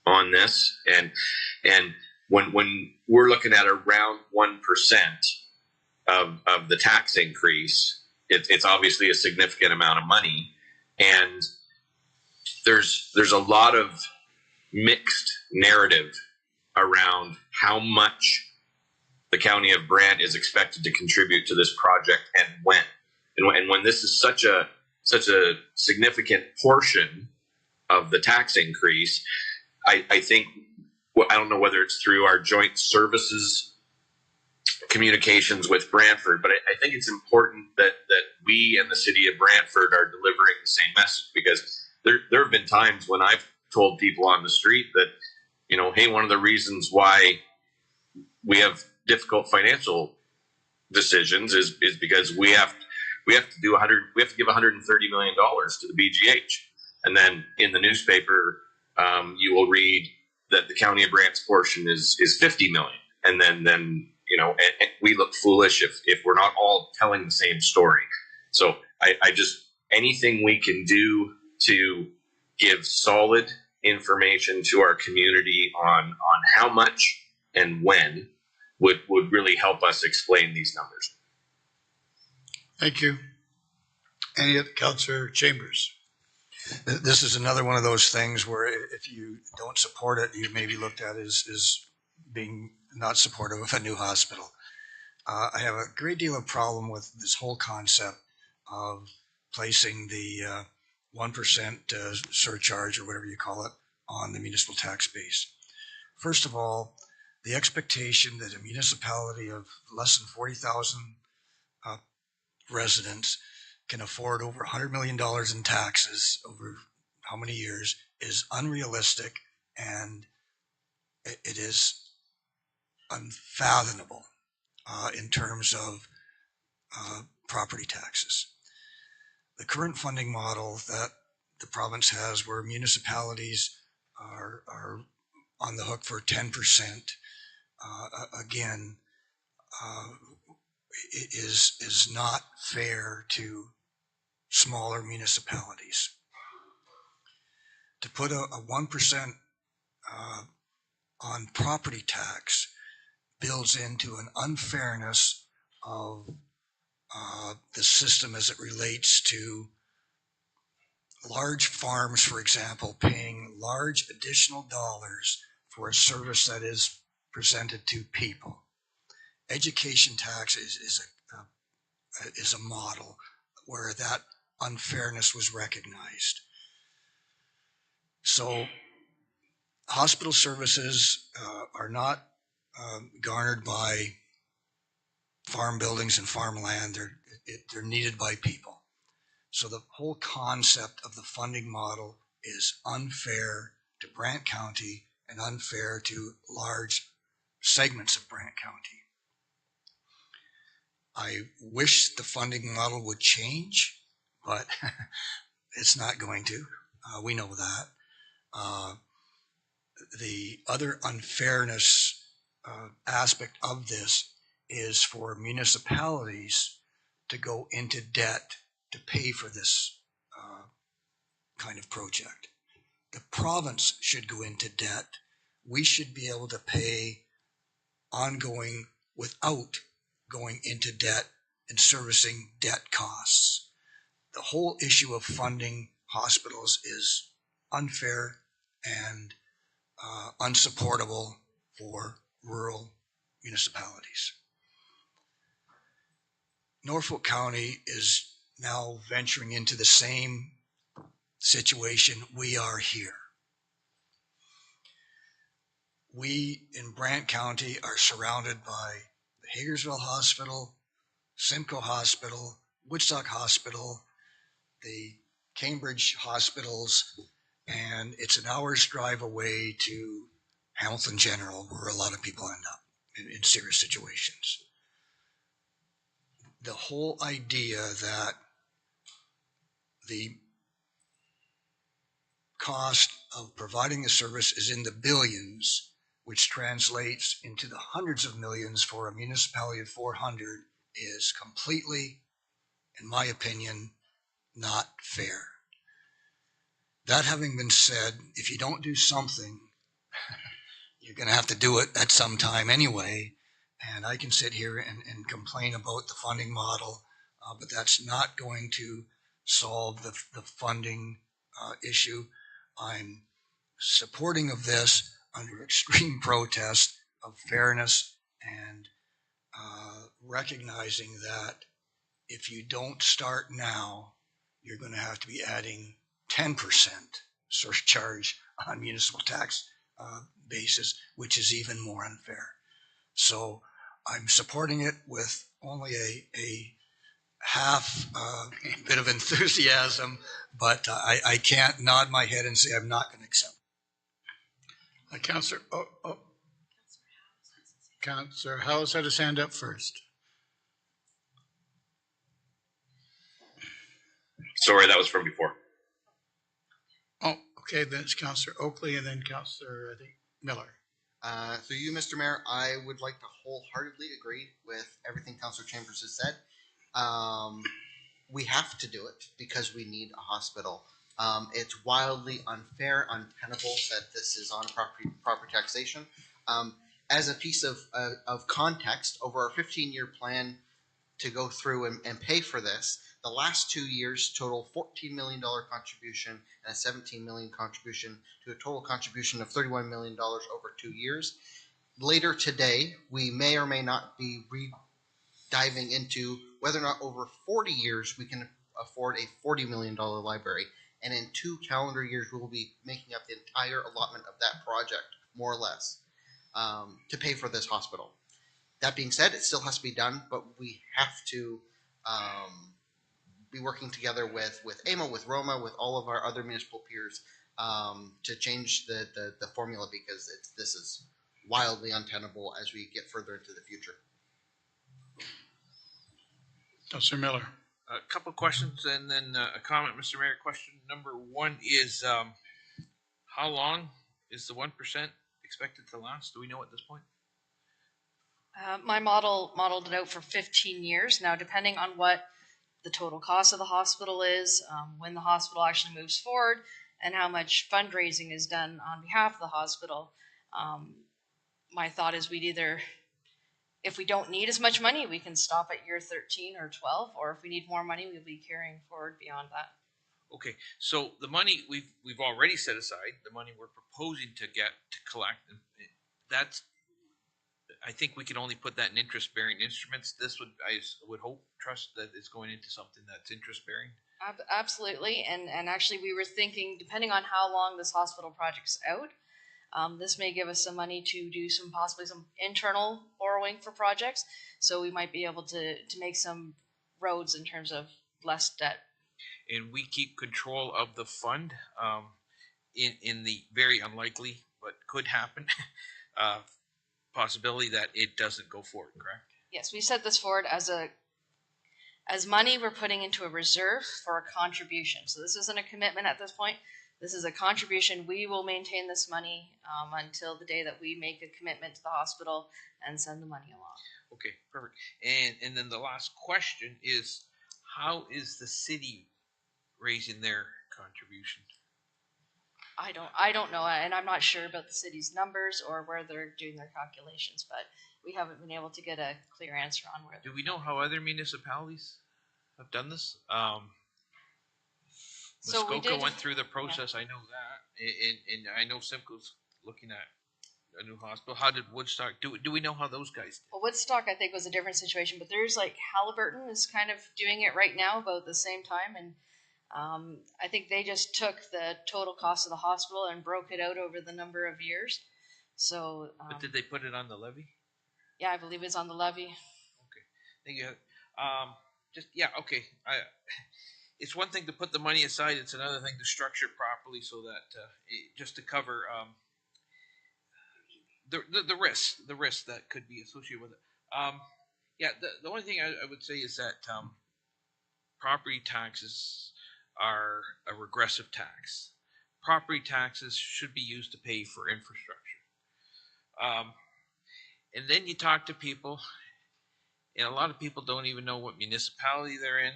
on this, and when we're looking at around 1% of the tax increase, it's obviously a significant amount of money, and there's a lot of mixed narrative around how much the County of Brant is expected to contribute to this project and when. And when this is such a significant portion of the tax increase, I think, I don't know whether it's through our joint services communications with Brantford, but I think it's important that we and the city of Brantford are delivering the same message, because there have been times when I've told people on the street that, you know, hey, one of the reasons why we have difficult financial decisions is because we have to give $130 million to the BGH, and then in the newspaper you will read that the County of Brant's portion is $50 million, and then you know, and we look foolish if we're not all telling the same story. So I just, anything we can do to give solid information to our community on how much and when would really help us explain these numbers. Thank you. Any other? Councillor Chambers. This is another one of those things where if you don't support it, you may be looked at as being not supportive of a new hospital. I have a great deal of problem with this whole concept of placing the 1% surcharge, or whatever you call it, on the municipal tax base. First of all, the expectation that a municipality of less than 40,000 residents can afford over $100 million in taxes over how many years is unrealistic, and it is unfathomable in terms of property taxes. The current funding model that the province has, where municipalities are on the hook for 10%, again, is not fair to smaller municipalities. To put a 1% on property tax builds into an unfairness of the system as it relates to large farms, for example, paying large additional dollars for a service that is presented to people. Education tax is a model where that unfairness was recognized. So hospital services are not garnered by farm buildings and farmland. They're needed by people. So the whole concept of the funding model is unfair to Brant County and unfair to large segments of Brant County. I wish the funding model would change, but it's not going to. We know that. The other unfairness aspect of this is for municipalities to go into debt to pay for this kind of project. the province should go into debt. We should be able to pay ongoing without going into debt and servicing debt costs. The whole issue of funding hospitals is unfair and unsupportable for rural municipalities. Norfolk County is now venturing into the same situation we are here. We in Brant County are surrounded by the Hagersville Hospital, Simcoe Hospital, Woodstock Hospital, the Cambridge hospitals, and it's an hour's drive away to Hamilton General, where a lot of people end up in serious situations. The whole idea that the cost of providing the service is in the billions, which translates into the hundreds of millions for a municipality of 400, is completely, in my opinion, not fair. That having been said, if you don't do something, you're going to have to do it at some time anyway. And I can sit here and complain about the funding model, but that's not going to solve the funding issue. I'm supporting of this under extreme protest of fairness and recognizing that if you don't start now, you're going to have to be adding 10% surcharge on municipal tax basis, which is even more unfair. So I'm supporting it with only a half bit of enthusiasm, but I can't nod my head and say I'm not going to accept. Councillor Howes had his hand up first. Sorry, that was from before. Oh, okay, then it's Councillor Oakley and then Councillor, I think, Miller. Through you, Mr. Mayor, I would like to wholeheartedly agree with everything Councillor Chambers has said. We have to do it because we need a hospital. It's wildly unfair, untenable that this is on proper taxation. As a piece of context, over our 15-year plan to go through and pay for this, the last 2 years total $14 million contribution and a $17 million contribution to a total contribution of $31 million over 2 years. Later today, we may or may not be diving into whether or not over 40 years we can afford a $40 million library. And in 2 calendar years, we will be making up the entire allotment of that project, more or less, to pay for this hospital. That being said, it still has to be done, but we have to be working together with AMO, with Roma, with all of our other municipal peers to change the formula, because this is wildly untenable as we get further into the future. Councillor Miller. A couple of questions and then a comment, Mr. Mayor. Question number 1 is how long is the 1% expected to last? Do we know at this point? My modeled it out for 15 years. Now, depending on what the total cost of the hospital is, when the hospital actually moves forward, and how much fundraising is done on behalf of the hospital, my thought is we'd either, if we don't need as much money, we can stop at year 13 or 12, or if we need more money, we'll be carrying forward beyond that. Okay, so the money we've already set aside, the money we're proposing to collect, that's, I think we can only put that in interest-bearing instruments. This would, I would hope, trust that it's going into something that's interest-bearing. Absolutely, and actually we were thinking, depending on how long this hospital project's out, this may give us some money to do possibly some internal borrowing for projects. So we might be able to make some roads in terms of less debt. And we keep control of the fund in the very unlikely, but could happen, possibility that it doesn't go forward, correct? Yes, we set this forward as money we're putting into a reserve for a contribution. So this isn't a commitment at this point. This is a contribution. We will maintain this money until the day that we make a commitment to the hospital and send the money along. Okay, perfect. And then the last question is, how is the city raising their contribution? I don't know, and I'm not sure about the city's numbers or where they're doing their calculations, but we haven't been able to get a clear answer on where. Do we know how other municipalities have done this? So we Muskoka did- went through the process, I know that, and I know Simcoe's looking at a new hospital. How did Woodstock, do we know how those guys did? Well, Woodstock, I think, was a different situation, but there's like Halliburton is kind of doing it right now about the same time, and I think they just took the total cost of the hospital and broke it out over the number of years. So, But did they put it on the levy? yeah, I believe it's on the levy. Thank you. Okay. It's one thing to put the money aside. It's another thing to structure it properly so that just to cover the risks that could be associated with it. The only thing I would say is that property taxes are a regressive tax. Property taxes should be used to pay for infrastructure. And then you talk to people, and a lot of people don't even know what municipality they're in.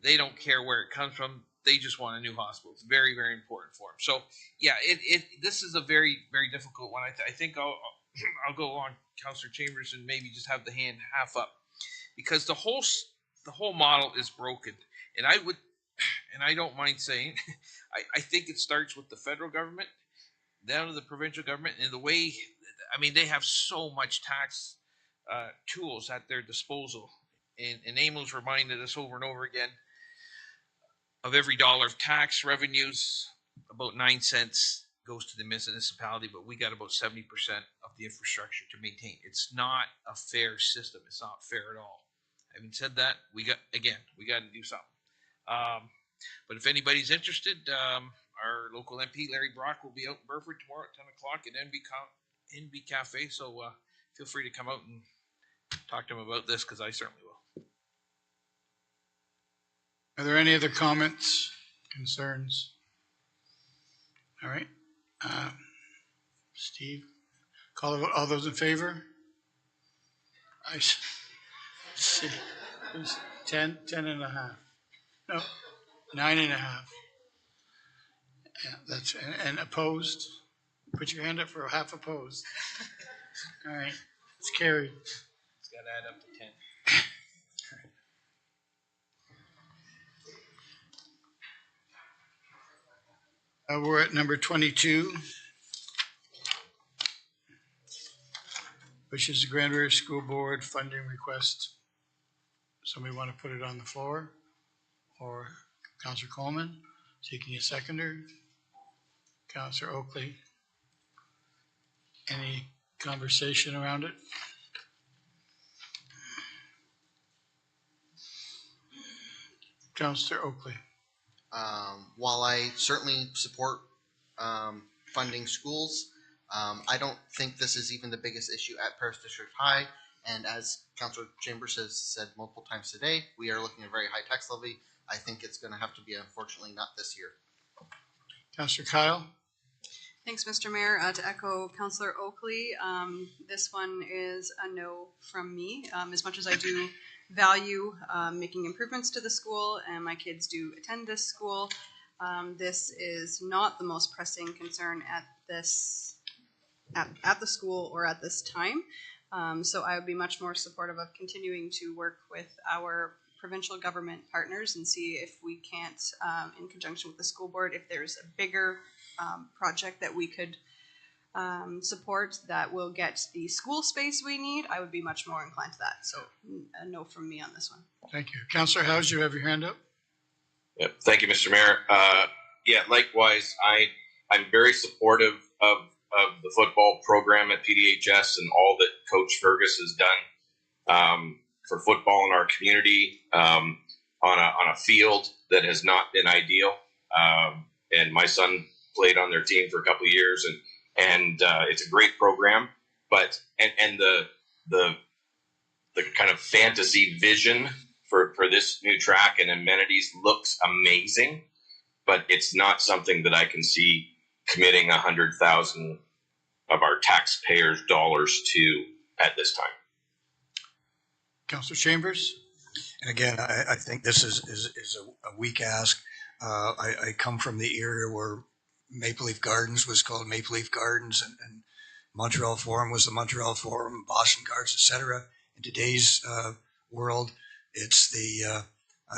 They don't care where it comes from. They just want a new hospital. It's very, very important for them. So, yeah, this is a very, very difficult one. I think I'll go along, Councillor Chambers, and maybe just have the hand half up, because the whole model is broken. And I don't mind saying, I think it starts with the federal government, down to the provincial government, and the way, they have so much tax tools at their disposal. And Emil's reminded us over and over again, of every dollar of tax revenues, about 9 cents goes to the municipality, but we got about 70% of the infrastructure to maintain. It's not a fair system. It's not fair at all. Having said that, we got to do something. But if anybody's interested, our local MP, Larry Brock, will be out in Burford tomorrow at 10 o'clock at NB Cafe. So feel free to come out and talk to him about this, because I certainly will. Are there any other comments, concerns? All right. Steve, call the vote. All those in favor? I see. It was 10 and a half. No, 9 and a half. Yeah, that's, and opposed? Put your hand up for a half opposed. All right, it's carried. It's got to add up to 10. We're at number 22, which is the Grand River School Board funding request. Somebody want to put it on the floor? Or Councillor Coleman, taking a seconder? Councillor Oakley? Any conversation around it? Councillor Oakley. While I certainly support funding schools, I don't think this is even the biggest issue at Paris District High. And as Councillor Chambers has said multiple times today, we are looking at a very high tax levy. I think it's going to have to be, unfortunately, not this year. Councillor Kyle. Thanks, Mr. Mayor. To echo Councillor Oakley, this one is a no from me. As much as I do value making improvements to the school, and my kids do attend this school, this is not the most pressing concern at the school or at this time. So I would be much more supportive of continuing to work with our provincial government partners and see if we can't, in conjunction with the school board, if there's a bigger project that we could support that will get the school space we need. I would be much more inclined to that. So a no from me on this one. Thank you. Councillor Howes, you have your hand up. Yep. Thank you, Mr. Mayor. Likewise, I'm very supportive of the football program at PDHS and all that Coach Fergus has done for football in our community on a field that has not been ideal. And my son played on their team for a couple of years, and it's a great program. But and the kind of fantasy vision for this new track and amenities looks amazing, but it's not something that I can see committing 100,000 of our taxpayers' dollars to at this time. Councillor Chambers. And again, I think this is a weak ask. I come from the area where Maple Leaf Gardens was called Maple Leaf Gardens, and Montreal Forum was the Montreal Forum, Boston Gardens, etc. In today's world, it's the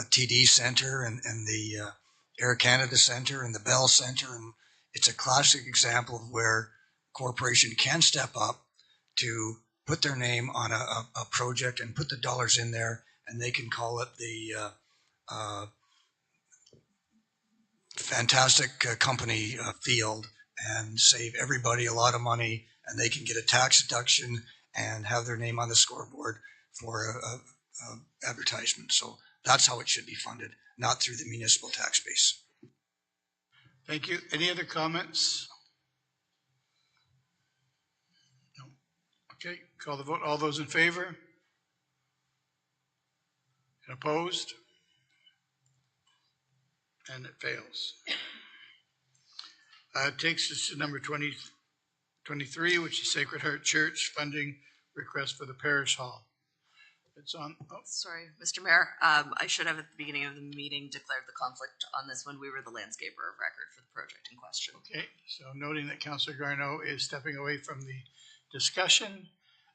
TD Center and the Air Canada Center and the Bell Center, and it's a classic example of where corporation can step up to put their name on a project and put the dollars in there, and they can call it the fantastic company field and save everybody a lot of money, and they can get a tax deduction and have their name on the scoreboard for a advertisement. So that's how it should be funded, not through the municipal tax base. Thank you. Any other comments? No. Okay, call the vote. All those in favor? And opposed? And it fails. It takes us to number 23, which is Sacred Heart Church funding request for the parish hall. It's on. Oh. Sorry, Mr. Mayor. I should have at the beginning of the meeting declared the conflict on this one. We were the landscaper of record for the project in question. Okay, so noting that Councillor Garneau is stepping away from the discussion,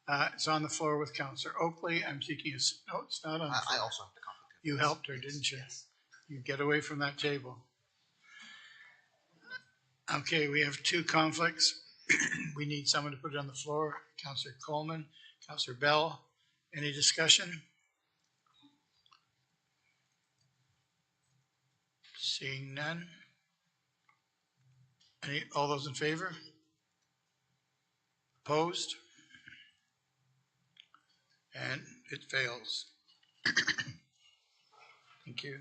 it's on the floor with Councillor Oakley. I'm seeking a, no, it's not on the floor. I also have the conflict. You helped her, didn't you? Yes. You get away from that table. Okay, we have two conflicts. We need someone to put it on the floor. Councillor Coleman, Councillor Bell. Any discussion? Seeing none. All those in favor? Opposed? And it fails. Thank you.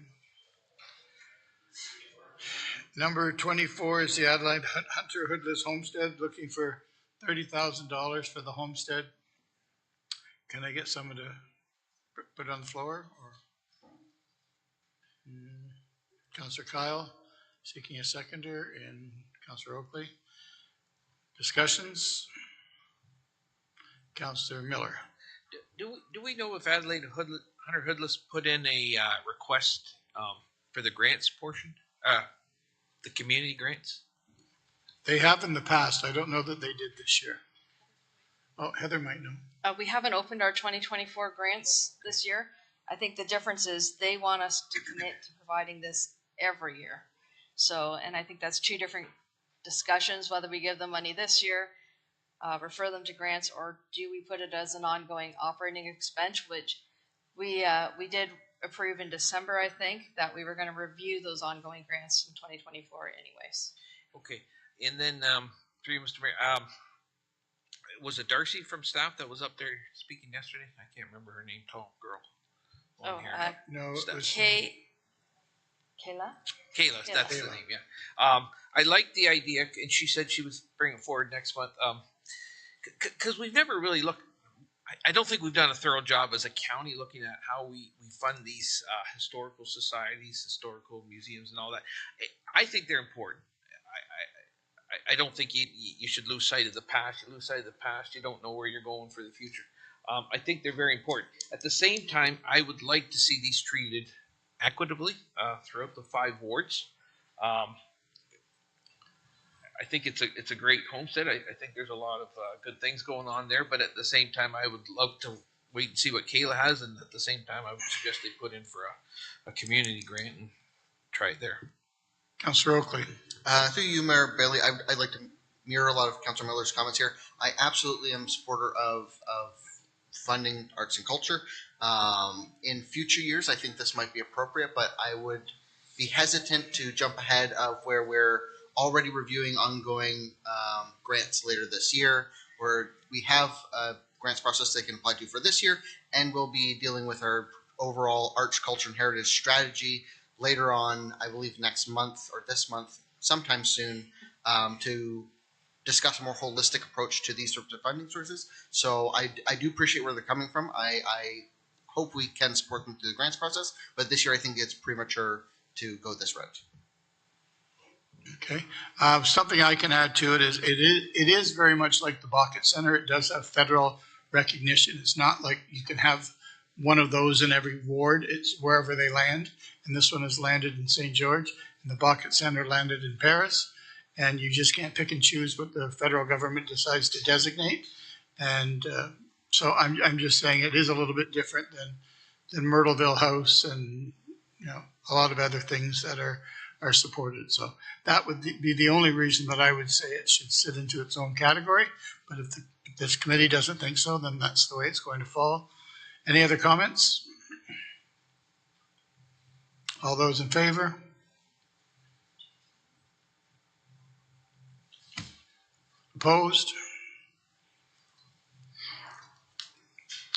Number 24 is the Adelaide Hunter Hoodless Homestead, looking for $30,000 for the homestead. Can I get someone to put it on the floor? Or Councillor Kyle, seeking a seconder, and Councillor Oakley. Discussions? Councillor Miller. Do we know if Adelaide Hunter Hoodless put in a request for the grants portion? The community grants? They have in the past. I don't know that they did this year. Oh, Heather might know. We haven't opened our 2024 grants this year. I think the difference is they want us to commit to providing this every year. So, and I think that's two different discussions, whether we give them money this year, refer them to grants, or do we put it as an ongoing operating expense, which we did approve in December, I think, that we were going to review those ongoing grants in 2024 anyways. Okay, and then through you, Mr. Mayor, was it Darcy from staff that was up there speaking yesterday? I can't remember her name. Tall girl. No, it was Kayla. Kayla, that's the name. Yeah. I like the idea, and she said she was bringing it forward next month. Because we've never really looked. I don't think we've done a thorough job as a county looking at how we fund these historical societies, historical museums, and all that. I think they're important. I don't think you should lose sight of the past. You lose sight of the past, you don't know where you're going for the future. I think they're very important. At the same time, I would like to see these treated equitably throughout the 5 wards. I think it's a great homestead. I think there's a lot of good things going on there, but at the same time, I would love to wait and see what Kayla has, and at the same time, I would suggest they put in for a community grant and try it there. Councillor Oakley. Through you, Mayor Bailey, I'd like to mirror a lot of Councillor Miller's comments here. I absolutely am a supporter of funding arts and culture. In future years, I think this might be appropriate, but I would be hesitant to jump ahead of where we're already reviewing ongoing grants later this year, where we have a grants process they can apply to for this year, and we'll be dealing with our overall arts, culture, and heritage strategy later on, I believe next month or this month, sometime soon, to discuss a more holistic approach to these sorts of funding sources. So I do appreciate where they're coming from. I hope we can support them through the grants process, but this year I think it's premature to go this route. Okay. Something I can add to it is very much like the Bucket Center. It does have federal recognition. It's not like you can have one of those in every ward. It's wherever they land. And this one has landed in St. George, and the Bucket Center landed in Paris. and you just can't pick and choose what the federal government decides to designate. And so I'm just saying it is a little bit different than Myrtleville House and, you know, a lot of other things that are supported. So that would be the only reason that I would say it should sit into its own category. But if this committee doesn't think so, then that's the way it's going to fall. Any other comments? All those in favor? Opposed?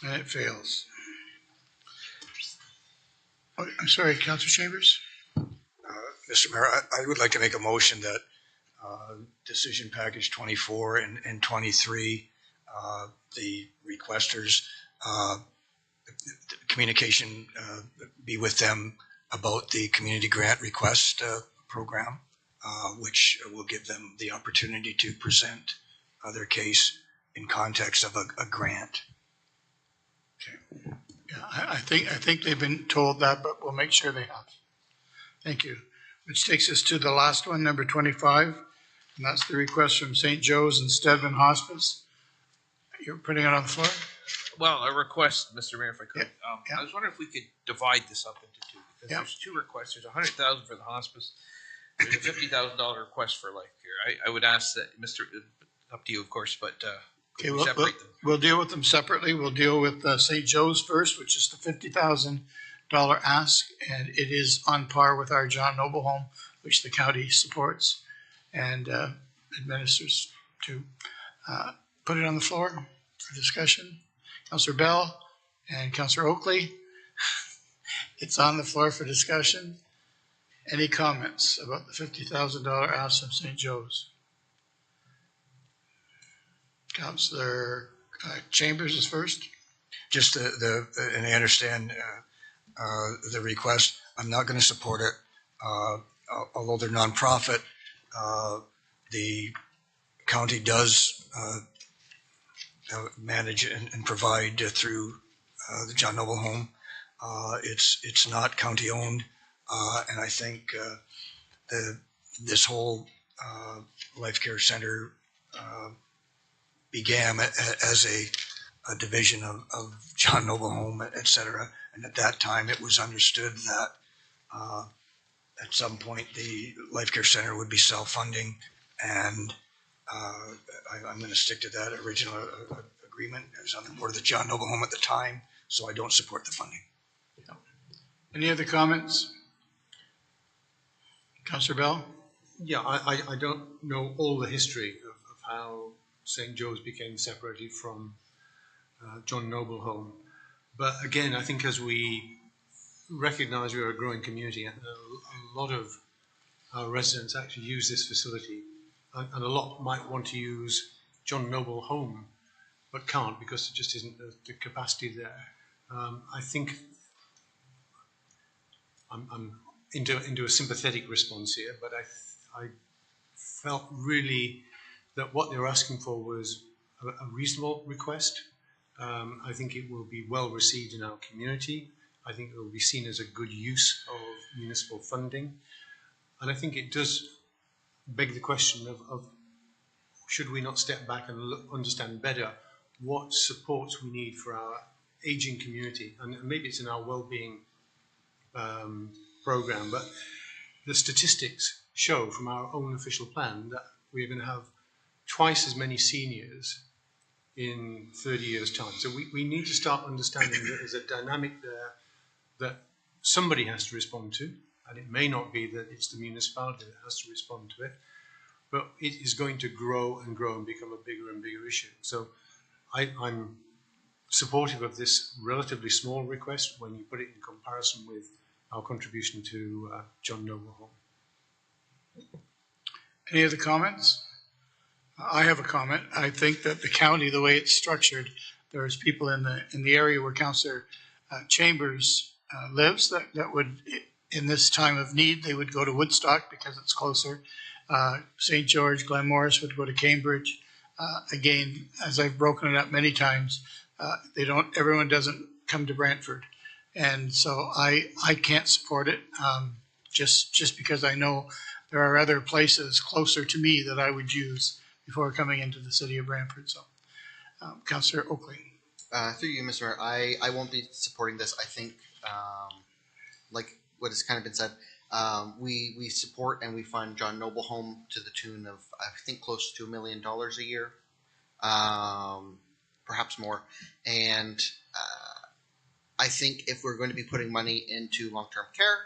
And it fails. Oh, I'm sorry, Councillor Chambers? Mr. Mayor, I would like to make a motion that decision package 24 and 23, the requesters, communication be with them about the community grant request program, which will give them the opportunity to present their case in context of a grant. Okay. Yeah, I think they've been told that, but we'll make sure they have. Thank you. Which takes us to the last one, number 25, and that's the request from St. Joe's and Stedman Hospice. You're putting it on the floor? Well, a request, Mr. Mayor, if I could. I was wondering if we could divide this up into two, because there's two requests. There's $100,000 for the hospice. There's a $50,000 request for life care. I would ask that, up to you, of course, but Okay, separate them. we'll deal with them separately. We'll deal with St. Joe's first, which is the $50,000 ask, and it is on par with our John Noble Home, which the county supports and administers to. Put it on the floor for discussion. Councillor Bell and Councillor Oakley, it's on the floor for discussion. Any comments about the $50,000 ask from St. Joe's? Councillor Chambers is first. Just and I understand the request. I'm not going to support it. Although they're nonprofit, the county does manage and provide through the John Noble Home. It's not county owned, and I think this whole Life Care Center began as a division of John Noble Home, et cetera. And at that time, it was understood that at some point the Life Care Center would be self-funding, and I'm going to stick to that original agreement. I was on the board of the John Noble Home at the time, so I don't support the funding. Any other comments? Councillor Bell? Yeah, I don't know all the history of how St. Joe's became separated from John Noble Home. But again, I think as we recognize we're a growing community, a lot of our residents actually use this facility, and a lot might want to use John Noble Home, but can't because there just isn't the capacity there. I think I'm into a sympathetic response here, but I felt really that what they were asking for was a reasonable request. I think it will be well received in our community. I think it will be seen as a good use of municipal funding. And I think it does beg the question of should we not step back and understand better what supports we need for our aging community? And maybe it's in our well-being program, but the statistics show from our own official plan that we're going to have twice as many seniors in 30 years' time. So we need to start understanding that there's a dynamic there that somebody has to respond to, and it may not be that it's the municipality that has to respond to it, but it is going to grow and grow and become a bigger and bigger issue. So I'm supportive of this relatively small request when you put it in comparison with our contribution to John Noble Home. Any other comments? I have a comment. I think that the county, the way it's structured, there's people in the area where Councillor Chambers lives that would, in this time of need, they would go to Woodstock because it's closer. St. George, Glen Morris would go to Cambridge. Again, as I've broken it up many times, everyone doesn't come to Brantford. And so I can't support it just because I know there are other places closer to me that I would use before coming into the city of Brantford. So, Councillor Oakley. Through you, Mr. Mayor, I won't be supporting this. I think, like what has kind of been said, we support and we fund John Noble Home to the tune of, I think, close to $1 million a year, perhaps more. And I think if we're going to be putting money into long-term care,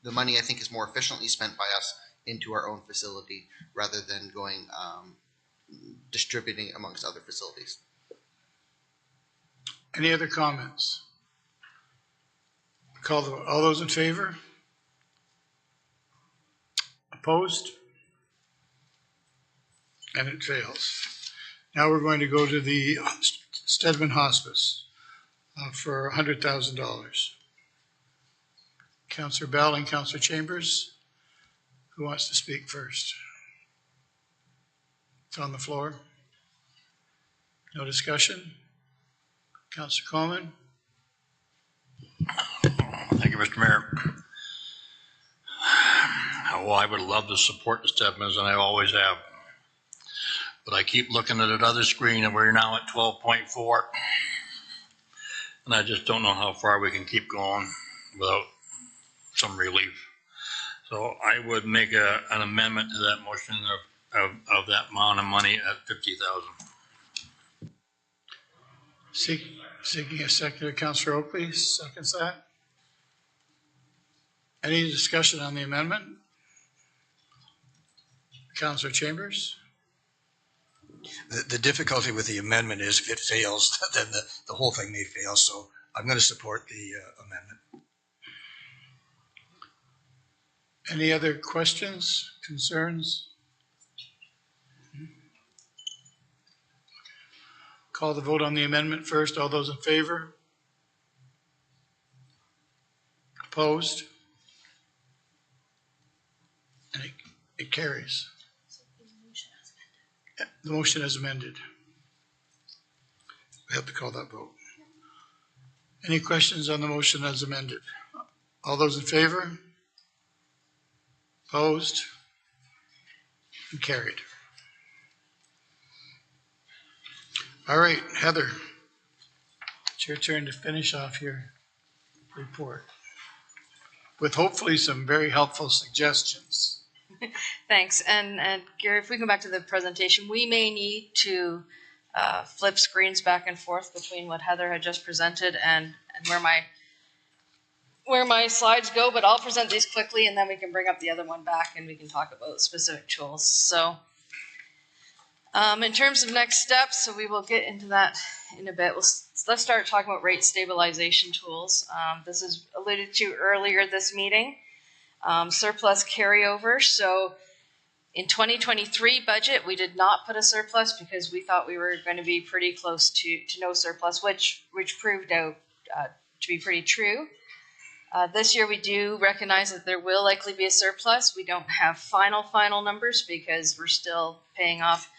the money I think is more efficiently spent by us into our own facility rather than going distributing amongst other facilities. Any other comments? Call the vote. All those in favor? Opposed? And it fails. Now we're going to go to the Stedman Hospice for $100,000. Councillor Bell and Councillor Chambers. Who wants to speak first? It's on the floor. No discussion? Councillor Coleman. Thank you, Mr. Mayor. Well, I would love to support the Stedmans, and I always have. But I keep looking at another screen, and we're now at 12.4. And I just don't know how far we can keep going without some relief. So I would make an amendment to that motion of that amount of money at $50,000. Seeking a second, Councillor Oakley seconds that. Any discussion on the amendment? Councillor Chambers? The difficulty with the amendment is if it fails, then the whole thing may fail. So I'm going to support the amendment. Any other questions, concerns? Call the vote on the amendment first. All those in favor? Opposed? And it carries. The motion is amended. We have to call that vote. Any questions on the motion as amended? All those in favor? Opposed? And carried. All right, Heather, it's your turn to finish off your report with hopefully some very helpful suggestions. Thanks. And Gary, if we come back to the presentation, we may need to flip screens back and forth between what Heather had just presented and where my slides go, but I'll present these quickly and then we can bring up the other one back and we can talk about specific tools. So in terms of next steps, so we will get into that in a bit. Let's start talking about rate stabilization tools. This is alluded to earlier this meeting. Surplus carryover. So in 2023 budget, we did not put a surplus because we thought we were going to be pretty close to no surplus, which proved out to be pretty true. This year we do recognize that there will likely be a surplus. We don't have final numbers because we're still paying off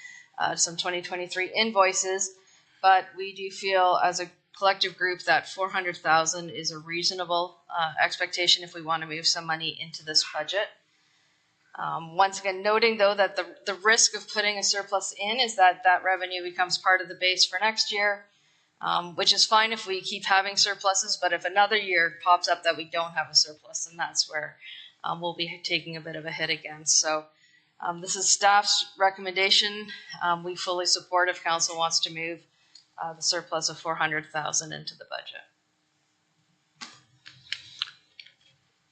some 2023 invoices, but we do feel as a collective group that 400,000 is a reasonable expectation if we want to move some money into this budget. Once again, noting though that the risk of putting a surplus in is that revenue becomes part of the base for next year, which is fine if we keep having surpluses, but if another year pops up that we don't have a surplus, then that's where we'll be taking a bit of a hit again. So this is staff's recommendation. We fully support if council wants to move the surplus of 400,000 into the budget.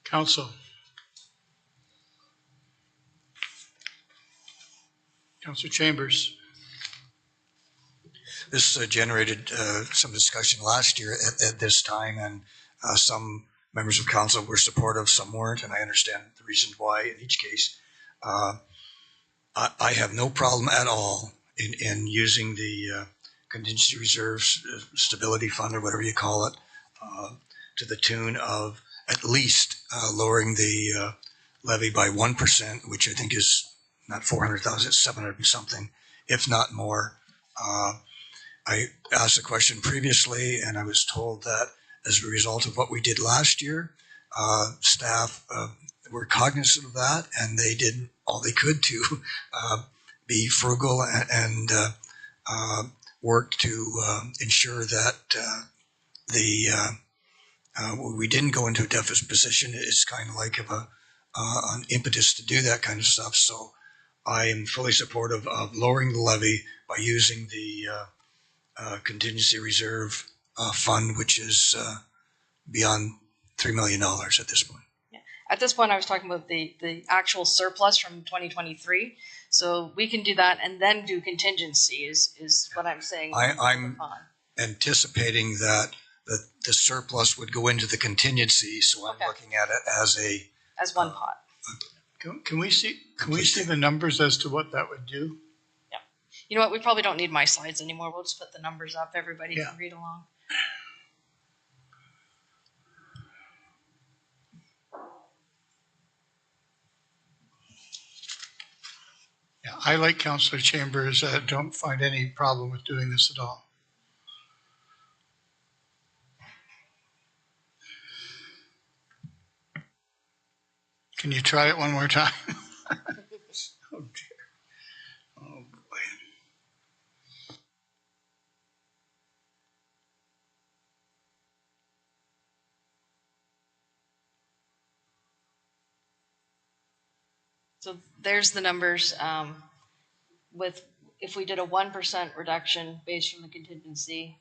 Council. Councillor Chambers. This generated some discussion last year at this time, and some members of council were supportive, some weren't, and I understand the reason why in each case. I have no problem at all in using the contingency reserves, stability fund, or whatever you call it, to the tune of at least lowering the levy by 1%, which I think is not 400,000, it's 700 and something, if not more. I asked a question previously, and I was told that as a result of what we did last year, staff were cognizant of that, and they did all they could to be frugal and work to ensure that we didn't go into a deficit position. It's kind of like an impetus to do that kind of stuff. So I am fully supportive of lowering the levy by using the contingency reserve fund, which is beyond $3 million at this point. At this point, I was talking about the actual surplus from 2023. So we can do that and then do contingency is what I'm saying. I'm anticipating that the surplus would go into the contingency, so I'm looking at it as one pot. Can we see the numbers as to what that would do? Yeah. You know what? We probably don't need my slides anymore. We'll just put the numbers up. Everybody can read along. Yeah, I, like Councillor Chambers, don't find any problem with doing this at all. Can you try it one more time? Oh, dear. Oh, boy. So there's the numbers. If we did a 1% reduction based from the contingency,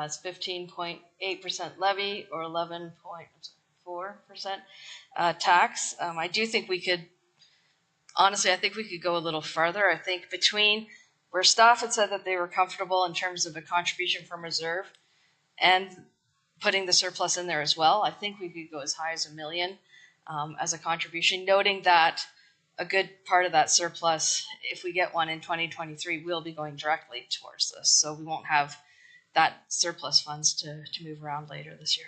it's 15.8% levy or 11.4% tax. I do think we could, honestly, I think we could go a little farther. I think between where staff had said that they were comfortable in terms of a contribution from reserve and putting the surplus in there as well, I think we could go as high as $1 million as a contribution, noting that a good part of that surplus, if we get one in 2023, will be going directly towards this. So we won't have that surplus funds to move around later this year.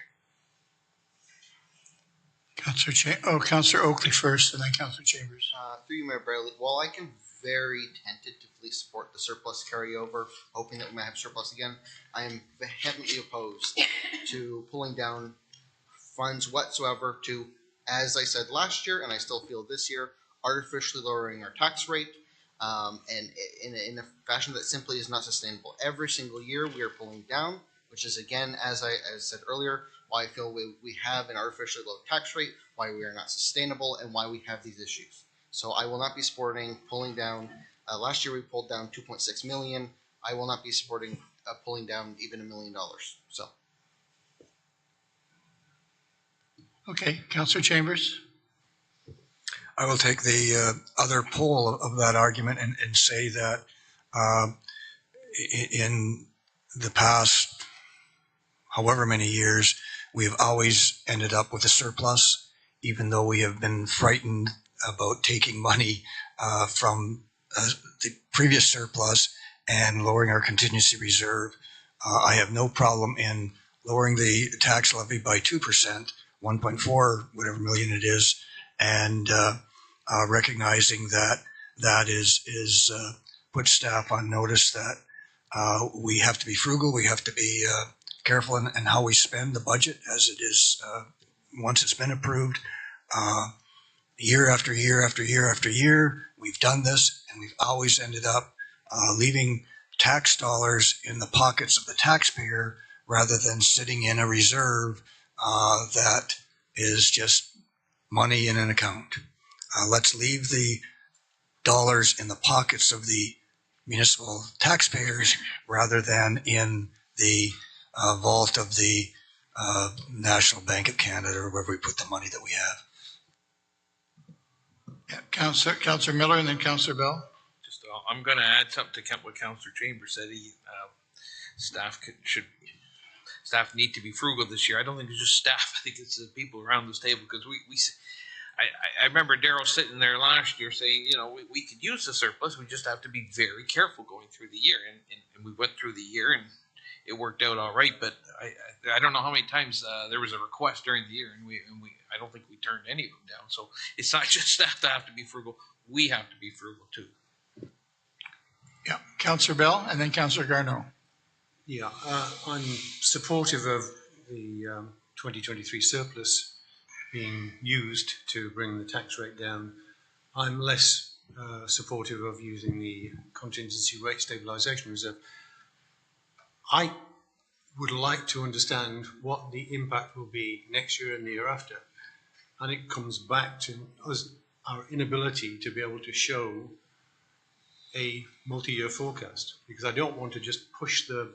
Councillor Oakley first, and then Councillor Chambers. Through you, Mayor Bradley, while I can very tentatively support the surplus carryover, hoping that we might have surplus again, I am vehemently opposed to pulling down funds whatsoever to, as I said last year, and I still feel this year, artificially lowering our tax rate, and in a fashion that simply is not sustainable. Every single year we are pulling down, which is, again, as I said earlier, why I feel we have an artificially low tax rate, why we are not sustainable, and why we have these issues. So I will not be supporting pulling down. Last year we pulled down $2.6 million. I will not be supporting pulling down even $1 million. So. Okay, Councillor Chambers. I will take the other pole of that argument and say that in the past, however many years, we have always ended up with a surplus, even though we have been frightened about taking money from the previous surplus and lowering our contingency reserve. I have no problem in lowering the tax levy by 2%, 1.4 whatever million it is, and recognizing that is put staff on notice that we have to be frugal, we have to be careful in how we spend the budget as it is once it's been approved. Year after year after year after year, we've done this, and we've always ended up leaving tax dollars in the pockets of the taxpayer rather than sitting in a reserve that is just money in an account. Let's leave the dollars in the pockets of the municipal taxpayers rather than in the vault of the National Bank of Canada or wherever we put the money that we have. Yeah, Councillor Miller and then Councillor Bell. Just, I'm going to add something to what Councillor Chambers said. Staff need to be frugal this year. I don't think it's just staff. I think it's the people around this table, because I remember Daryl sitting there last year saying, you know, we could use the surplus. We just have to be very careful going through the year. And we went through the year and it worked out all right. But I don't know how many times there was a request during the year, and I don't think we turned any of them down. So it's not just staff that have to be frugal. We have to be frugal too. Yeah, Councillor Bell and then Councillor Garneau. Yeah, I'm supportive of the 2023 surplus. being used to bring the tax rate down, I'm less supportive of using the contingency rate stabilisation reserve. I would like to understand what the impact will be next year and the year after. And it comes back to us, our inability to be able to show a multi-year forecast, because I don't want to just push the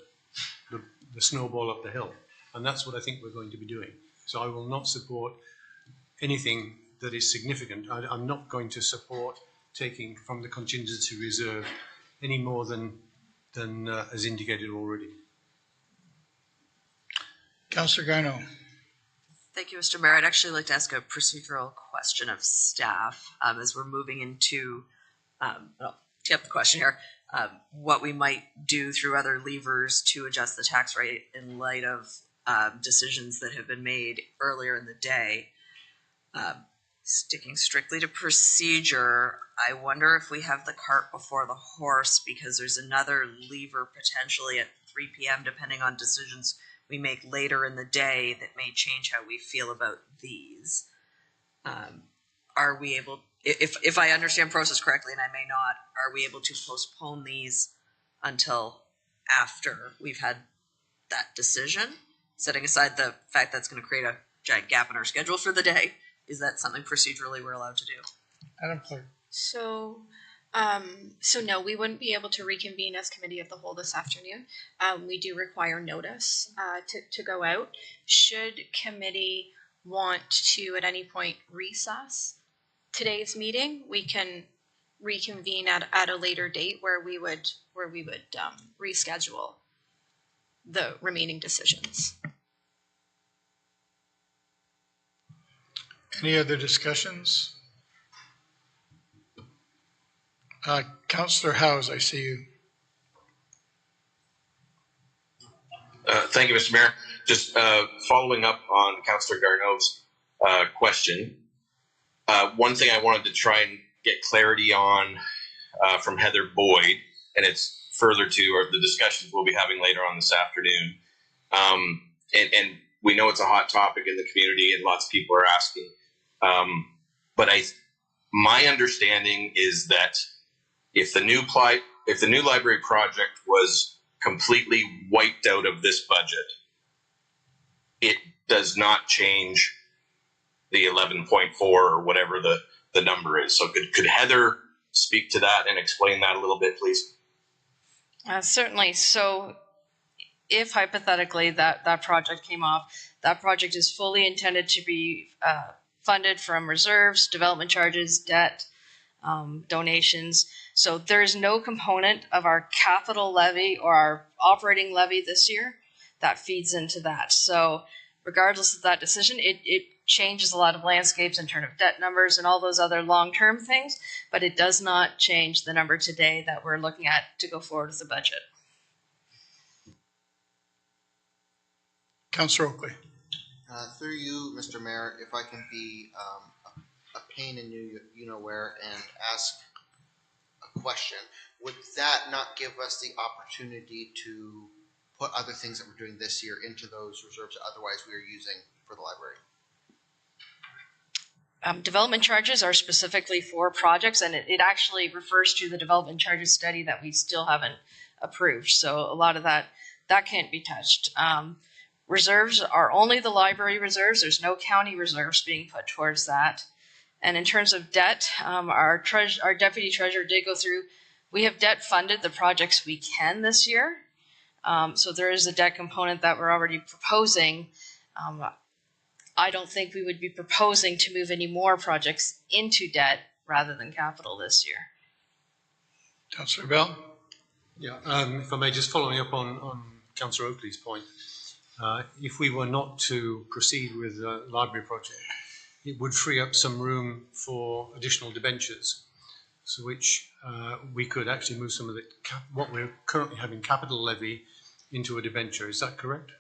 snowball up the hill. And that's what I think we're going to be doing. So I will not support anything that is significant. I'm not going to support taking from the contingency reserve any more than as indicated already. Councillor Garneau. Thank you, Mr. Mayor. I'd actually like to ask a procedural question of staff as we're moving into, well, tee up the question here, what we might do through other levers to adjust the tax rate in light of decisions that have been made earlier in the day. Sticking strictly to procedure, I wonder if we have the cart before the horse, because there's another lever potentially at 3 p.m. depending on decisions we make later in the day that may change how we feel about these. Are we able, if I understand process correctly, and I may not, are we able to postpone these until after we've had that decision, setting aside the fact that's going to create a giant gap in our schedule for the day? Is that something procedurally we're allowed to do? Madam Clerk. So no, we wouldn't be able to reconvene as committee of the whole this afternoon. We do require notice to go out. Should committee want to at any point recess today's meeting, we can reconvene at a later date where we would reschedule the remaining decisions. Any other discussions? Councillor Howes, I see you. Thank you, Mr. Mayor. Just following up on Councillor Garneau's question, one thing I wanted to try and get clarity on from Heather Boyd, and it's further to the discussions we'll be having later on this afternoon. And we know it's a hot topic in the community and lots of people are asking. But my understanding is that if the new library project was completely wiped out of this budget, it does not change the 11.4 or whatever the number is. So could Heather speak to that and explain that a little bit, please? Certainly. So if hypothetically that project came off, that project is fully intended to be funded from reserves, development charges, debt, donations. So there's no component of our capital levy or our operating levy this year that feeds into that. So regardless of that decision, it changes a lot of landscapes in terms of debt numbers and all those other long-term things, but it does not change the number today that we're looking at to go forward with the budget. Councillor Oakley. Through you, Mr. Mayor, if I can be a pain in you know where and ask a question, would that not give us the opportunity to put other things that we're doing this year into those reserves that otherwise we are using for the library? Development charges are specifically for projects, and it actually refers to the development charges study that we still haven't approved. So a lot of that can't be touched. Reserves are only the library reserves. There's no county reserves being put towards that. And in terms of debt, our deputy treasurer did go through. We have debt funded the projects we can this year. So there is a debt component that we're already proposing. I don't think we would be proposing to move any more projects into debt rather than capital this year. Councillor Bell? Yeah, if I may, just following up on Councillor Oakley's point, if we were not to proceed with the library project, it would free up some room for additional debentures, so which we could actually move some of the what we're currently having capital levy into a debenture. Is that correct?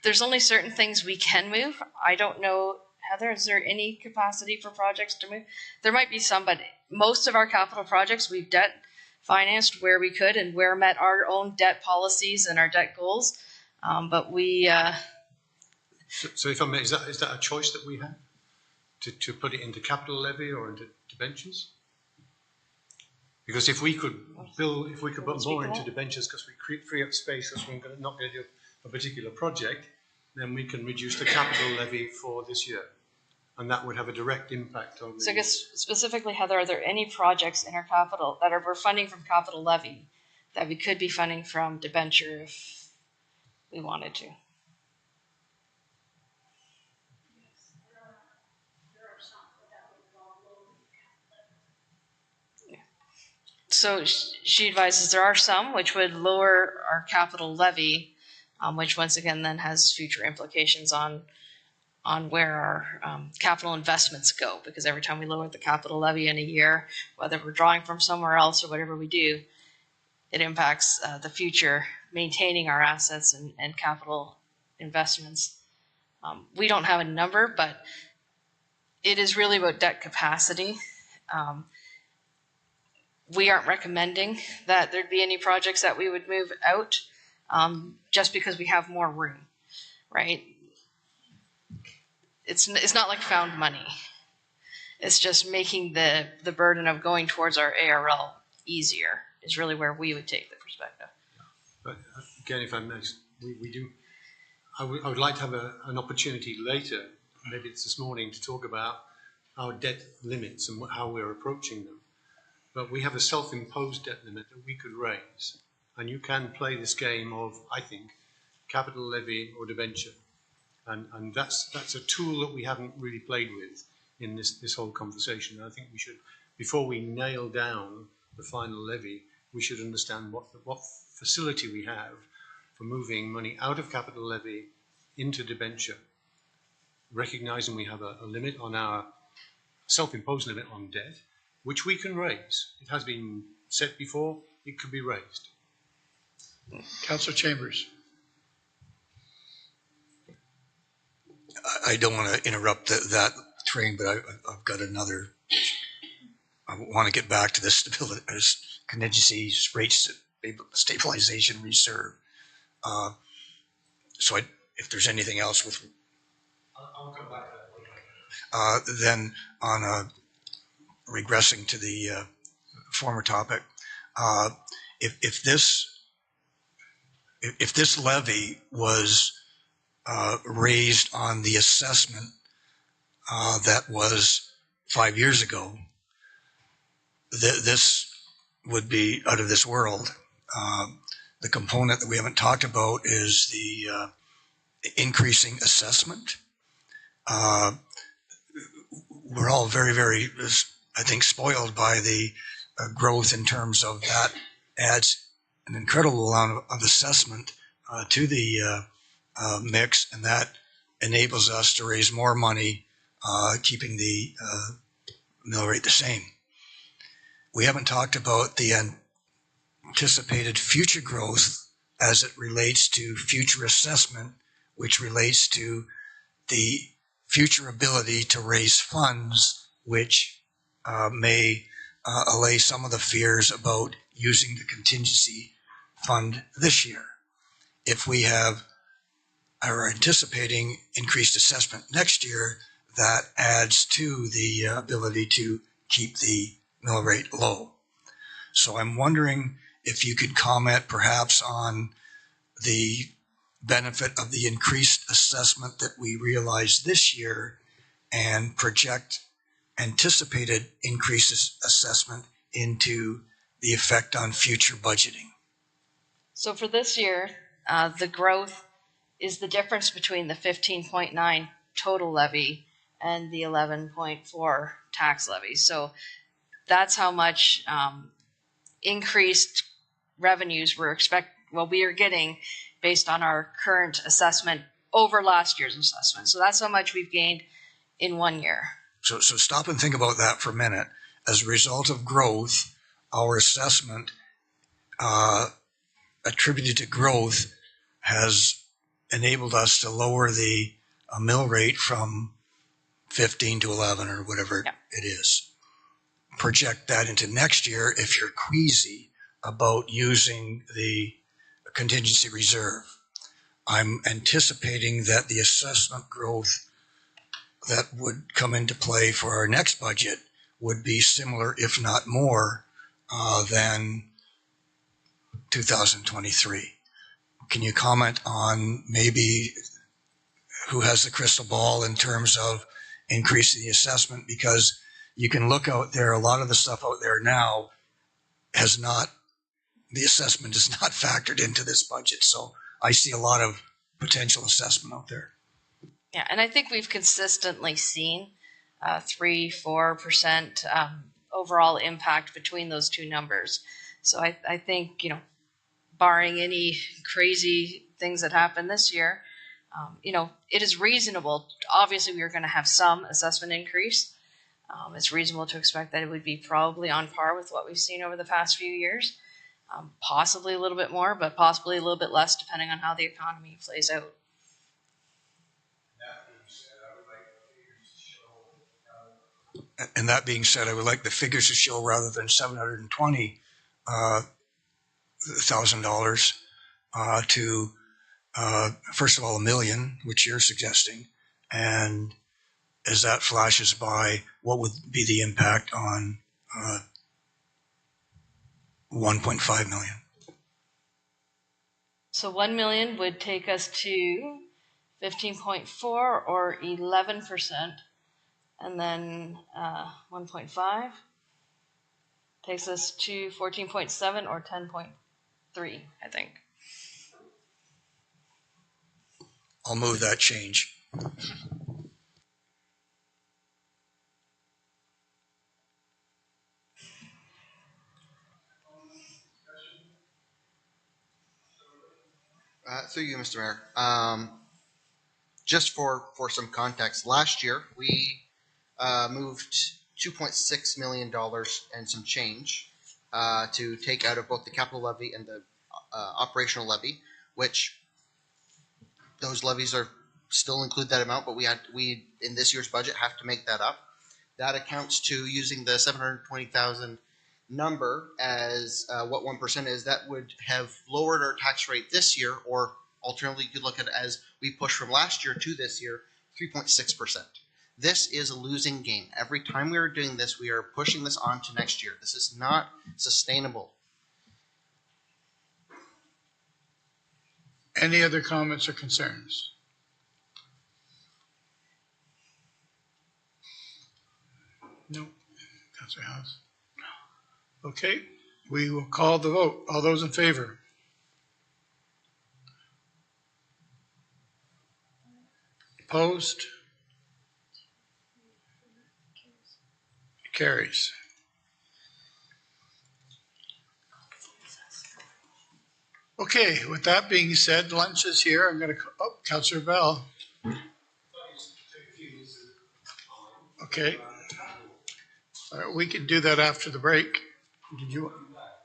There's only certain things we can move. I don't know, Heather, is there any capacity for projects to move? There might be some, but most of our capital projects we've debt financed where we could and where met our own debt policies and our debt goals. But we... So if I may, is that a choice that we have? to put it into capital levy or into debentures? Because if we could put more into debentures because we free up space because we're not going to do a particular project, then we can reduce the capital levy for this year. And that would have a direct impact on So I guess specifically, Heather, are there any projects in our capital that we're funding from capital levy that we could be funding from debenture if we wanted to? So she advises there are some which would lower our capital levy, which once again then has future implications on where our capital investments go, because every time we lower the capital levy in a year, whether we're drawing from somewhere else or whatever we do, it impacts the future maintaining our assets and capital investments. We don't have a number, but it is really about debt capacity. We aren't recommending that there'd be any projects that we would move out just because we have more room, right? It's not like found money. It's just making the burden of going towards our ARL easier is really where we would take the perspective. But again, if I may, we do. I would like to have an opportunity later, maybe it's this morning, to talk about our debt limits and how we're approaching them. But we have a self-imposed debt limit that we could raise, and you can play this game of, I think, capital levy or debenture. And that's a tool that we haven't really played with in this whole conversation. And I think we should, before we nail down the final levy, we should understand what facility we have for moving money out of capital levy into debenture, recognizing we have a limit on our self-imposed limit on debt, which we can raise. It has been said before, it could be raised. Councillor Chambers. I don't want to interrupt that train, but I've got another. I want to get back to this contingency rate stabilization reserve. If there's anything else with, I'll come back to that. then on regressing to the former topic, if this levy was raised on the assessment that was 5 years ago, this would be out of this world. The component that we haven't talked about is the increasing assessment. We're all very, very, I think, spoiled by the growth in terms of that adds an incredible amount of assessment to the mix, and that enables us to raise more money, keeping the mill rate the same. We haven't talked about the anticipated future growth as it relates to future assessment, which relates to the future ability to raise funds, which may allay some of the fears about using the contingency fund this year. If we are anticipating increased assessment next year, that adds to the ability to keep the mill rate low. So I'm wondering if you could comment perhaps on the benefit of the increased assessment that we realized this year and project anticipated increases assessment into the effect on future budgeting. So for this year, the growth is the difference between the 15.9 total levy and the 11.4 tax levy. So that's how much increased revenues we are getting based on our current assessment over last year's assessment. So that's how much we've gained in 1 year. So stop and think about that for a minute. As a result of growth, our assessment attributed to growth has enabled us to lower the mill rate from 15 to 11 or whatever it is. Project that into next year if you're queasy about using the contingency reserve. I'm anticipating that the assessment growth that would come into play for our next budget would be similar, if not more, than 2023. Can you comment on maybe who has the crystal ball in terms of increasing the assessment? Because you can look out there, a lot of the stuff out there now has not, the assessment is not factored into this budget. So I see a lot of potential assessment out there. Yeah, and I think we've consistently seen 3-4% overall impact between those two numbers. So I think, you know, barring any crazy things that happen this year, you know, it is reasonable. Obviously, we are going to have some assessment increase. It's reasonable to expect that it would be probably on par with what we've seen over the past few years. Possibly a little bit more, but possibly a little bit less depending on how the economy plays out. And that being said, I would like the figures to show rather than $720,000 to first of all $1 million, which you're suggesting, and as that flashes by, what would be the impact on 1.5 million? So 1 million would take us to 15.4 or 11%, and then 1.5 takes us to 14.7 or 10.3, I think. I'll move that change. Through you, Mr. Mayor. Just for some context, last year we moved $2.6 million and some change to take out of both the capital levy and the operational levy, which those levies are still include that amount, but we in this year's budget have to make that up. That accounts to using the 720,000 number as what 1% is. That would have lowered our tax rate this year, or alternatively, you could look at it as we push from last year to this year, 3.6%. This is a losing game. Every time we are doing this, we are pushing this on to next year. This is not sustainable. Any other comments or concerns? No. Councilor House? Okay, we will call the vote. All those in favor? Opposed? Carries. Okay, with that being said, lunch is here. I'm going to, Councilor Bell. Okay. All right, we can do that after the break.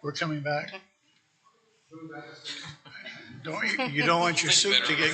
We're coming back. You don't want your soup to get.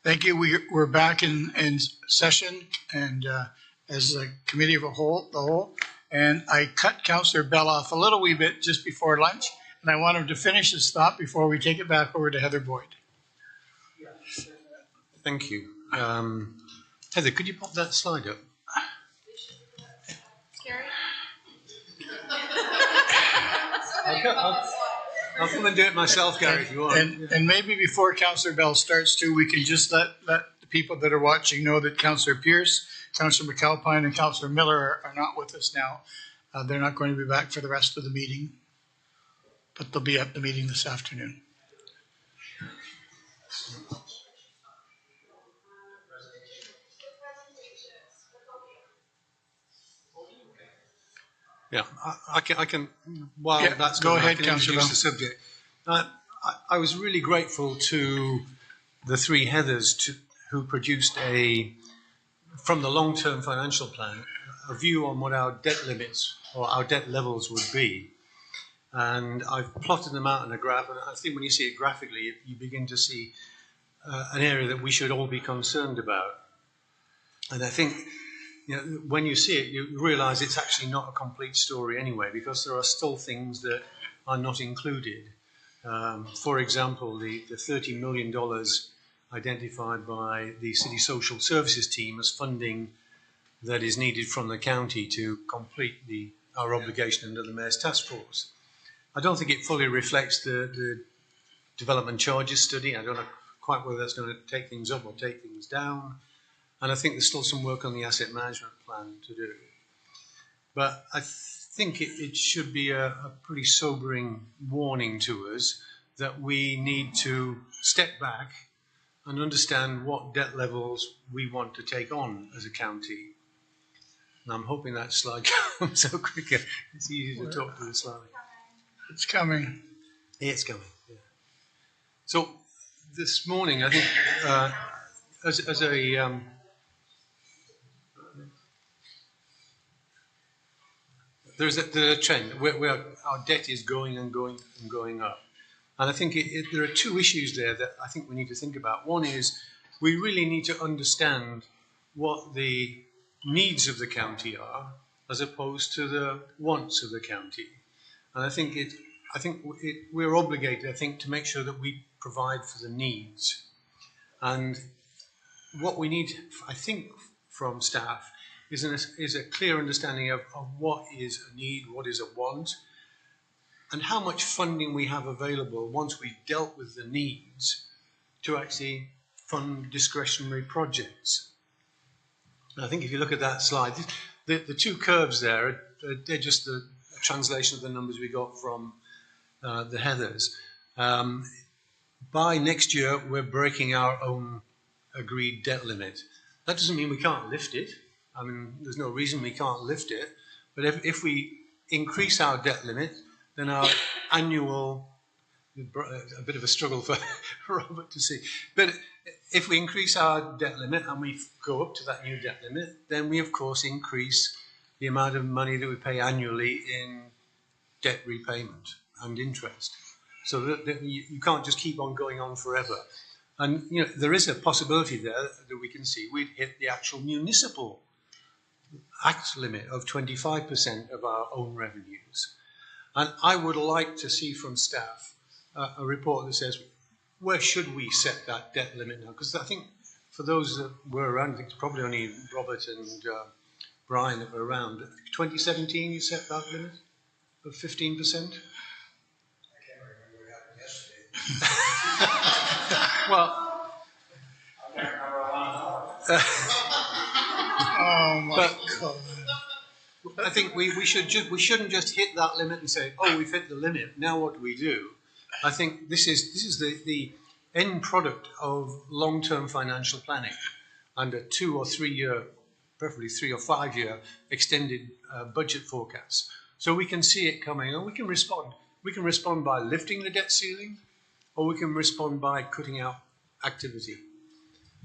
Thank you. We're back in session and as a committee of the whole. And I cut Councillor Bell off a little wee bit just before lunch, and I want him to finish his thought before we take it back over to Heather Boyd. Thank you. Heather, could you pop that slide up? I'll come and do it myself, Gary, if you want. And maybe before Councillor Bell starts too, we can just let the people that are watching know that Councillor Pierce, Councillor McAlpine, and Councillor Miller are not with us now. They're not going to be back for the rest of the meeting, but they'll be at the meeting this afternoon. Yeah, I can while Yeah, that's go going, ahead, I can Councillor introduce the subject. I was really grateful to the three Heathers who produced from the long-term financial plan, a view on what our debt limits or our debt levels would be. And I've plotted them out in a graph, and I think when you see it graphically, you begin to see an area that we should all be concerned about. And I think, you know, when you see it, you realize it's actually not a complete story anyway, because there are still things that are not included. For example, the $30 million identified by the City Social Services team as funding that is needed from the county to complete our obligation under the Mayor's Task Force. I don't think it fully reflects the development charges study. I don't know quite whether that's going to take things up or take things down. And I think there's still some work on the asset management plan to do. But I think it should be a pretty sobering warning to us that we need to step back and understand what debt levels we want to take on as a county. And I'm hoping that slide comes so quicker. It's easy to talk to the slide. It's coming. It's coming. Yeah. So this morning, I think, as a there's a trend where our debt is going and going and going up. And I think there are two issues there that I think we need to think about. One is we really need to understand what the needs of the county are as opposed to the wants of the county. And I think we're obligated, I think, to make sure that we provide for the needs. And what we need, I think, from staff is a clear understanding of what is a need, what is a want, and how much funding we have available once we've dealt with the needs to actually fund discretionary projects. And I think if you look at that slide, the two curves there, they're just a translation of the numbers we got from the Heathers. By next year, we're breaking our own agreed debt limit. That doesn't mean we can't lift it. I mean, there's no reason we can't lift it. But if we increase our debt limit, then our annual, a bit of a struggle for Robert to see, but if we increase our debt limit and we go up to that new debt limit, then we of course increase the amount of money that we pay annually in debt repayment and interest. So that you can't just keep on going on forever. And you know, there is a possibility there that we can see we'd hit the actual municipal act limit of 25% of our own revenues. And I would like to see from staff a report that says, where should we set that debt limit now? Because I think for those that were around, I think it's probably only Robert and Brian that were around. 2017, you set that limit of 15%? Well, oh my God. I think we shouldn't just hit that limit and say, oh, we've hit the limit. Now what do we do? I think this is the end product of long-term financial planning and a 2 or 3 year, preferably 3 or 5 year extended budget forecasts. So we can see it coming and we can respond. We can respond by lifting the debt ceiling, or we can respond by cutting out activity.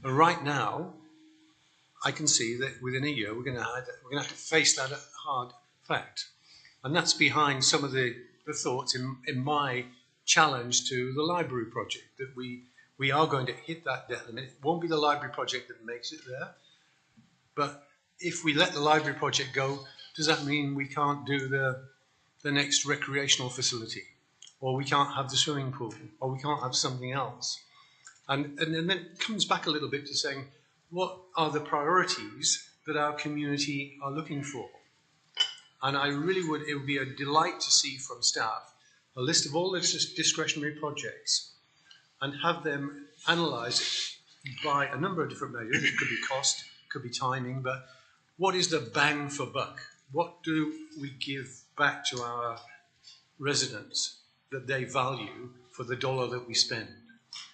But right now, I can see that within a year we're going to have to face that hard fact, and that's behind some of the thoughts in my challenge to the library project, that we we are going to hit that debt limit. It won't be the library project that makes it there. But if we let the library project go, does that mean we can't do the next recreational facility? Or we can't have the swimming pool? Or we can't have something else? And then it comes back a little bit to saying, what are the priorities that our community are looking for? And it would be a delight to see from staff a list of all the discretionary projects and have them analysed by a number of different measures. It could be cost, could be timing, but what is the bang for buck? What do we give back to our residents that they value for the dollar that we spend?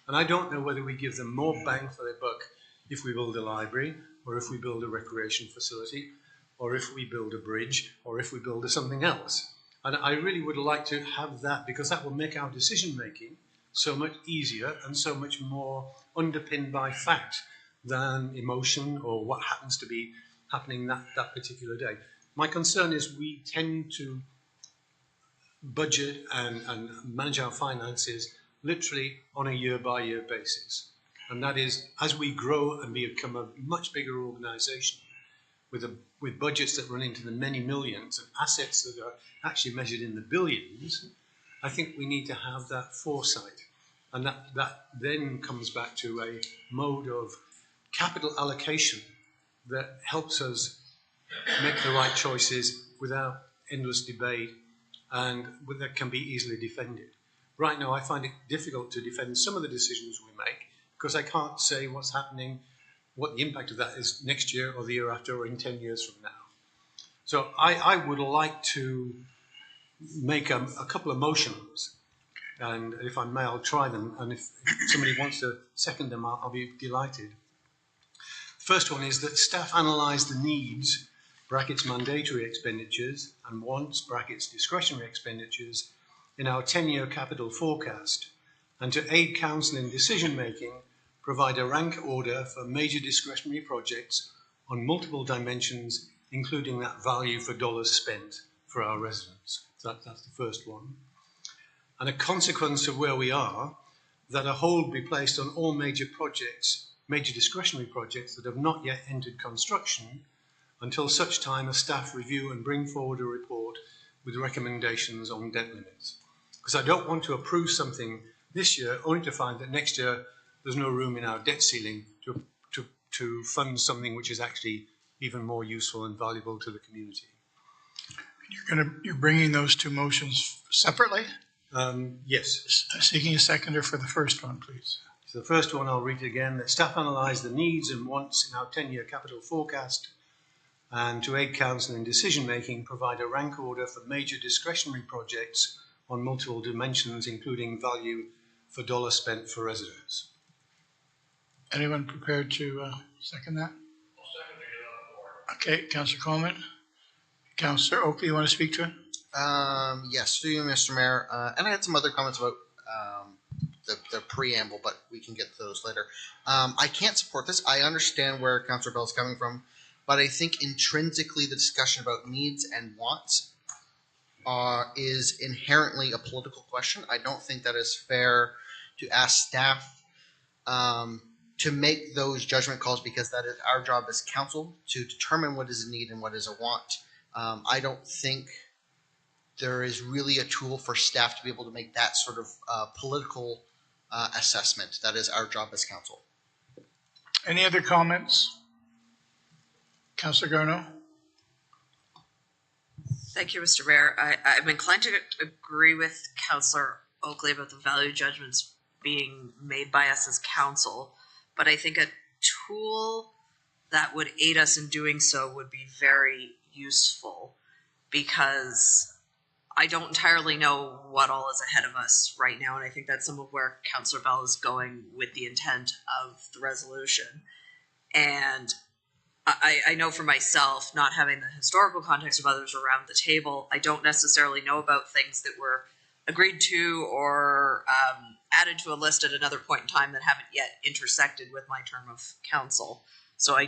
And I don't know whether we give them more bang for their buck if we build a library, or if we build a recreation facility, or if we build a bridge, or if we build something else. And I really would like to have that, because that will make our decision making so much easier and so much more underpinned by fact than emotion or what happens to be happening that particular day. My concern is we tend to budget and manage our finances literally on a year-by-year basis. And that is, as we grow and become a much bigger organisation with budgets that run into the many millions and assets that are actually measured in the billions, I think we need to have that foresight. And that then comes back to a mode of capital allocation that helps us make the right choices without endless debate and that can be easily defended. Right now, I find it difficult to defend some of the decisions we make because I can't say what's happening, what the impact of that is next year or the year after or in 10 years from now. So I would like to make a couple of motions, and if I may, I'll try them, and if somebody wants to second them, I'll be delighted. First one is that staff analyse the needs, brackets mandatory expenditures, and wants, brackets discretionary expenditures, in our 10-year capital forecast, and to aid council in decision making, provide a rank order for major discretionary projects on multiple dimensions, including that value for dollars spent for our residents. So that's the first one. And a consequence of where we are, that a hold be placed on all major projects, major discretionary projects that have not yet entered construction until such time as staff review and bring forward a report with recommendations on debt limits. Because I don't want to approve something this year only to find that next year there's no room in our debt ceiling to fund something which is actually even more useful and valuable to the community. You're bringing those two motions separately? Yes. Seeking a seconder for the first one, please. So the first one, I'll read it again, that staff analyse the needs and wants in our 10-year capital forecast and to aid council in decision making, provide a rank order for major discretionary projects on multiple dimensions, including value for dollars spent for residents. Anyone prepared to second that? Okay, Councillor Coleman. Councillor Oakley, you want to speak to it? Yes, through you, Mr. Mayor. And I had some other comments about the preamble, but we can get to those later. I can't support this. I understand where Councillor Bell is coming from, but I think intrinsically the discussion about needs and wants is inherently a political question. I don't think that is fair to ask staff to make those judgment calls, because that is our job as council to determine what is a need and what is a want. I don't think there is really a tool for staff to be able to make that sort of political assessment. That is our job as council. Any other comments? Councillor Garneau? Thank you, Mr. Mayor. I'm inclined to agree with Councillor Oakley about the value judgments being made by us as council, but I think a tool that would aid us in doing so would be very useful, because I don't entirely know what all is ahead of us right now, and I think that's some of where Councillor Bell is going with the intent of the resolution. And I know for myself, not having the historical context of others around the table, I don't necessarily know about things that were agreed to or added to a list at another point in time that haven't yet intersected with my term of council. So I'm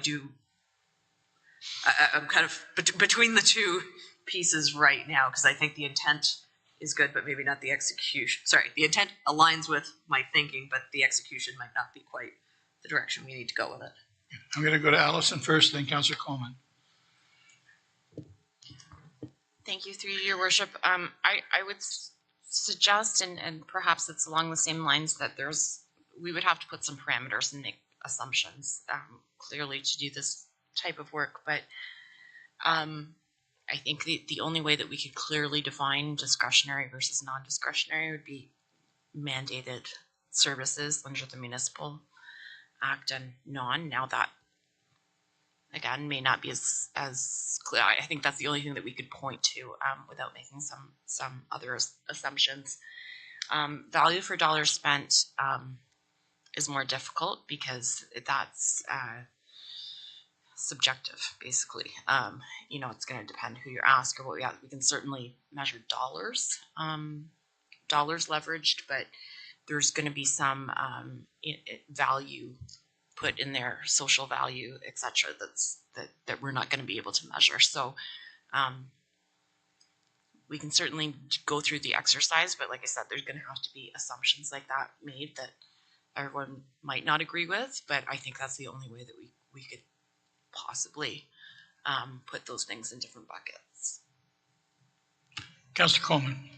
kind of between the two pieces right now, because I think the intent is good, but maybe not the execution. Sorry, the intent aligns with my thinking, but the execution might not be quite the direction we need to go with it. I'm going to go to Allison first, then Councillor Coleman. Thank you, through you, your worship. I would suggest, and perhaps it's along the same lines, that we would have to put some parameters and make assumptions, clearly, to do this type of work. But I think the only way that we could clearly define discretionary versus non-discretionary would be mandated services under the Municipal Act and non. Now that, again, may not be as clear. I think that's the only thing that we could point to without making some other assumptions. Value for dollars spent is more difficult because that's subjective, basically. It's going to depend who you ask or what we ask. We can certainly measure dollars leveraged, but there's going to be some value put in there, social value, etc. that we're not going to be able to measure. So we can certainly go through the exercise, but like I said, there's going to have to be assumptions like that made that everyone might not agree with. But I think that's the only way that we could possibly put those things in different buckets. Councillor Coleman.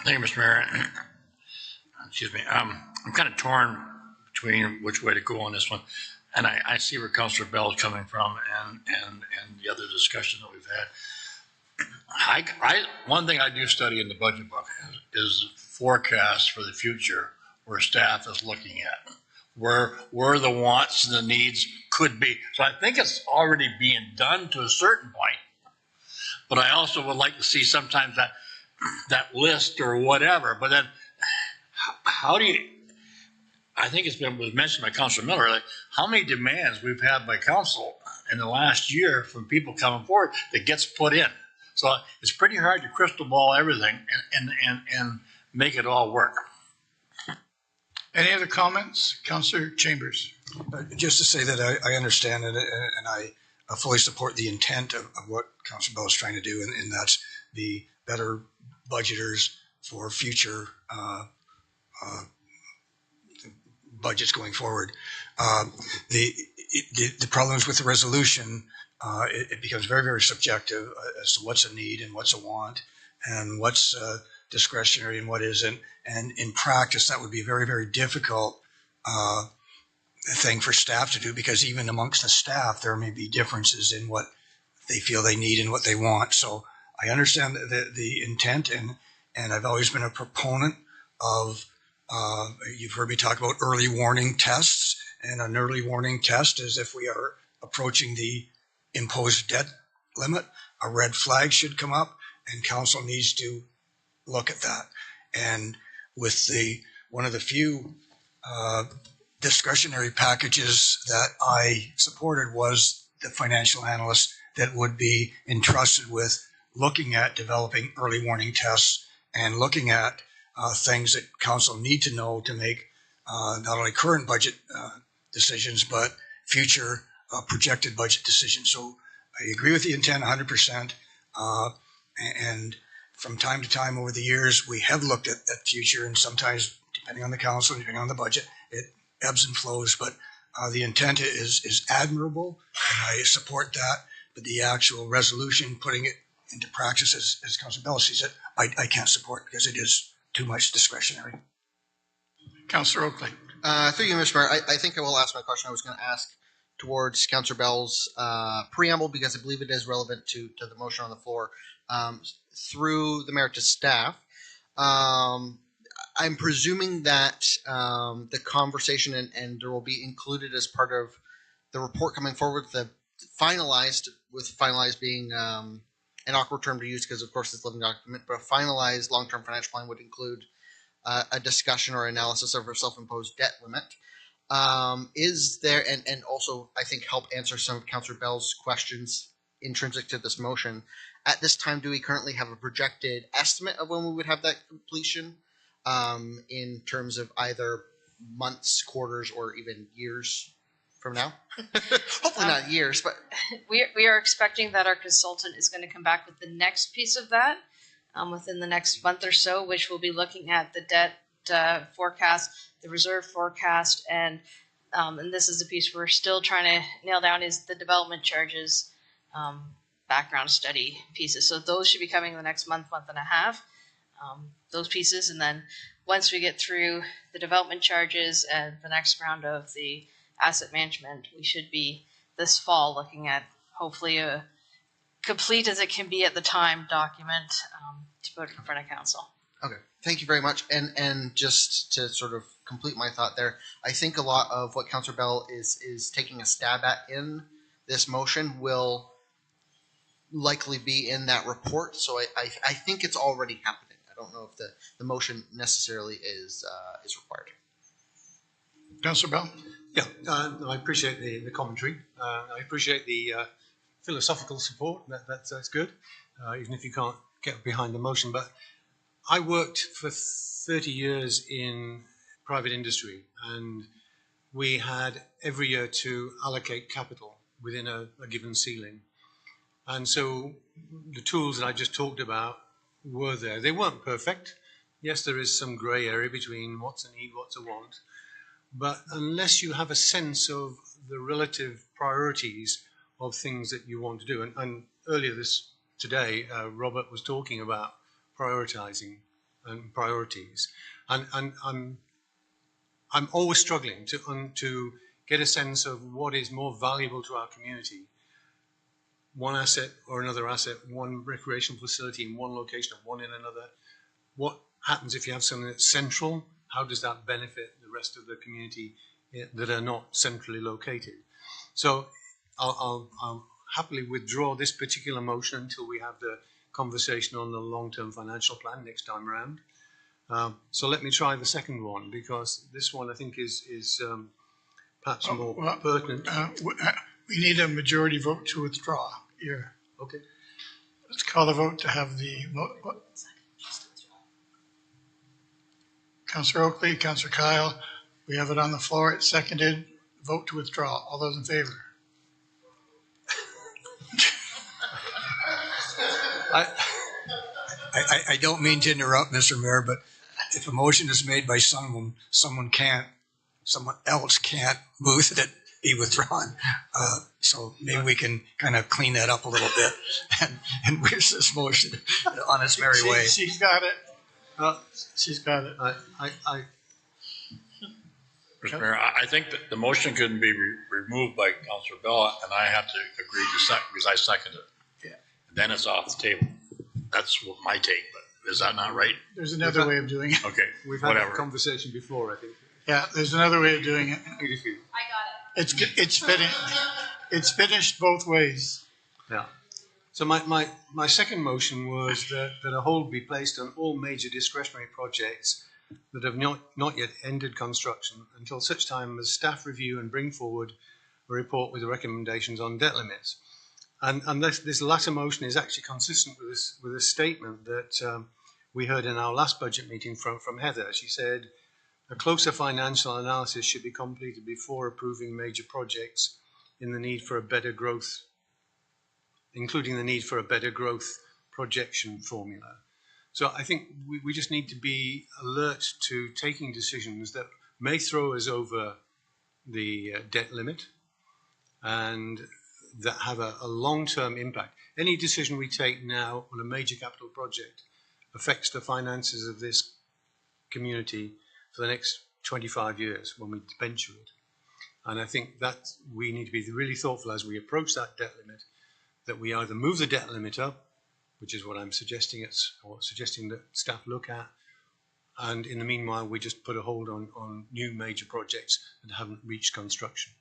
Thank you, Mr. Mayor. Excuse me. I'm kind of torn between which way to go on this one. And I see where Councillor Bell is coming from and the other discussion that we've had. One thing I do study in the budget book is forecasts for the future where staff is looking at where the wants and the needs could be. So I think it's already being done to a certain point. But I also would like to see sometimes that list or whatever. But then how do you, I think was mentioned by Councilor Miller, like how many demands we've had by council in the last year from people coming forward that gets put in. So it's pretty hard to crystal ball everything and make it all work. Any other comments? Councillor Chambers. Just to say that I understand and I fully support the intent of what Councillor Bell is trying to do, and that's the better budgeters for future budgets going forward. The problems with the resolution, it becomes very, very subjective as to what's a need and what's a want and what's discretionary and what isn't. And in practice, that would be a very, very difficult thing for staff to do, because even amongst the staff, there may be differences in what they feel they need and what they want. So I understand the intent, and I've always been a proponent of, you've heard me talk about early warning tests, and an early warning test is if we are approaching the imposed debt limit, a red flag should come up, and council needs to look at that. And with one of the few discretionary packages that I supported was the financial analyst that would be entrusted with looking at developing early warning tests and looking at things that council need to know to make not only current budget decisions, but future projected budget decisions. So I agree with the intent 100%. And from time to time over the years, we have looked at future, and sometimes, depending on the council, depending on the budget, it ebbs and flows. But the intent is admirable, and I support that. But the actual resolution, putting it into practice as Councilor Bell sees it, I can't support, because it is too much discretionary. Councillor Oakley. Through you, Mr. Mayor, I think I will ask my question I was going to ask towards Councillor Bell's preamble, because I believe it is relevant to the motion on the floor. Through the mayor to staff, I'm presuming that the conversation and there will be included as part of the report coming forward, the finalized being an awkward term to use because of course it's a living document, but a finalized long-term financial plan would include a discussion or analysis of a self-imposed debt limit. Is there, and also I think help answer some of Councillor Bell's questions intrinsic to this motion. At this time, do we currently have a projected estimate of when we would have that completion in terms of either months, quarters, or even years from now? Hopefully not years, but we are expecting that our consultant is going to come back with the next piece of that. within the next month or so, which we'll be looking at the debt forecast, the reserve forecast, and this is the piece we're still trying to nail down is the development charges background study pieces. So those should be coming in the next month and a half, those pieces. And then once we get through the development charges and the next round of the asset management, we should be this fall looking at hopefully a complete as it can be at the time document to put in front of council. Okay, thank you very much. And just to sort of complete my thought there, I think a lot of what Councillor Bell is taking a stab at in this motion will likely be in that report. So I think it's already happening. I don't know if the motion necessarily is required. Councillor Bell? Yeah, I appreciate the commentary. I appreciate the philosophical support. That's good, even if you can't get behind the motion. But I worked for 30 years in private industry, and we had every year to allocate capital within a given ceiling. And so the tools that I just talked about were there. They weren't perfect. Yes, there is some gray area between what's a need, what's a want. But unless you have a sense of the relative priorities of things that you want to do, and earlier today, Robert was talking about prioritizing and priorities, and I'm always struggling to get a sense of what is more valuable to our community. One asset or another asset, one recreational facility in one location and one in another. What happens if you have something that's central? How does that benefit the rest of the community that are not centrally located? So I'll happily withdraw this particular motion until we have the conversation on the long-term financial plan next time around. So let me try the second one, because this one I think is perhaps more pertinent. We need a majority vote to withdraw here. Okay. Let's call the vote to have the vote. Councillor Oakley, Councillor Kyle, we have it on the floor. It's seconded. Vote to withdraw. All those in favor? I don't mean to interrupt, Mr. Mayor, but if a motion is made by someone else can't move that it be withdrawn. So maybe we can kind of clean that up a little bit and whiz this motion on its merry way. She's got it. She's got it. Mr. Mayor, I think that the motion couldn't be removed by Councillor Bell, and I have to agree to second because I seconded it. Yeah. Then it's off the table. That's what my take, but is that not right? There's another way of doing it. Okay, We've had that conversation before, I think. Yeah, there's another way of doing it. I got it. It's finished. It's finished both ways. Yeah. So my second motion was that a hold be placed on all major discretionary projects that have not yet ended construction until such time as staff review and bring forward a report with the recommendations on debt limits. And this latter motion is actually consistent with a statement that we heard in our last budget meeting from Heather. She said a closer financial analysis should be completed before approving major projects in the need for a better growth, including the need for a better growth projection formula. So I think we just need to be alert to taking decisions that may throw us over the debt limit and that have a long-term impact. Any decision we take now on a major capital project affects the finances of this community for the next 25 years when we venture it. And I think that we need to be really thoughtful as we approach that debt limit, that we either move the debt limit up, which is what I'm suggesting that staff look at, and in the meanwhile we just put a hold on new major projects that haven't reached construction.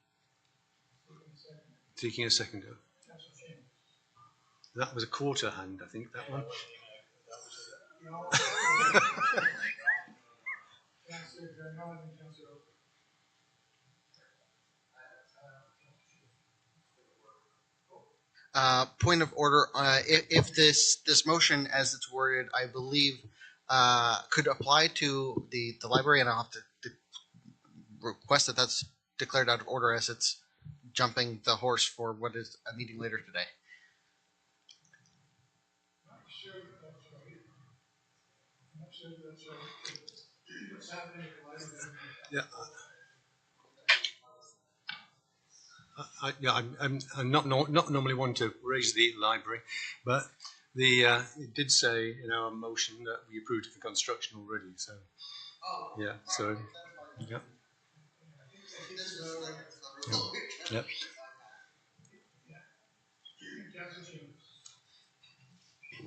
Seeking a seconder. That was a quarter hand, I think, that one. Point of order, if this motion as it's worded, I believe, could apply to the library, and I'll have to request that that's declared out of order as it's jumping the horse for what is a meeting later today. Yeah. I'm not normally one to raise the library, but it did say in our motion that we approved it for construction already. So yeah, so yeah. Yep.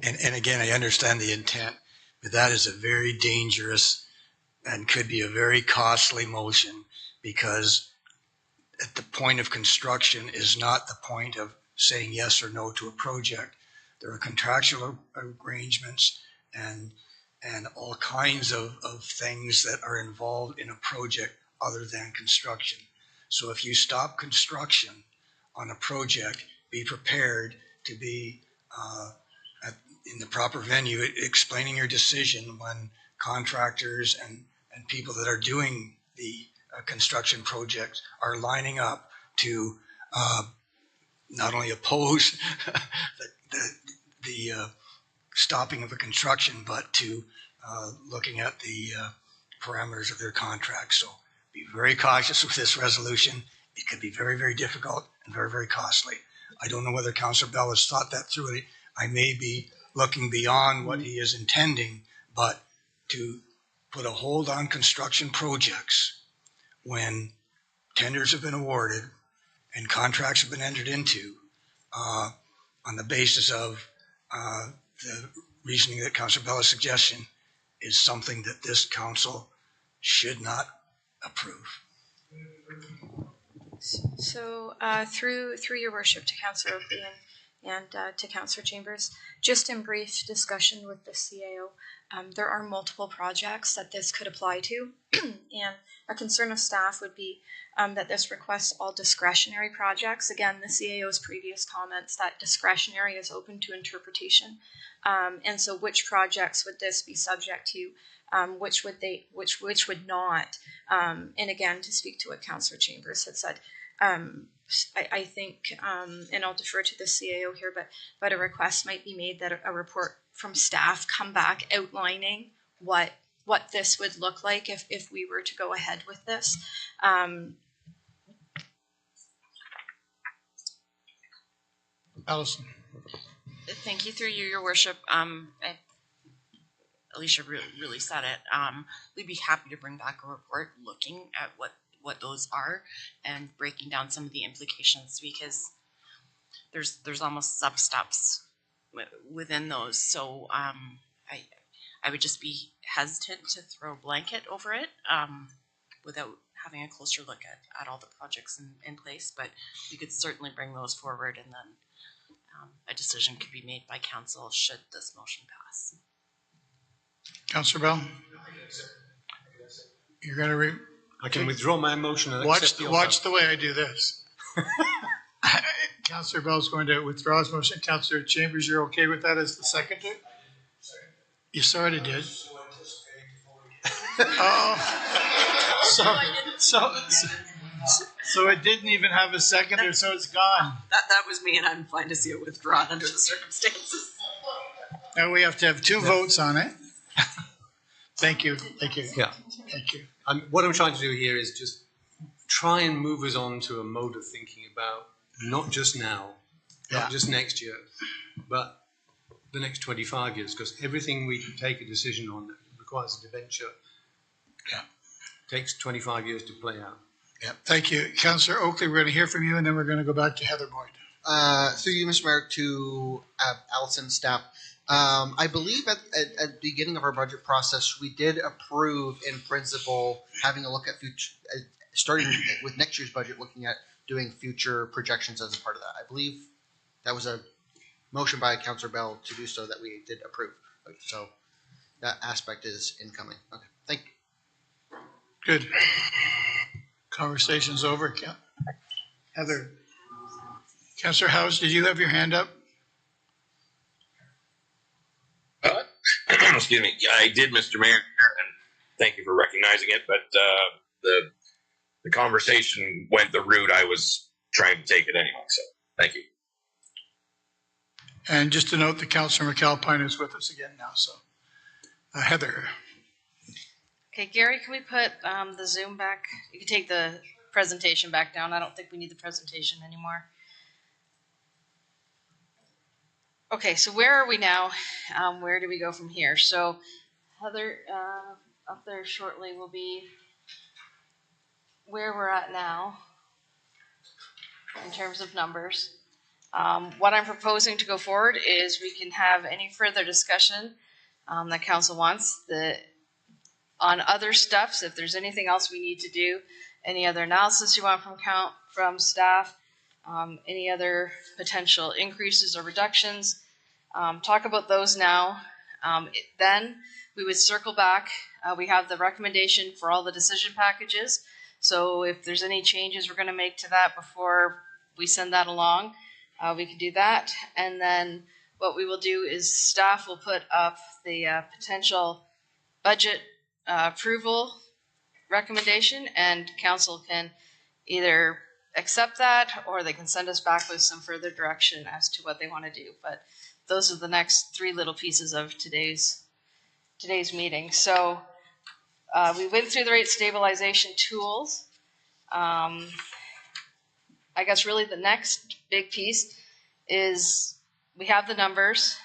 And again, I understand the intent, but that is a very dangerous and could be a very costly motion, because at the point of construction is not the point of saying yes or no to a project. There are contractual arrangements and all kinds of things that are involved in a project other than construction. So if you stop construction on a project, be prepared to be in the proper venue explaining your decision when contractors and people that are doing the construction projects are lining up to not only oppose the stopping of a construction, but to looking at the parameters of their contract. So be very cautious with this resolution. It could be very, very difficult and very, very costly. I don't know whether Councillor Bell has thought that through. I may be looking beyond what he is intending, but to put a hold on construction projects when tenders have been awarded and contracts have been entered into on the basis of the reasoning that Councillor Bella's suggestion is something that this council should not approve. So through your worship to Councillor Oakley and to Councillor Chambers, just in brief discussion with the CAO, there are multiple projects that this could apply to, and a concern of staff would be that this requests all discretionary projects. Again, the CAO's previous comments that discretionary is open to interpretation, and so which projects would this be subject to? Which would not? And again, to speak to what Councillor Chambers had said, I think, and I'll defer to the CAO here, but a request might be made that a report from staff come back outlining what this would look like if we were to go ahead with this. Allison. Thank you, through you, your worship. Alicia really said it. We'd be happy to bring back a report looking at what those are and breaking down some of the implications, because there's almost sub-steps within those. So I would just be hesitant to throw a blanket over it without having a closer look at all the projects in place. But we could certainly bring those forward, and then a decision could be made by council should this motion pass. Councillor Bell? You're going to I can withdraw my motion and watch accept the watch the way I do this. Councillor Bell's going to withdraw his motion. Councillor Chambers, you're okay with that as the seconder? You sort of did. So it didn't even have a seconder, so it's gone. That was me, and I'm fine to see it withdrawn under the circumstances. Now we have to have two votes on it. Thank you. Yeah. Thank you. What I'm trying to do here is just try and move us on to a mode of thinking about not just now, not just next year, but the next 25 years, because everything we take a decision on that requires a debenture takes 25 years to play out. Yeah, thank you. Councillor Oakley, we're going to hear from you, and then we're going to go back to Heather Boyd. Through you, Mr. Mayor, to Allison staff. I believe at the beginning of our budget process, we did approve in principle having a look at future, starting with next year's budget, looking at doing future projections as a part of that. I believe that was a motion by Councillor Bell to do so that we did approve. So that aspect is incoming. Okay, thank you. Good. Conversation's over. Heather. Councillor Howes, did you have your hand up? Excuse me. Yeah, I did, Mr. Mayor, and thank you for recognizing it. But the conversation went the route I was trying to take it anyway. So thank you. And just to note that Councillor McAlpine is with us again now. So Heather. Okay, Gary, can we put the Zoom back? You can take the presentation back down. I don't think we need the presentation anymore. Okay, so where are we now? Where do we go from here? So Heather, up there shortly will be where we're at now in terms of numbers. What I'm proposing to go forward is we can have any further discussion that council wants on other steps. If there's anything else we need to do, any other analysis you want from staff, any other potential increases or reductions, talk about those now. Then we would circle back. We have the recommendation for all the decision packages. So if there's any changes we're going to make to that before we send that along, we can do that. And then what we will do is staff will put up the potential budget approval recommendation, and council can either accept that or they can send us back with some further direction as to what they want to do. But those are the next three little pieces of today's meeting. So we went through the rate stabilization tools. I guess really the next big piece is we have the numbers.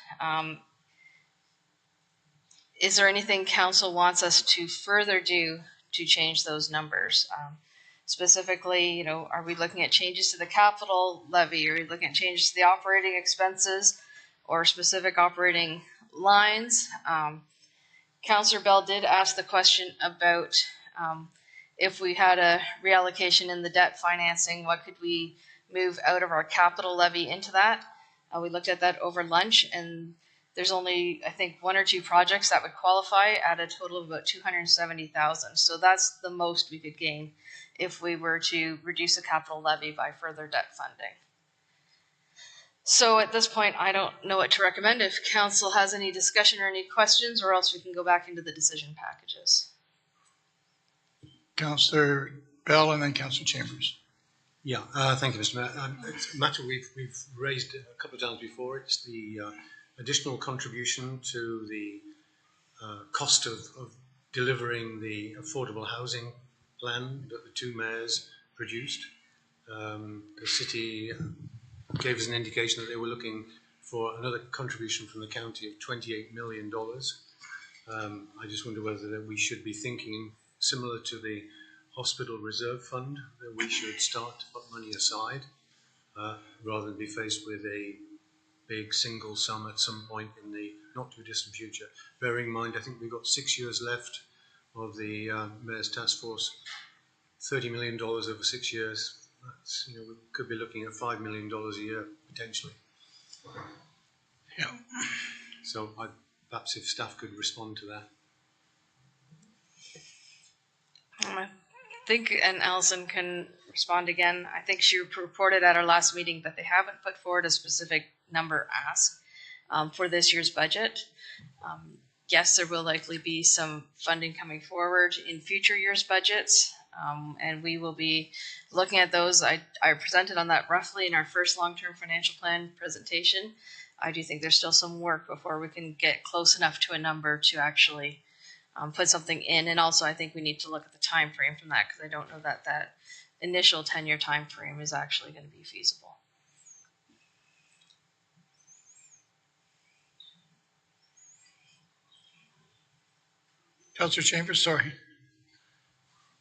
Is there anything council wants us to further do to change those numbers? Specifically, are we looking at changes to the capital levy? Are we looking at changes to the operating expenses or specific operating lines? Councillor Bell did ask the question about if we had a reallocation in the debt financing, what could we move out of our capital levy into that? We looked at that over lunch, and there's only, I think, one or two projects that would qualify at a total of about $270,000. So that's the most we could gain if we were to reduce the capital levy by further debt funding. So at this point, I don't know what to recommend. If council has any discussion or any questions, or else we can go back into the decision packages. Councillor Bell and then Councillor Chambers. Yeah, thank you, Mr. Mayor. It's a matter we've raised a couple of times before. It's the additional contribution to the cost of delivering the affordable housing plan that the two mayors produced. The city gave us an indication that they were looking for another contribution from the county of $28 million. I just wonder whether we should be thinking similar to the Hospital Reserve Fund, that we should start to put money aside rather than be faced with a big single sum at some point in the not too distant future. Bearing in mind, I think we've got 6 years left of the Mayor's Task Force, $30 million over 6 years. That's, we could be looking at $5 million a year potentially. Yeah. So perhaps if staff could respond to that. I think, and Alison can respond again, I think she reported at our last meeting that they haven't put forward a specific number ask for this year's budget. Yes, there will likely be some funding coming forward in future years' budgets, and we will be looking at those. I presented on that roughly in our first long-term financial plan presentation. I do think there's still some work before we can get close enough to a number to actually put something in. And also I think we need to look at the time frame from that, because I don't know that that initial 10-year time frame is actually going to be feasible. Councillor Chambers, sorry.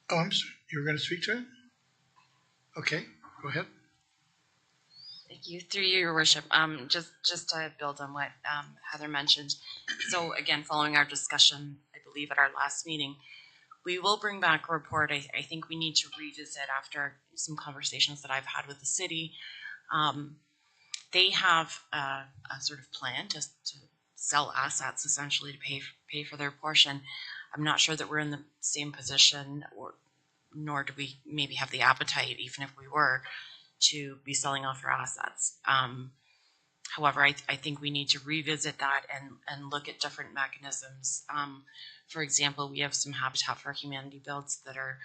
Oh, I'm sorry. You were going to speak to it? Okay, go ahead. Thank you. Through you, Your Worship. Just to build on what Heather mentioned. So again, following our discussion, I believe at our last meeting, we will bring back a report. I think we need to revisit after some conversations that I've had with the city. They have a sort of plan to sell assets essentially to pay for their portion. I'm not sure that we're in the same position, nor do we maybe have the appetite, even if we were, to be selling off our assets. However, I think we need to revisit that and look at different mechanisms. For example, we have some Habitat for Humanity builds that are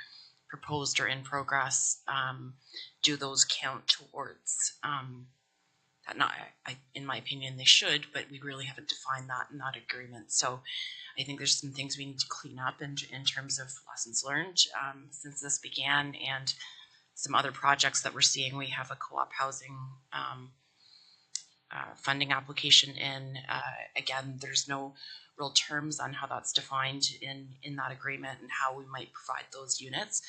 proposed or in progress. Do those count towards that? In my opinion, they should, but we really haven't defined that in that agreement. So I think there's some things we need to clean up in terms of lessons learned since this began, and some other projects that we're seeing. We have a co-op housing funding application in. Again, there's no real terms on how that's defined in that agreement and how we might provide those units.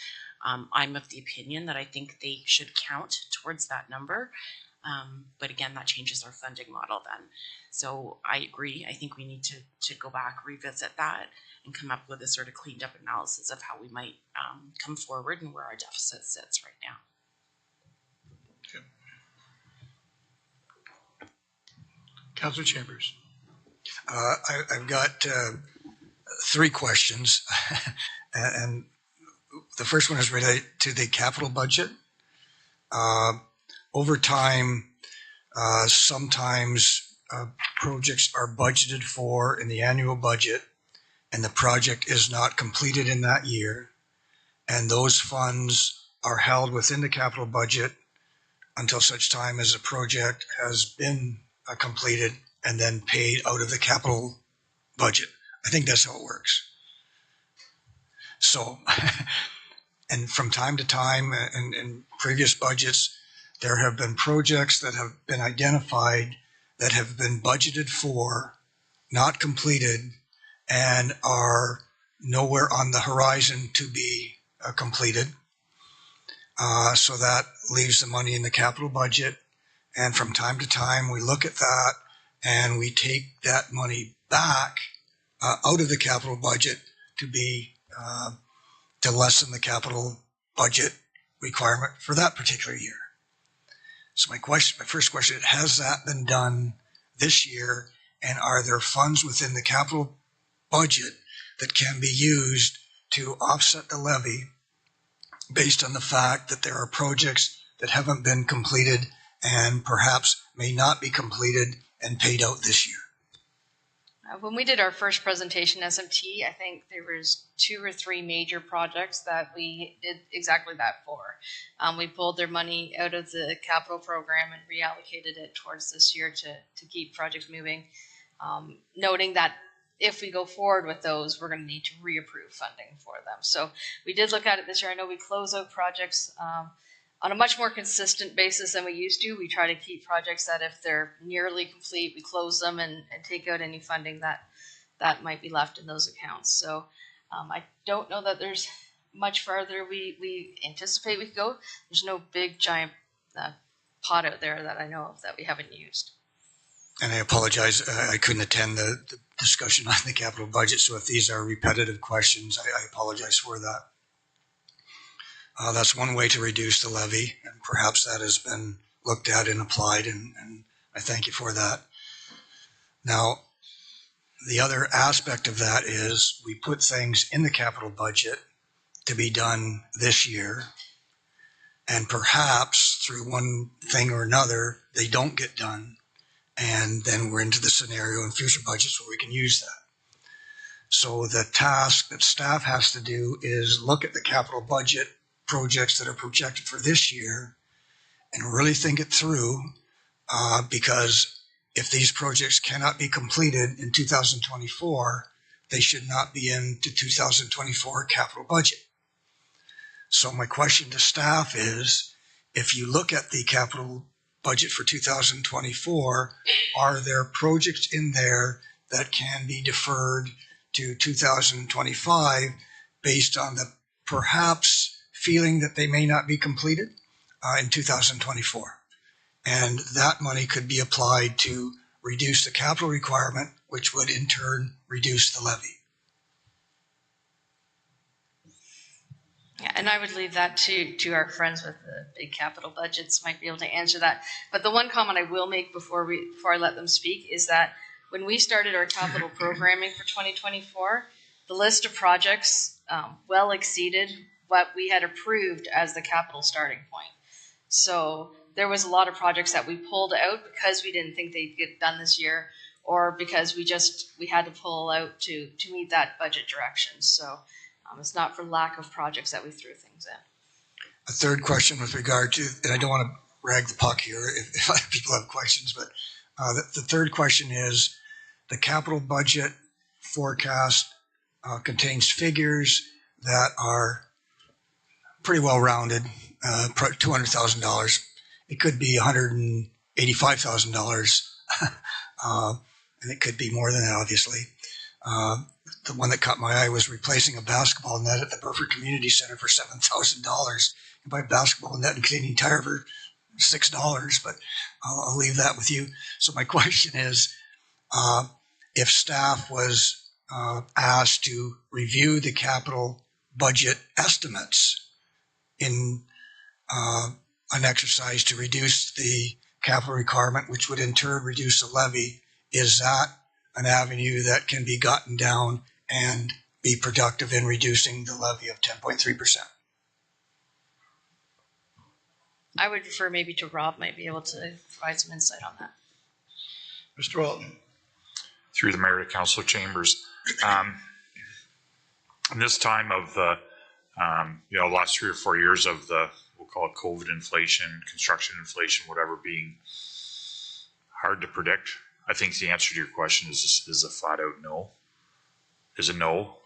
I'm of the opinion that I think they should count towards that number. But again, that changes our funding model then. So I agree. I think we need to go back, revisit that, and come up with a sort of cleaned up analysis of how we might come forward and where our deficit sits right now. Councilor Chambers. I've got 3 questions, and the first one is related to the capital budget. Over time, sometimes projects are budgeted for in the annual budget, and the project is not completed in that year, and those funds are held within the capital budget until such time as the project has been completed and then paid out of the capital budget. I think that's how it works. So, and from time to time in previous budgets, there have been projects that have been identified that have been budgeted for, not completed, and are nowhere on the horizon to be completed. So that leaves the money in the capital budget. And from time to time, we look at that and we take that money back out of the capital budget to be to lessen the capital budget requirement for that particular year. So my first question, has that been done this year? And are there funds within the capital budget that can be used to offset the levy based on the fact that there are projects that haven't been completed and perhaps may not be completed and paid out this year? When we did our first presentation SMT, I think there was 2 or 3 major projects that we did exactly that for. We pulled their money out of the capital program and reallocated it towards this year to keep projects moving, noting that if we go forward with those, we're going to need to reapprove funding for them. So we did look at it this year. I know we close out projects on a much more consistent basis than we used to. We try to keep projects that if they're nearly complete, we close them and take out any funding that might be left in those accounts. So I don't know that there's much farther we anticipate we could go. There's no big giant pot out there that I know of that we haven't used. And I apologize, I couldn't attend the discussion on the capital budget, so if these are repetitive questions, I apologize for that. That's one way to reduce the levy, and perhaps that has been looked at and applied, and I thank you for that. Now, the other aspect of that is we put things in the capital budget to be done this year, and perhaps through one thing or another, they don't get done, and then we're into the scenario in future budgets where we can use that. So the task that staff has to do is look at the capital budget projects that are projected for this year and really think it through, because if these projects cannot be completed in 2024, they should not be in the 2024 capital budget. So my question to staff is, if you look at the capital budget for 2024, are there projects in there that can be deferred to 2025 based on the perhaps feeling that they may not be completed in 2024? And that money could be applied to reduce the capital requirement, which would in turn reduce the levy. Yeah, and I would leave that to our friends with the big capital budgets might be able to answer that. But the one comment I will make before I let them speak is that when we started our capital programming for 2024, the list of projects well exceeded what we had approved as the capital starting point. So there was a lot of projects that we pulled out because we didn't think they'd get done this year, or because we had to pull out to meet that budget direction. So it's not for lack of projects that we threw things in. A third question with regard to, and I don't want to rag the puck here if other people have questions, but The third question is, the capital budget forecast contains figures that are pretty well rounded, $200,000. It could be $185,000, and it could be more than that, obviously. The one that caught my eye was replacing a basketball net at the Burford Community Center for $7,000. You buy a basketball net and Canadian Tire for $6, but I'll leave that with you. So my question is, if staff was asked to review the capital budget estimates in an exercise to reduce the capital requirement, which would in turn reduce the levy, is that an avenue that can be gotten down and be productive in reducing the levy of 10.3%? I would refer maybe to Rob, might be able to provide some insight on that. Mr. Walton. Through the Mayor to Councillor Chambers. In this time of the, last 3 or 4 years of the, we'll call it COVID inflation, construction inflation, whatever, being hard to predict, I think the answer to your question is a flat out no. Is a no.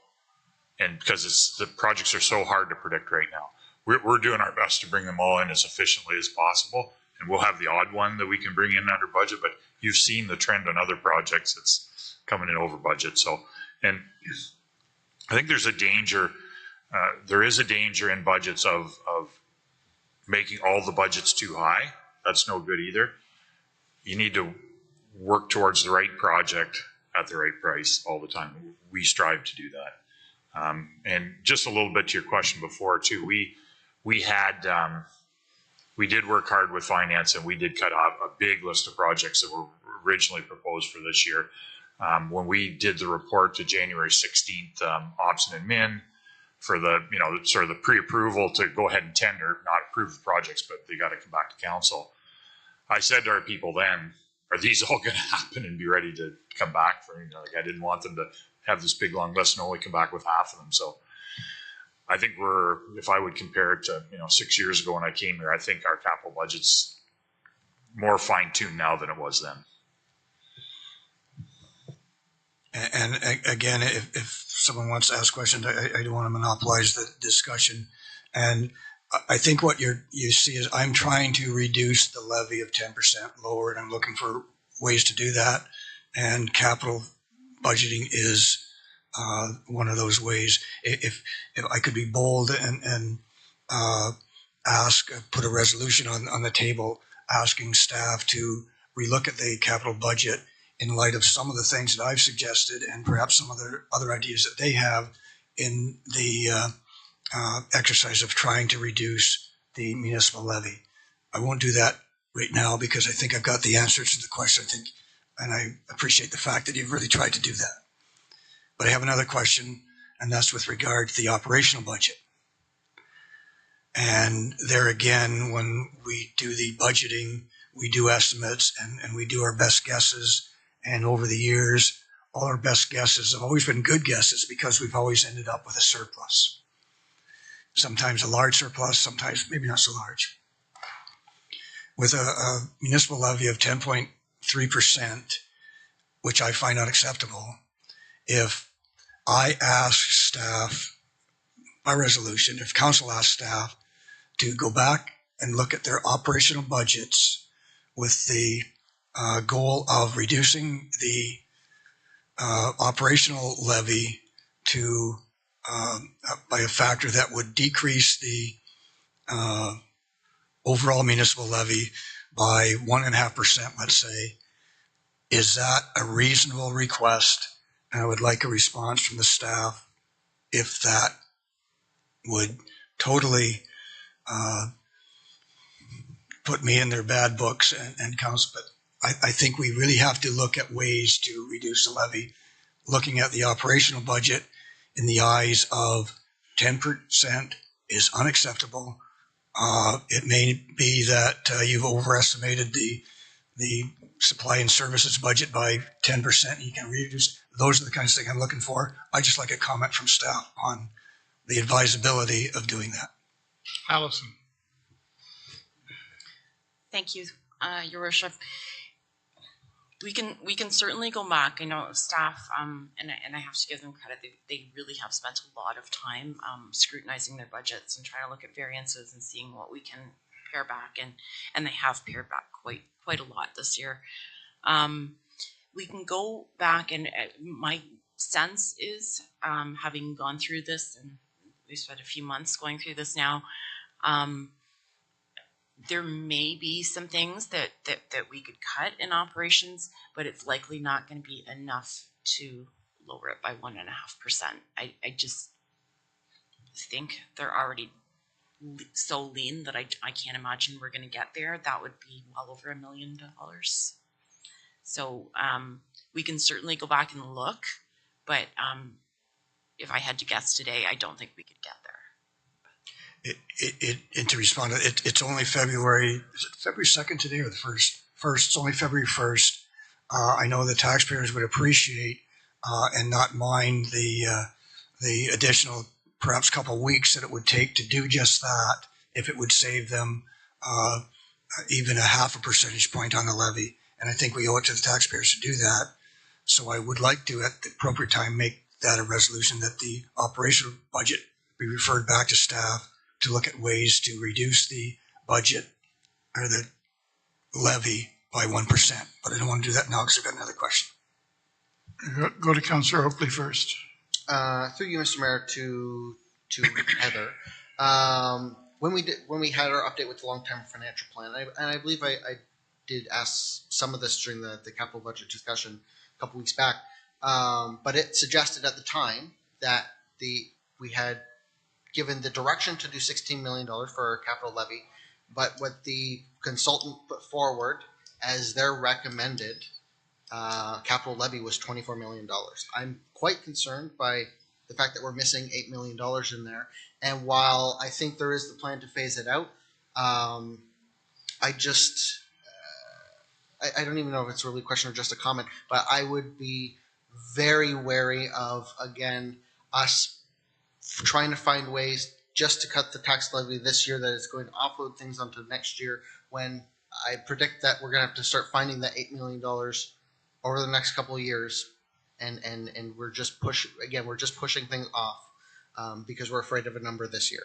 And because the projects are so hard to predict right now. We're doing our best to bring them all in as efficiently as possible. And we'll have the odd one that we can bring in under budget, but you've seen the trend on other projects that's coming in over budget. So, and I think there's a danger, there is a danger in budgets of making all the budgets too high. That's no good either. You need to work towards the right project at the right price all the time. We strive to do that. And just a little bit to your question before too, we did work hard with finance, and we did cut off a big list of projects that were originally proposed for this year. When we did the report to January 16th, Opson and Min for the, sort of the pre-approval to go ahead and tender, not approve the projects, but they got to come back to council. I said to our people then, are these all going to happen and be ready to come back for, I didn't want them to have this big long list and only come back with half of them. So I think if I would compare it to, 6 years ago when I came here, I think our capital budget's more fine-tuned now than it was then. And again, if someone wants to ask questions, I don't want to monopolize the discussion. And I think what you see is I'm trying to reduce the levy of 10% lower, and I'm looking for ways to do that. And capital budgeting is one of those ways. If I could be bold and put a resolution on the table asking staff to relook at the capital budget in light of some of the things that I've suggested and perhaps some of the other ideas that they have in the exercise of trying to reduce the municipal levy. I won't do that right now because I think I've got the answer to the question, and I appreciate the fact that you've really tried to do that. But I have another question, and that's with regard to the operational budget. And there again, when we do the budgeting, we do estimates and we do our best guesses. And over the years, all our best guesses have always been good guesses because we've always ended up with a surplus. Sometimes a large surplus, sometimes maybe not so large. With a municipal levy of 10.3%, which I find unacceptable, if I ask staff, by resolution, if council asks staff to go back and look at their operational budgets with the goal of reducing the operational levy to by a factor that would decrease the overall municipal levy by 1.5%, let's say, is that a reasonable request? And I would like a response from the staff if that would totally put me in their bad books and council. But I think we really have to look at ways to reduce the levy, looking at the operational budget in the eyes of 10% is unacceptable. It may be that you've overestimated the supply and services budget by 10%. You can reduce. Those are the kinds of things I'm looking for. I just like a comment from staff on the advisability of doing that. Allison. Thank you, Your Worship. We can certainly go back. I know staff, and I have to give them credit. They really have spent a lot of time scrutinizing their budgets and trying to look at variances and seeing what we can pare back, and they have pared back quite a lot this year. We can go back, and my sense is, having gone through this, and we spent a few months going through this now. There may be some things that we could cut in operations, but it's likely not going to be enough to lower it by 1.5%. I just think they're already so lean that I can't imagine we're going to get there. That would be well over $1 million. So we can certainly go back and look, but if I had to guess today, I don't think we could get there. And to respond, it's only February, is it February 2nd today or the 1st? First, it's only February 1st. I know the taxpayers would appreciate and not mind the additional, perhaps couple weeks that it would take to do just that, if it would save them even 0.5 percentage point on the levy. And I think we owe it to the taxpayers to do that. So I would like to, at the appropriate time, make that a resolution that the operational budget be referred back to staff to look at ways to reduce the budget or the levy by 1%. But I don't want to do that now because I've got another question. Go to Councillor Oakley first. Through you, Mr. Mayor, to Heather. When we had our update with the long-term financial plan, and I believe I did ask some of this during the capital budget discussion a couple weeks back, but it suggested at the time that we had given the direction to do $16 million for our capital levy, but what the consultant put forward as their recommended capital levy was $24 million. I'm quite concerned by the fact that we're missing $8 million in there. And while I think there is the plan to phase it out, I just, I don't even know if it's really a question or just a comment, but I would be very wary of, again, us trying to find ways just to cut the tax levy this year that is going to offload things onto next year, when I predict that we're going to have to start finding that $8 million over the next couple of years, and we're just pushing things off because we're afraid of a number this year.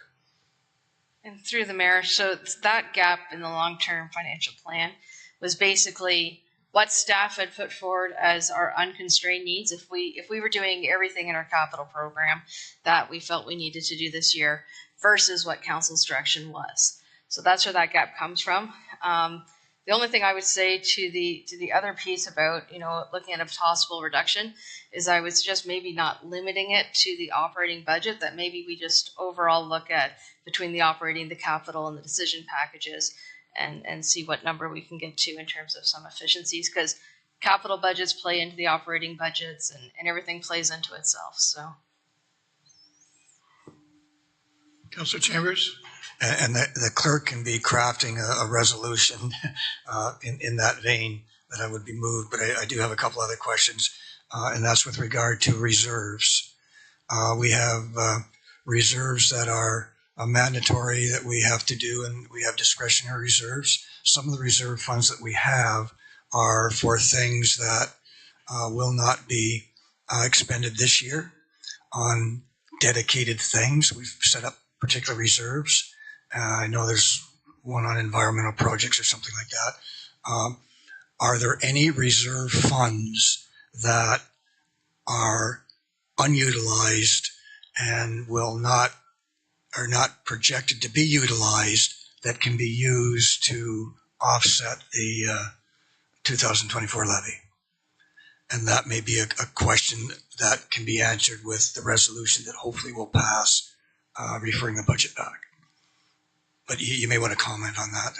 And through the mayor, so that gap in the long-term financial plan was basically what staff had put forward as our unconstrained needs. If we were doing everything in our capital program that we felt we needed to do this year versus what council's direction was. So that's where that gap comes from. The only thing I would say to the other piece about, looking at a possible reduction is I would suggest maybe not limiting it to the operating budget, that maybe we just overall look at between the operating, the capital, and the decision packages, and see what number we can get to in terms of some efficiencies, because capital budgets play into the operating budgets, and everything plays into itself. So, Councillor Chambers. And the clerk can be crafting a resolution in that vein that I would be moved, but I do have a couple other questions, and that's with regard to reserves. We have reserves that are mandatory that we have to do, and we have discretionary reserves. Some of the reserve funds that we have are for things that will not be expended this year on dedicated things. We've set up particular reserves. I know there's one on environmental projects or something like that. Are there any reserve funds that are unutilized and are not projected to be utilized that can be used to offset the 2024 levy? And that may be a question that can be answered with the resolution that hopefully will pass, referring the budget back. But you may want to comment on that.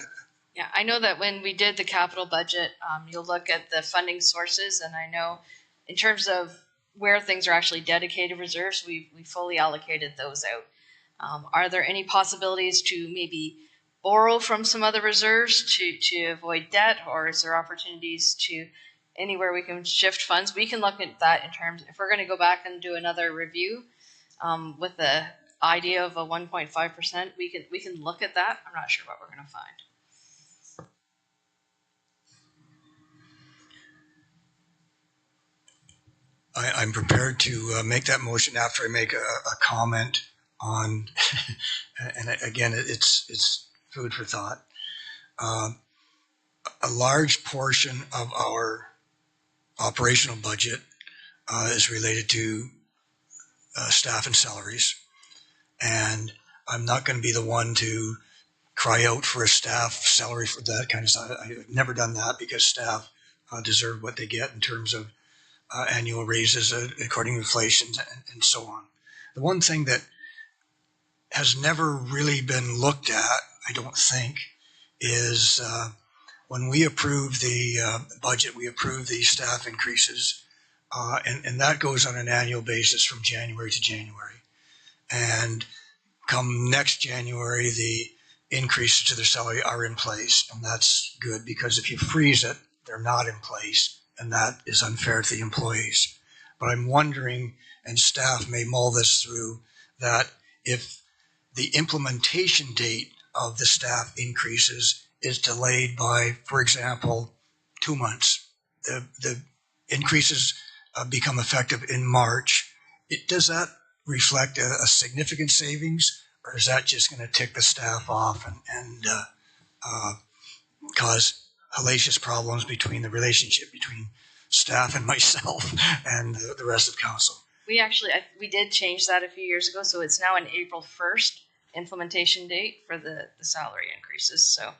Yeah, I know that when we did the capital budget, you'll look at the funding sources, and I know in terms of where things are actually dedicated reserves, we fully allocated those out. Are there any possibilities to maybe borrow from some other reserves to avoid debt, or is there opportunities to anywhere we can shift funds? We can look at that in terms, if we're going to go back and do another review with the idea of a 1.5%, we can look at that. I'm not sure what we're going to find. I'm prepared to make that motion after I make a comment on, and again, it's food for thought. A large portion of our operational budget is related to staff and salaries. And I'm not going to be the one to cry out for a staff salary for that kind of stuff. I've never done that because staff deserve what they get in terms of annual raises according to inflation and so on. The one thing that has never really been looked at, I don't think, is when we approve the budget, we approve the staff increases, and that goes on an annual basis from January to January. And come next January, the increases to their salary are in place, and that's good because if you freeze it, they're not in place, and that is unfair to the employees. But I'm wondering, and staff may mull this through, that if the implementation date of the staff increases is delayed by, for example, 2 months, the increases become effective in March, does that reflect a significant savings, or is that just going to tick the staff off and cause hellacious problems between the relationship between staff and myself and the rest of council? We actually, we did change that a few years ago, so it's now an April 1st implementation date for the salary increases. So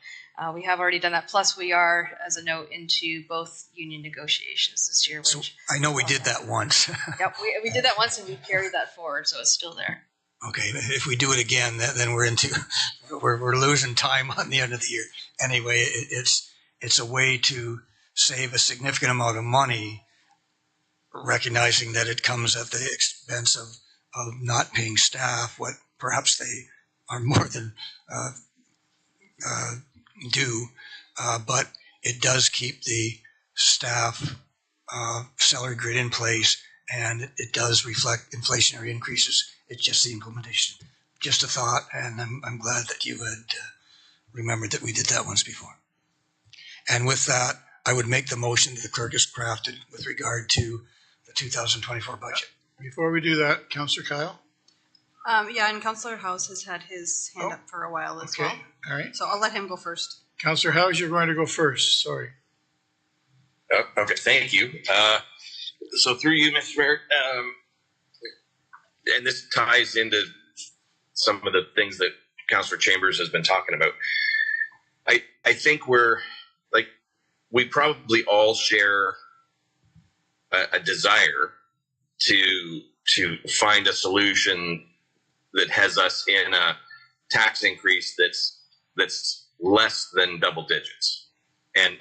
we have already done that. Plus, we are, as a note, into both union negotiations this year. Which, so I know we did that once. Yep, we did that once, and we carried that forward, so it's still there. Okay, if we do it again, then we're losing time on the end of the year. Anyway, it's a way to save a significant amount of money, recognizing that it comes at the expense of not paying staff what perhaps they are more than due, but it does keep the staff salary grid in place, and it does reflect inflationary increases. It's just the implementation. Just a thought, and I'm glad that you had remembered that we did that once before. And with that, I would make the motion that the clerk has crafted with regard to the 2024 budget. Before we do that, Councillor Kyle? Yeah, and Councillor House has had his hand up for a while as well. All right. So I'll let him go first. Councillor House, you're going to go first. Sorry. Okay, thank you. So through you, Mr. Mayor, and this ties into some of the things that Councillor Chambers has been talking about. I think we probably all share a desire to find a solution that has us in a tax increase that's less than double digits, and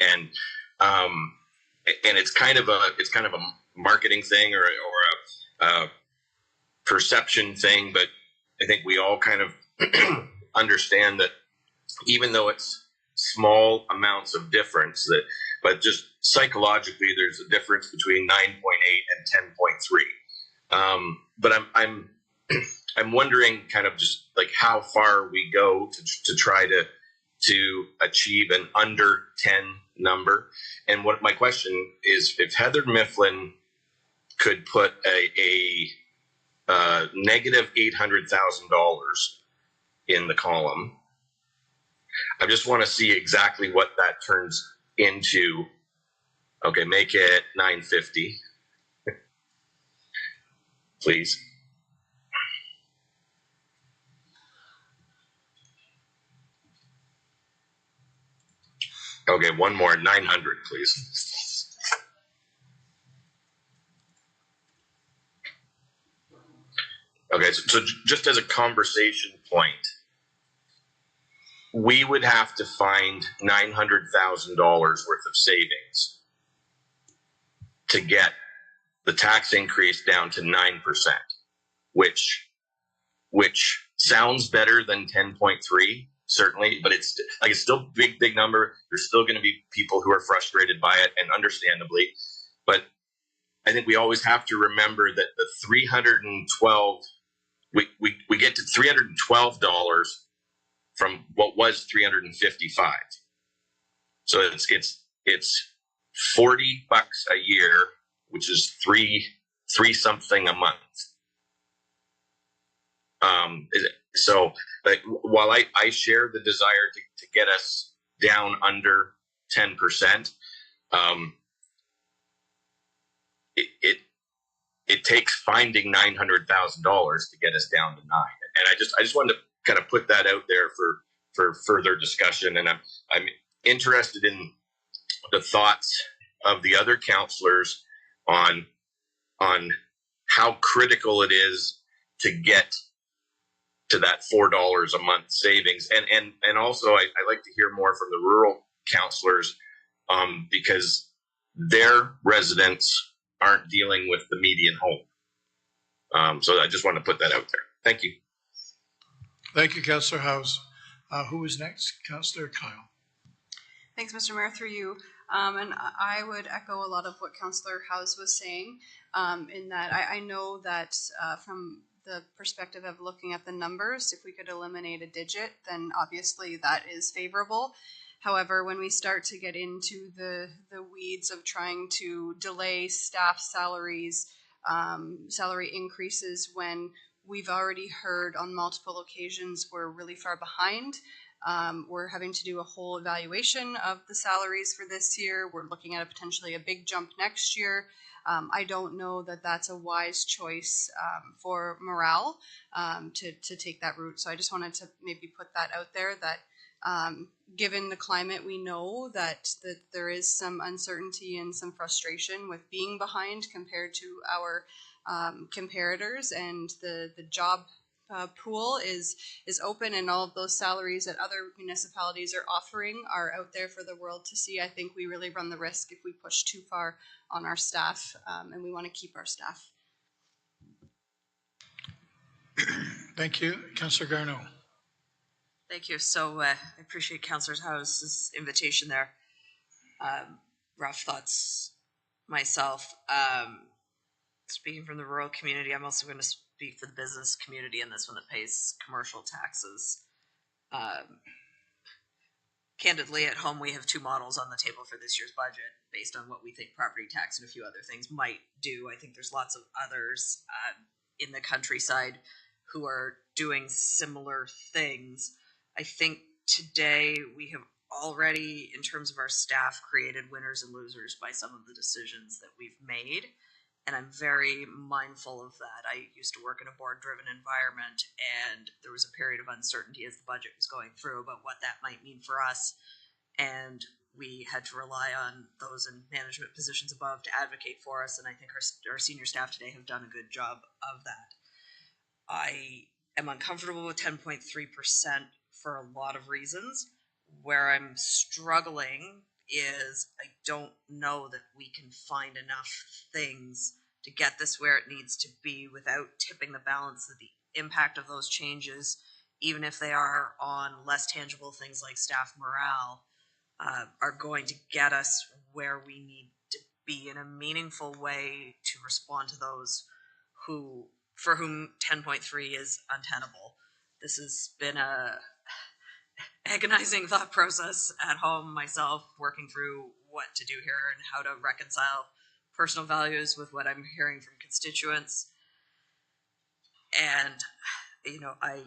it's kind of a marketing thing or a perception thing, but I think we all kind of understand that even though it's small amounts of difference, but just psychologically there's a difference between 9.8 and 10.3. But I'm wondering kind of just like how far we go to try to achieve an under 10 number. And what my question is, if Heather Mifflin could put a negative $800,000 in the column, I just want to see exactly what that turns into. Okay, make it 950, please. Okay, one more, 900, please. Okay, so just as a conversation point, we would have to find $900,000 worth of savings to get the tax increase down to 9%, which sounds better than 10.3, certainly, but it's still big number. There's still going to be people who are frustrated by it, and understandably, but I think we always have to remember that the 312, we get to $312 from what was 355. So it's $40 a year, which is 3 something a month. So, like, while I share the desire to get us down under 10%, it takes finding $900,000 to get us down to 9. And I just wanted to kind of put that out there for further discussion. And I'm interested in the thoughts of the other counselors on how critical it is to get to that $4 a month savings. And also I like to hear more from the rural counselors, because their residents aren't dealing with the median home. So I just want to put that out there. Thank you. Thank you, Councillor House. Who is next? Councillor Kyle. Thanks, Mr. Mayor, through you. And I would echo a lot of what Councillor House was saying, in that I know that from the perspective of looking at the numbers, if we could eliminate a digit, then obviously that is favorable. However, when we start to get into the weeds of trying to delay staff salaries, salary increases, when we've already heard on multiple occasions we're really far behind. We're having to do a whole evaluation of the salaries for this year. We're looking at potentially a big jump next year. I don't know that that's a wise choice for morale to take that route. So I just wanted to maybe put that out there, that given the climate, we know that there is some uncertainty and some frustration with being behind compared to our comparators, and the job pool is open, and all of those salaries that other municipalities are offering are out there for the world to see. I think we really run the risk if we push too far on our staff, and we want to keep our staff. Thank you. Councillor Garneau. Thank you. So I appreciate Councillor House's invitation there. Rough thoughts myself. Speaking from the rural community, I'm also going to speak for the business community in this one that pays commercial taxes. Candidly, at home, we have 2 models on the table for this year's budget based on what we think property tax and a few other things might do. I think there's lots of others in the countryside who are doing similar things. I think today we have already, in terms of our staff, created winners and losers by some of the decisions that we've made. And I'm very mindful of that. I used to work in a board-driven environment, and there was a period of uncertainty as the budget was going through about what that might mean for us. And we had to rely on those in management positions above to advocate for us. And I think our senior staff today have done a good job of that. I am uncomfortable with 10.3% for a lot of reasons. Where I'm struggling is I don't know that we can find enough things to get this where it needs to be without tipping the balance of the impact of those changes, even if they are on less tangible things like staff morale, are going to get us where we need to be in a meaningful way to respond to those for whom 10.3 is untenable. This has been a agonizing thought process at home myself, working through what to do here and how to reconcile personal values with what I'm hearing from constituents. And, you know, I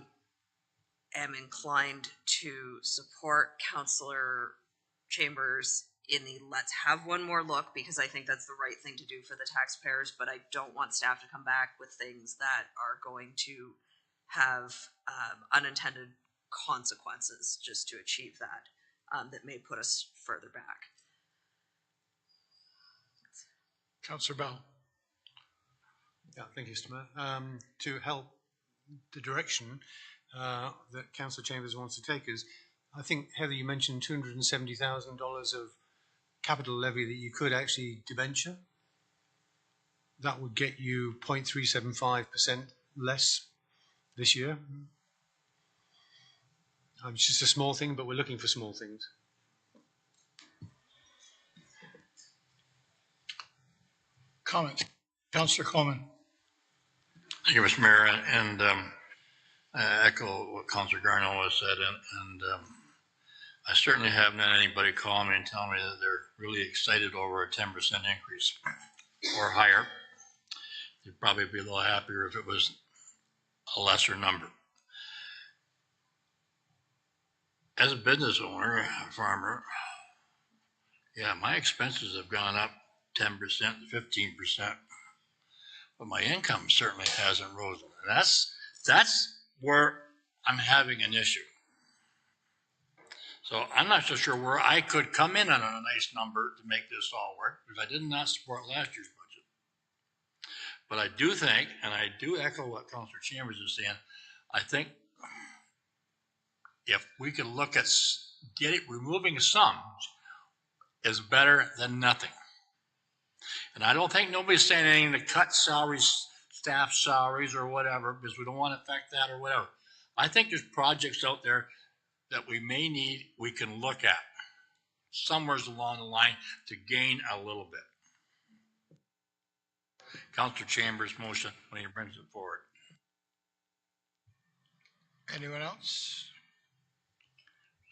am inclined to support Councillor Chambers in the let's have one more look, because I think that's the right thing to do for the taxpayers, but I don't want staff to come back with things that are going to have unintended consequences just to achieve that, that may put us further back. Councillor Bell. Yeah, thank you, Mr. Mayor. To help the direction that Councillor Chambers wants to take us, I think, Heather, you mentioned $270,000 of capital levy that you could actually debenture. That would get you 0.375% less this year. It's just a small thing, but we're looking for small things. Comments? Councillor Coleman. Thank you, Mr. Mayor, and I echo what Councillor Garneau has said, and I certainly haven't had anybody call me and tell me that they're really excited over a 10% increase or higher. They'd probably be a little happier if it was a lesser number. As a business owner, a farmer, yeah, my expenses have gone up 10% to 15%, but my income certainly hasn't risen. And that's where I'm having an issue. So I'm not so sure where I could come in on a nice number to make this all work, because I did not support last year's budget. But I do think, and I do echo what Councillor Chambers is saying, I think if we could look at removing some is better than nothing. And I don't think nobody's saying anything to cut salaries, staff salaries or whatever, because we don't want to affect that or whatever. I think there's projects out there that we may need, we can look at somewhere along the line to gain a little bit. Councillor Chambers' motion when he brings it forward. Anyone else?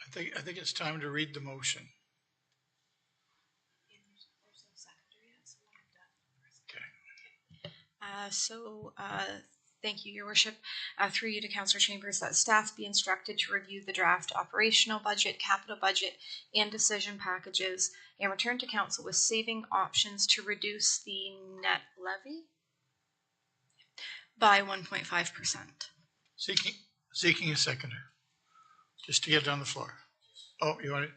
I think it's time to read the motion. Thank you, Your Worship. Through you to Councillor Chambers, that staff be instructed to review the draft operational budget, capital budget, and decision packages, and return to council with saving options to reduce the net levy by 1.5%. Seeking a seconder, just to get it on the floor. Oh, you want it?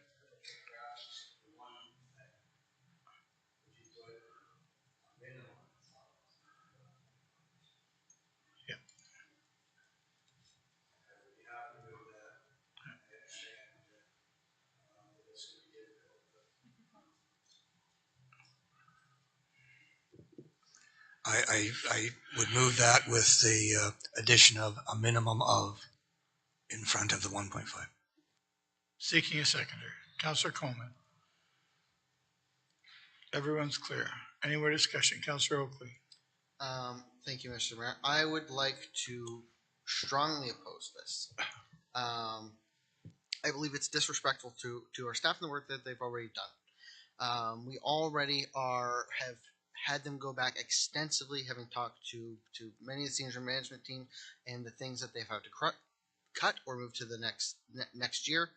I would move that with the addition of a minimum of in front of the 1.5. Seeking a seconder. Councillor Coleman. Everyone's clear. Any more discussion? Councillor Oakley. Thank you, Mr. Mayor. I would like to strongly oppose this. I believe it's disrespectful to our staff and the work that they've already done. We already have had them go back extensively, having talked to many of the senior management team and the things that they've had to cut or move to the next year.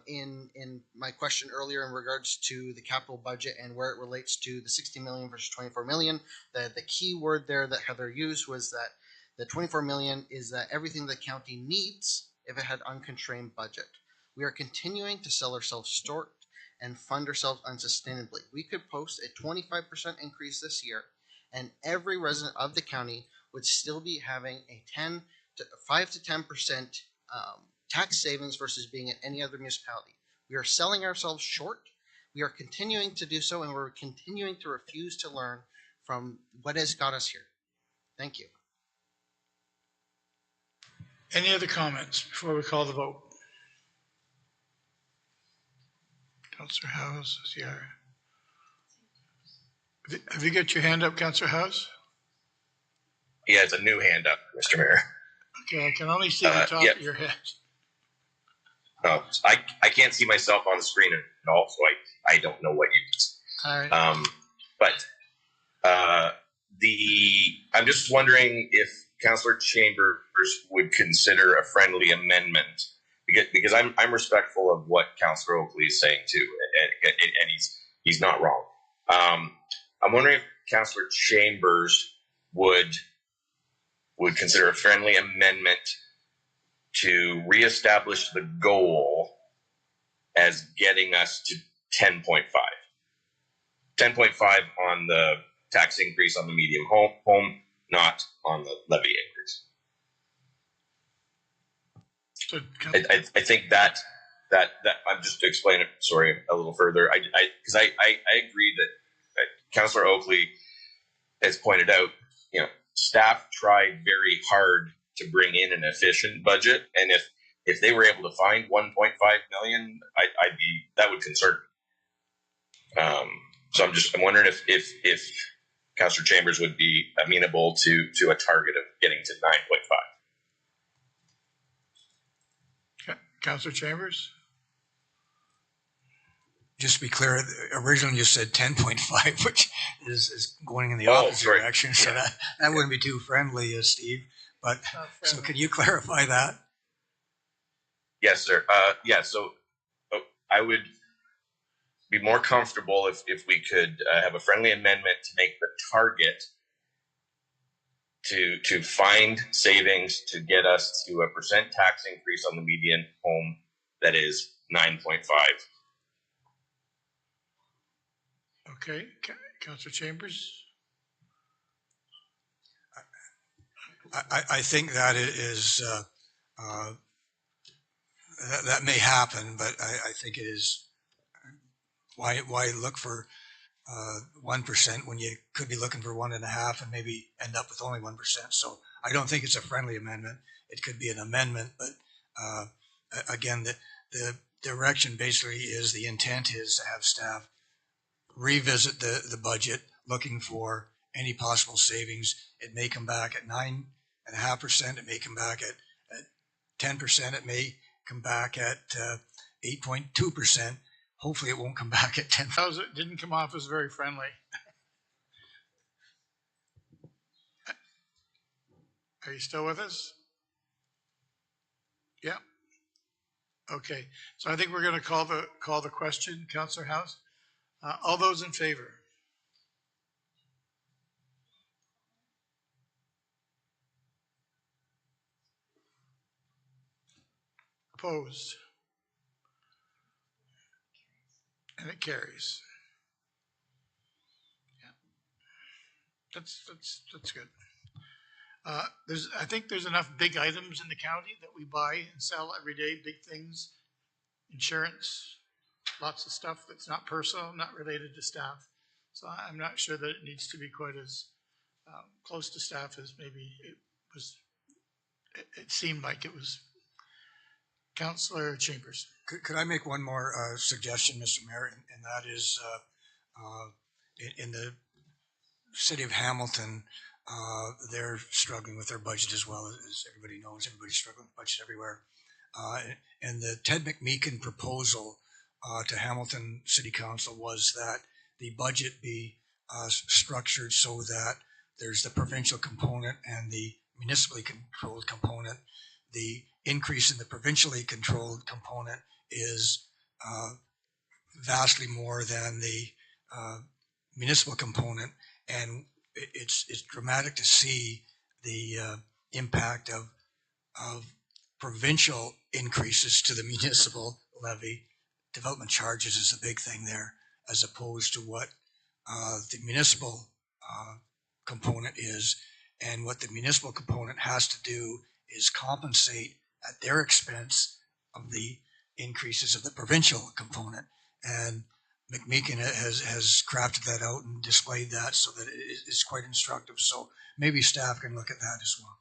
In my question earlier in regards to the capital budget and where it relates to the 60 million versus 24 million, the key word there that Heather used was that the 24 million is that everything the county needs if it had unconstrained budget. We are continuing to sell ourselves short and fund ourselves unsustainably. We could post a 25% increase this year, and every resident of the county would still be having a 5 to 10% tax savings versus being at any other municipality. We are selling ourselves short. We are continuing to do so, and we're continuing to refuse to learn from what has got us here. Thank you. Any other comments before we call the vote? Councillor House, have you got your hand up, Councillor House? Yeah, it's a new hand up, Mr. Mayor. Okay, I can only see the top of your head. No, I can't see myself on the screen at all, so I don't know what you can see. All right. But I'm just wondering if Councillor Chambers would consider a friendly amendment, because I'm respectful of what Councillor Oakley is saying too, and he's not wrong. I'm wondering if Councillor Chambers would consider a friendly amendment to reestablish the goal as getting us to 10.5. 10.5 on the tax increase on the medium home, not on the levy increase. So, I think that I'm just to explain it, sorry, a little further. Because I agree that Councillor Oakley has pointed out, staff tried very hard to bring in an efficient budget, and if they were able to find 1.5 million, that would concern me. So I'm wondering if Councillor Chambers would be amenable to a target of getting to 9.5. Councillor Chambers? just to be clear, originally you said 10.5, which is going in the Oh, opposite sorry. direction. So that wouldn't be too friendly, Steve. But so could you clarify that? Yes, sir. So I would be more comfortable if we could have a friendly amendment to make the target to find savings to get us to a percent tax increase on the median home that is 9.5. Okay, Councillor Chambers? I think that is that may happen, but I think it is why look for 1% when you could be looking for 1.5 and maybe end up with only 1%. So I don't think it's a friendly amendment. It could be an amendment, but again, the direction basically is the intent is to have staff revisit the budget, looking for any possible savings. It may come back at 9.5%. It may come back at 10%. It may come back at 8.2%. Hopefully it won't come back at 10. It didn't come off as very friendly. Are you still with us? Yeah. Okay. So I think we're going to call the question, Councillor House. All those in favor? Opposed? And it carries. Yeah. That's good. I think there's enough big items in the county that we buy and sell every day, big things, insurance, lots of stuff that's not personal, not related to staff. So I'm not sure that it needs to be quite as close to staff as maybe it was. It seemed like it was. Councillor Chambers. Could I make one more suggestion, Mr. Mayor, and that is in the city of Hamilton, they're struggling with their budget as well, as everybody knows. Everybody's struggling with budget everywhere. And the Ted McMeekin proposal to Hamilton City Council was that the budget be structured so that there's the provincial component and the municipally controlled component. The increase in the provincially controlled component is vastly more than the municipal component, and it's dramatic to see the impact of provincial increases to the municipal levy. Development charges is a big thing there, as opposed to what the municipal component is, and what the municipal component has to do is compensate at their expense of the increases of the provincial component. And McMeekin has crafted that out and displayed that so that it's quite instructive. So maybe staff can look at that as well.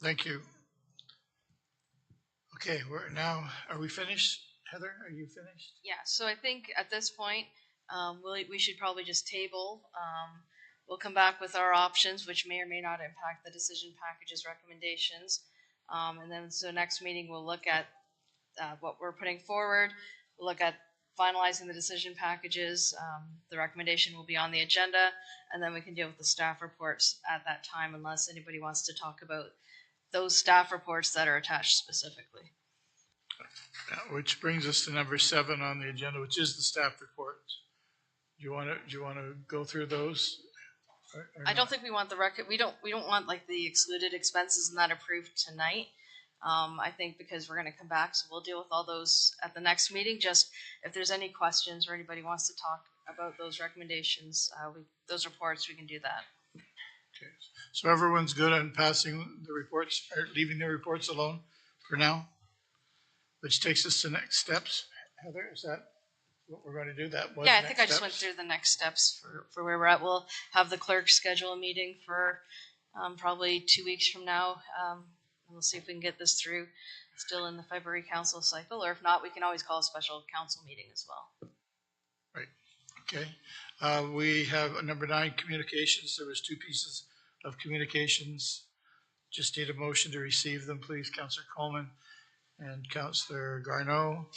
Thank you. Okay, are we finished? Heather, are you finished? Yeah, so I think at this point, we should probably just table. We'll come back with our options, which may or may not impact the decision package's recommendations. And then so next meeting, we'll look at what we're putting forward. We'll look at finalizing the decision packages. The recommendation will be on the agenda, and then we can deal with the staff reports at that time, unless anybody wants to talk about those staff reports that are attached specifically. Which brings us to number 7 on the agenda, which is the staff report. Do you want to go through those? I don't think we want the record. We don't want like the excluded expenses and that approved tonight. I think because we're going to come back, so we'll deal with all those at the next meeting. Just if there's any questions or anybody wants to talk about those recommendations, those reports, we can do that. Okay. So everyone's good on passing the reports, or leaving the reports alone for now, which takes us to next steps. Heather, is that what we're going to do? That was yeah, I think I just went through the next steps for where we're at. We'll have the clerk schedule a meeting for probably 2 weeks from now. And we'll see if we can get this through still in the February council cycle, or if not, we can always call a special council meeting as well. Right. Okay. We have number 9, communications. There was 2 pieces of communications. Just need a motion to receive them, please, Councillor Coleman and Councillor Garneau.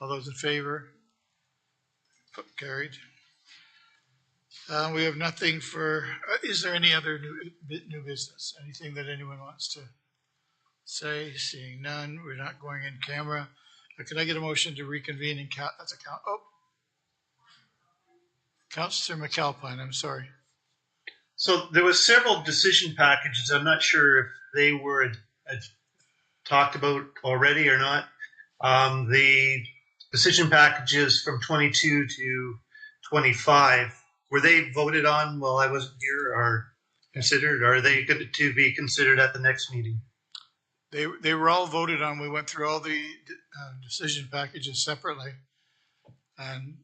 All those in favor? Carried. We have nothing for, is there any other new business? Anything that anyone wants to say? Seeing none, we're not going in camera. Can I get a motion to reconvene in that's a count? Oh. Councillor McAlpine, I'm sorry. So there was several decision packages. I'm not sure if they were talked about already or not. The decision packages from 22 to 25, were they voted on while I wasn't here or considered? Or are they good to be considered at the next meeting? They were all voted on. We went through all the decision packages separately. And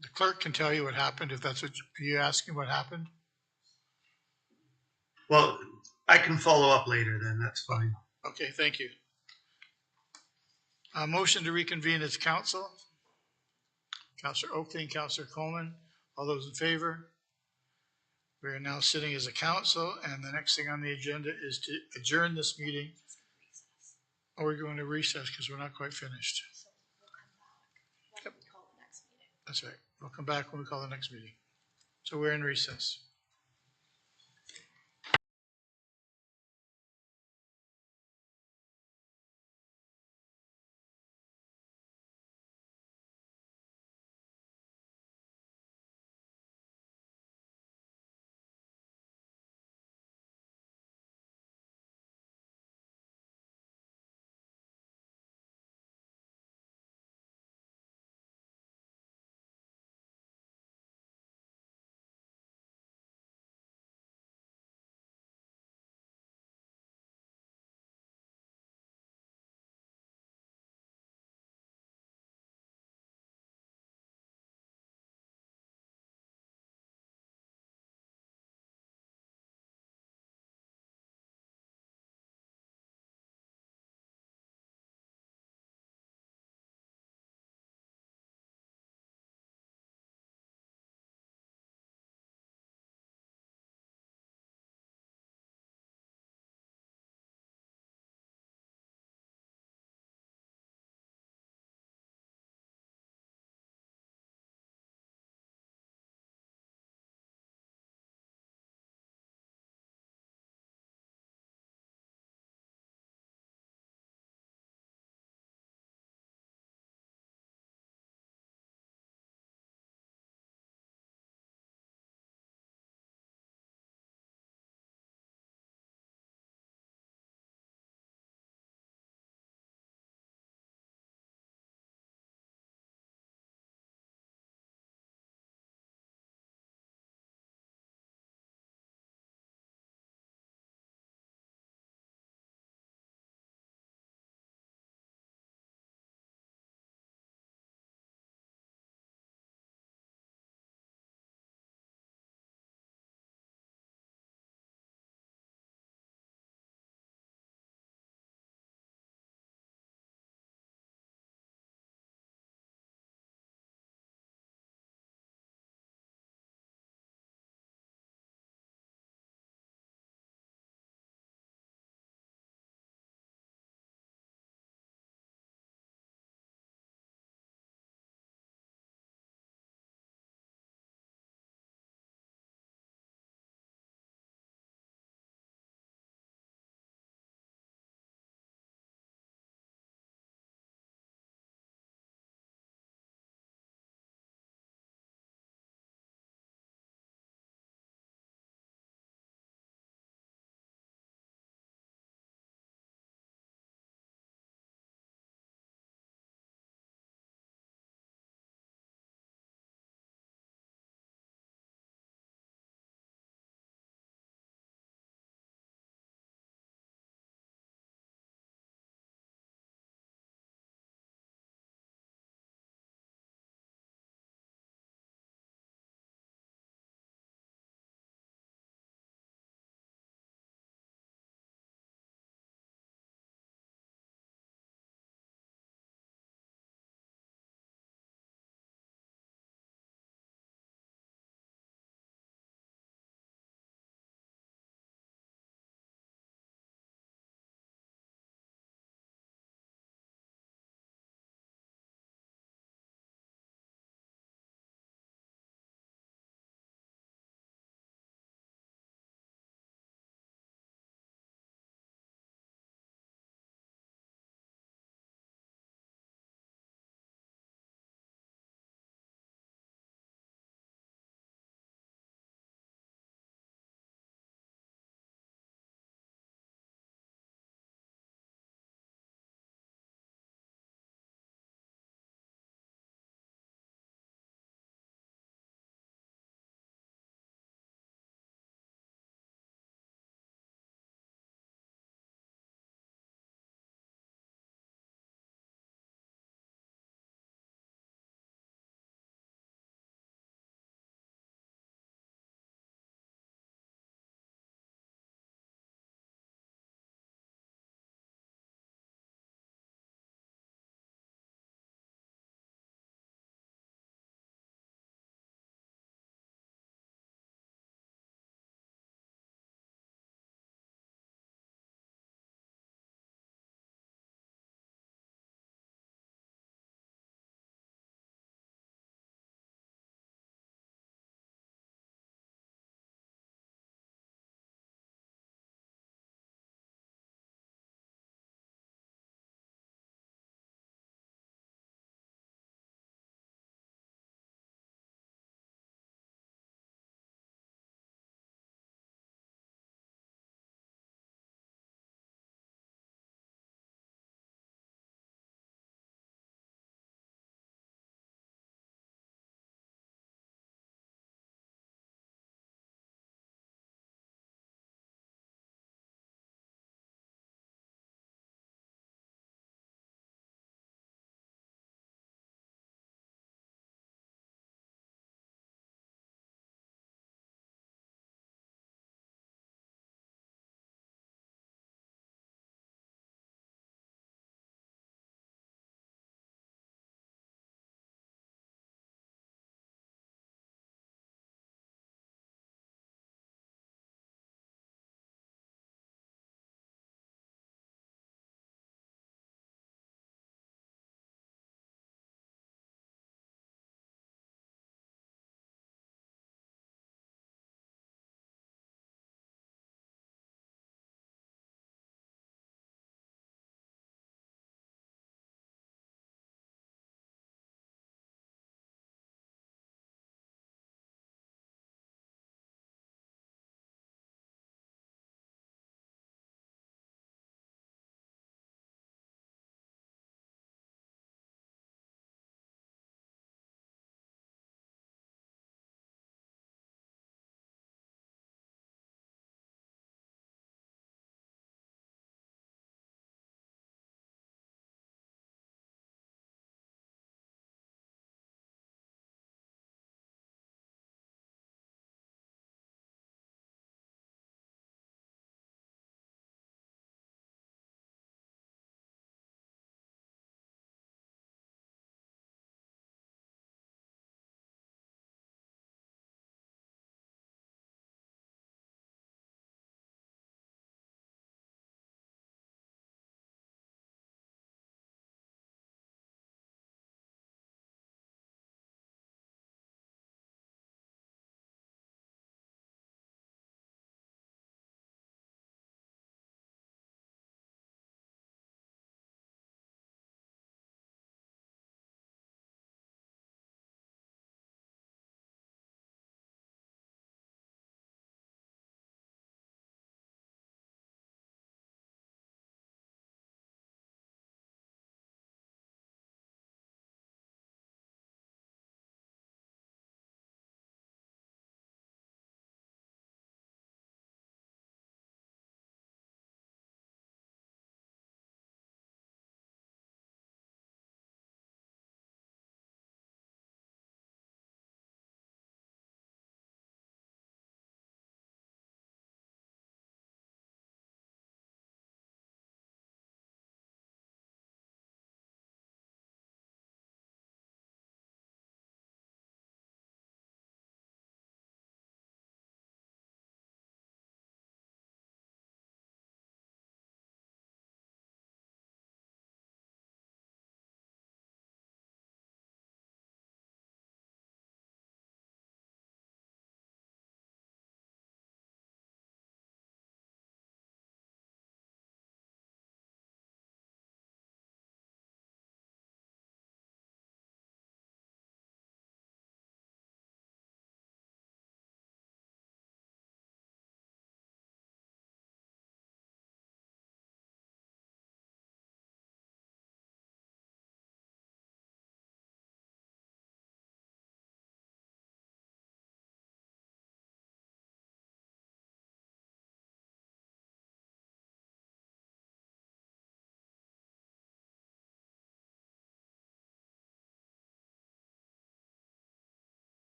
the clerk can tell you what happened if that's what you're asking what happened. Well, I can follow up later then. That's fine. Okay, thank you. Motion to reconvene as council. Councillor Oakley and Councillor Coleman. All those in favor? We are now sitting as a council, and the next thing on the agenda is to adjourn this meeting. Or we're going to recess because we're not quite finished. Yep. That's right. We'll come back when we call the next meeting. So we're in recess.